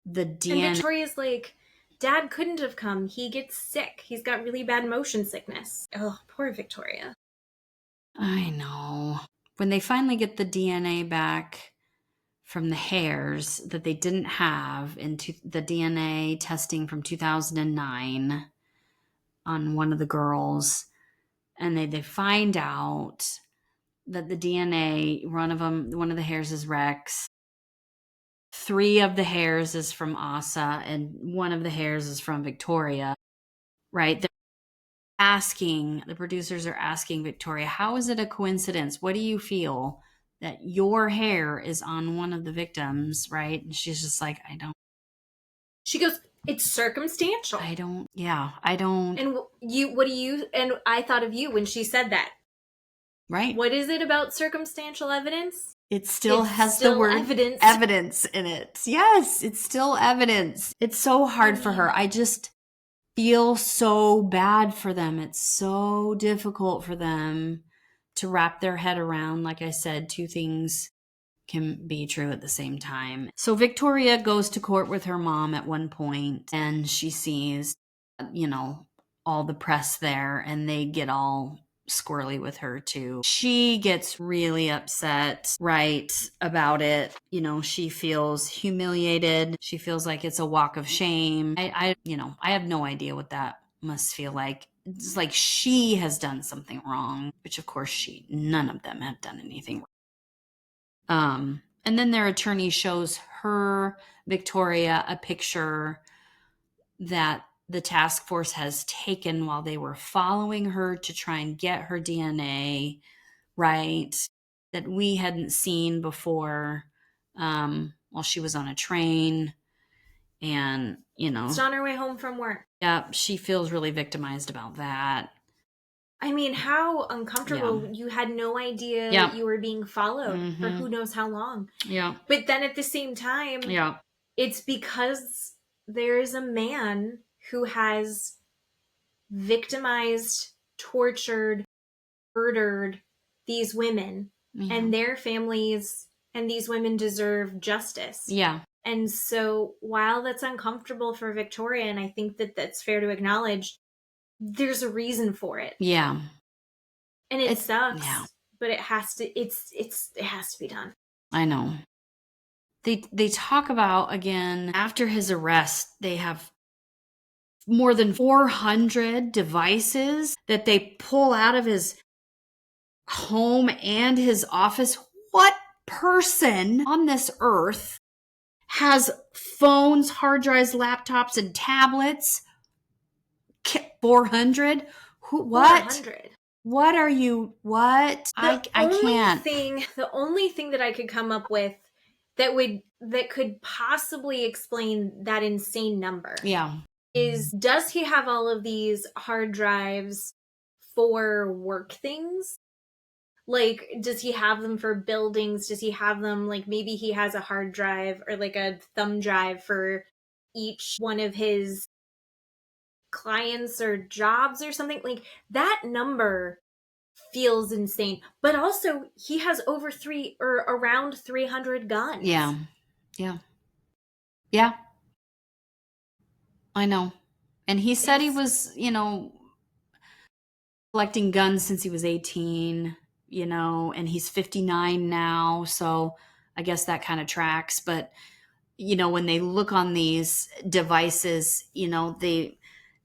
the DNA. And Victoria's like, Dad couldn't have come. He gets sick. He's got really bad motion sickness. Oh, poor Victoria. I know. When they finally get the DNA back from the hairs that they didn't have into the DNA testing from 2009 on one of the girls, and they find out that the DNA, one of the hairs is Rex. 3 of the hairs is from Asa, and 1 of the hairs is from Victoria, right? The producers are asking Victoria, how is it a coincidence? What do you feel that your hair is on one of the victims, right? And she's just like, I don't. She goes, it's circumstantial. I don't. And and I thought of you when she said that. Right. What is it about circumstantial evidence? It still has the word evidence in it. Yes, it's still evidence. It's so hard for her. I just feel so bad for them. It's so difficult for them to wrap their head around. Like I said, 2 things can be true at the same time. So Victoria goes to court with her mom at one point, and she sees, all the press there, and they get all squirrely with her too. She gets really upset, right, about it. She feels humiliated. She feels like it's a walk of shame. I have no idea what that must feel like. It's like she has done something wrong, which of course none of them have done anything wrong. And then their attorney shows her, Victoria, a picture that the task force has taken while they were following her to try and get her DNA, right, that we hadn't seen before, while she was on a train. And, it's on her way home from work. Yeah, she feels really victimized about that. I mean, how uncomfortable. You had no idea that you were being followed for who knows how long. Yeah. But then at the same time, it's because there is a man who has victimized, tortured, murdered these women and their families and these women deserve justice. Yeah. And so while that's uncomfortable for Victoria, and I think that that's fair to acknowledge, there's a reason for it. Yeah. And it sucks, yeah. but it has to it has to be done. I know. They talk about, again, after his arrest, they have more than 400 devices that they pull out of his home and his office. What person on this earth has phones, hard drives, laptops, and tablets? 400? What? 400. What are you? What? I can't. The only thing that I could come up with that could possibly explain that insane number. Yeah. Is, does he have all of these hard drives for work things? Like, does he have them for buildings? Does he have them, like, maybe he has a hard drive or like a thumb drive for each one of his clients or jobs or something? Like, that number feels insane. But also, he has around 300 guns. Yeah. Yeah. Yeah. I know. And he said he was, collecting guns since he was 18, and he's 59 now. So I guess that kind of tracks. But, when they look on these devices, they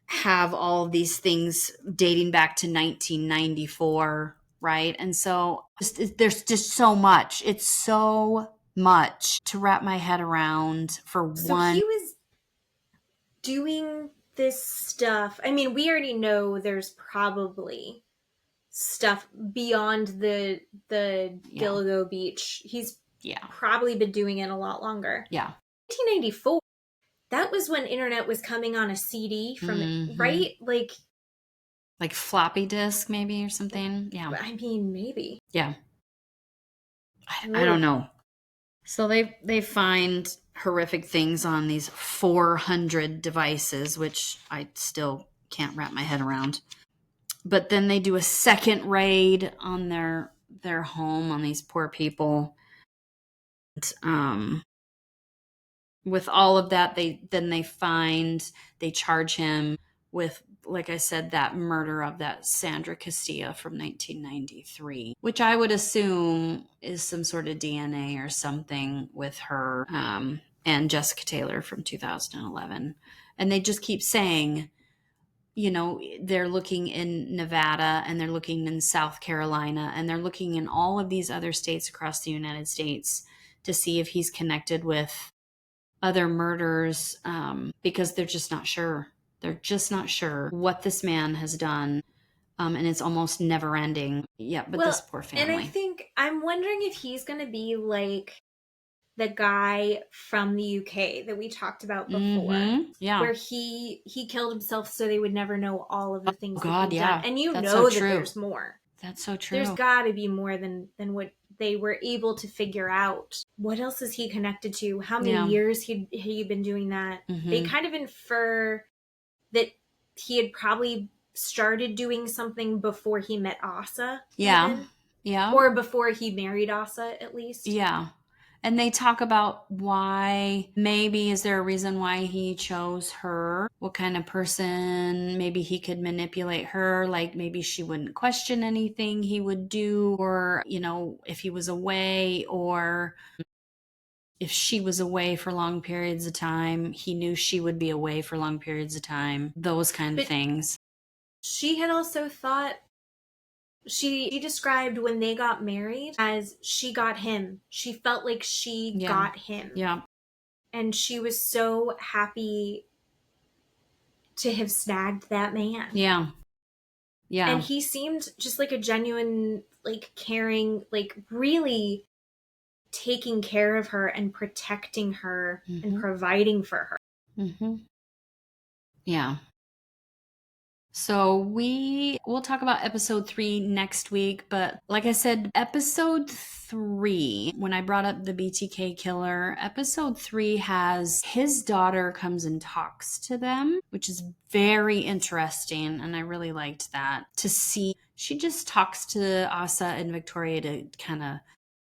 have all of these things dating back to 1994, right? And so there's just so much. It's so much to wrap my head around for one. So he was doing this stuff. I mean, we already know there's probably stuff beyond the Gilgo Beach. He's probably been doing it a lot longer. Yeah. 1994. That was when internet was coming on a CD from it, right? Like floppy disk maybe or something. Yeah. I mean, maybe. Yeah. I don't know. So they find horrific things on these 400 devices, which I still can't wrap my head around. But then they do a second raid on their home on these poor people. With all of that, they charge him with, like I said, that murder of that Sandra Castilla from 1993, which I would assume is some sort of DNA or something with her, and Jessica Taylor from 2011. And they just keep saying, they're looking in Nevada and they're looking in South Carolina and they're looking in all of these other states across the United States to see if he's connected with other murders, because they're just not sure. They're just not sure what this man has done. And it's almost never ending. Yeah, but this poor family. And I'm wondering if he's going to be like the guy from the UK that we talked about before. Yeah. Where he killed himself so they would never know all of the things that he'd done. And That's know so that there's more. That's so true. There's got to be more than what they were able to figure out. What else is he connected to? How many years he been doing that? They kind of infer that he had probably started doing something before he met Asa. Yeah. Even. Yeah. Or before he married Asa, at least. Yeah. And they talk about why, maybe, is there a reason why he chose her? What kind of person? Maybe he could manipulate her. Like maybe she wouldn't question anything he would do, or, if he was away, or if she was away for long periods of time, he knew she would be away for long periods of time. Those kind of things. She had also thought, she described when they got married as she got him. She felt like she got him. Yeah. And she was so happy to have snagged that man. Yeah. Yeah. And he seemed just like a genuine, like caring, like really taking care of her and protecting her and providing for her. Yeah. So we'll talk about episode 3 next week, but like I said, episode 3, when I brought up the BTK killer, episode 3 has his daughter comes and talks to them, which is very interesting, and I really liked that to see. She just talks to Asa and Victoria to kind of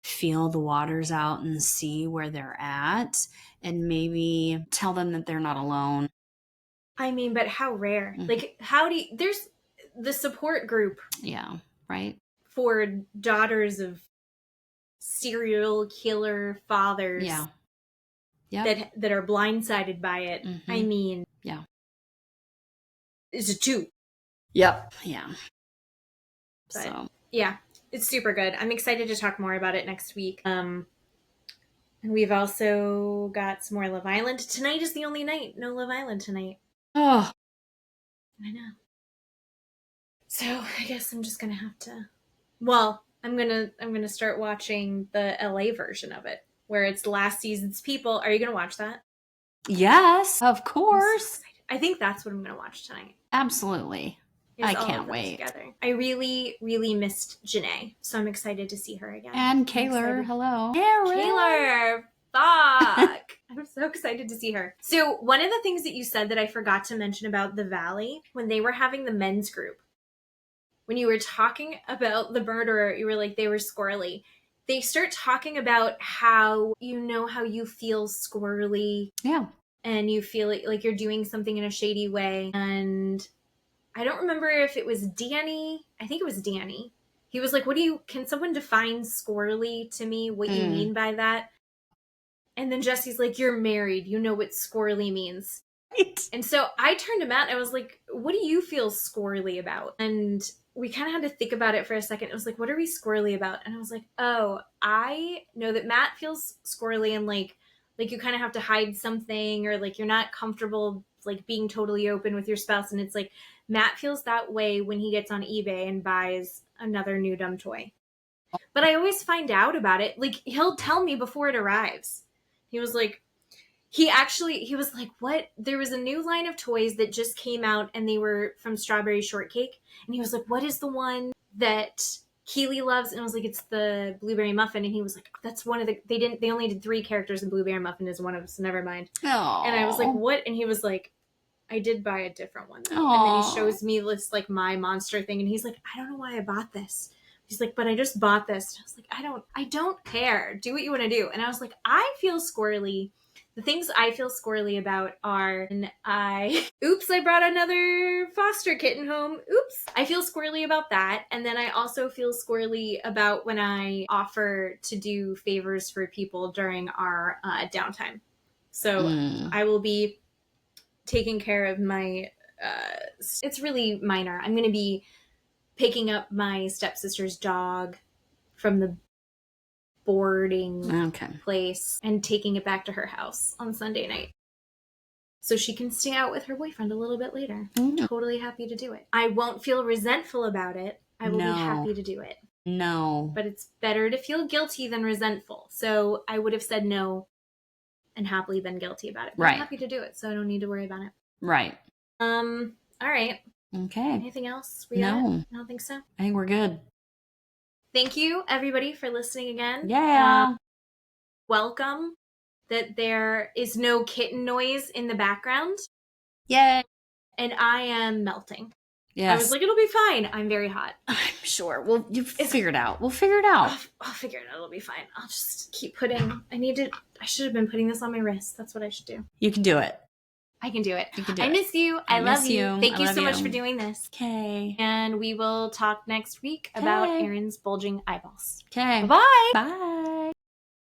feel the waters out and see where they're at and maybe tell them that they're not alone. I mean, but how rare. Mhm. Like, how do you, there's the support group Yeah, right? for daughters of serial killer fathers Yeah. Yep. that are blindsided by it. Mhm. I mean, Yeah. it's a 2. Yep. Yeah. But So, yeah, it's super good. I'm excited to talk more about it next week. And we've also got some more Love Island. Tonight is the only night. No Love Island tonight. oh, I know. So I guess I'm just gonna have to. Well, I'm gonna start watching the LA version of it, where it's last season's people. Are you gonna watch that? yes, of I'm so course. excited. I think that's what I'm gonna watch tonight. Absolutely. Is I all can't of them wait. Together. I really, really missed Janae, so I'm excited to see her again. And I'm Kaylor, excited. hello. Kaylor, fuck! I'm so excited to see her. So one of the things that you said that I forgot to mention about the Valley, when they were having the men's group, when you were talking about the murderer, you were like, they were squirrely. They start talking about how you feel squirrely. Yeah. And you feel like you're doing something in a shady way. And I don't remember if it was Danny. I think it was Danny. He was like, can someone define squirrely to me? What you mean by that? And then Jesse's like, you're married. You know what squirrely means. Right. And so I turned to Matt and I was like, what do you feel squirrely about? And we kind of had to think about it for a second. It was like, what are we squirrely about? And I was like, oh, I know that Matt feels squirrely and like you kind of have to hide something, or like you're not comfortable like being totally open with your spouse. And it's like Matt feels that way when he gets on eBay and buys another new dumb toy. But I always find out about it. Like, he'll tell me before it arrives. He was like, what? There was a new line of toys that just came out and they were from Strawberry Shortcake. And he was like, what is the one that Keely loves? And I was like, it's the Blueberry Muffin. And he was like, that's one of they only did 3 characters and Blueberry Muffin is one of them, so never mind. Aww. And I was like, what? And he was like, I did buy a different one though. Aww. And then he shows me this like my monster thing. And he's like, I don't know why I bought this. He's like, but I just bought this. And I was like, I don't care. Do what you want to do. And I was like, I feel squirrely. The things I feel squirrely about are I brought another foster kitten home. Oops. I feel squirrely about that. And then I also feel squirrely about when I offer to do favors for people during our downtime. So I will be taking care of my, it's really minor. I'm going to be picking up my stepsister's dog from the boarding place and taking it back to her house on Sunday night so she can stay out with her boyfriend a little bit later. Totally happy to do it. I won't feel resentful about it. I will be happy to do it. No. But it's better to feel guilty than resentful. So I would have said no and happily been guilty about it. But I'm happy to do it, so I don't need to worry about it. Right. All right. Okay. Anything else? No. I don't think so. I think we're good. Thank you, everybody, for listening again. Yeah. Welcome. That there is no kitten noise in the background. Yay. And I am melting. Yes. I was like, it'll be fine. I'm very hot. I'm sure. You figure it out. We'll figure it out. I'll figure it out. It'll be fine. I'll just keep putting... I should have been putting this on my wrist. That's what I should do. You can do it. I can do it. You can do it. I miss you. I love you. Thank you so much for doing this. Okay. And we will talk next week about Aaron's bulging eyeballs. Okay. Bye-bye. Bye.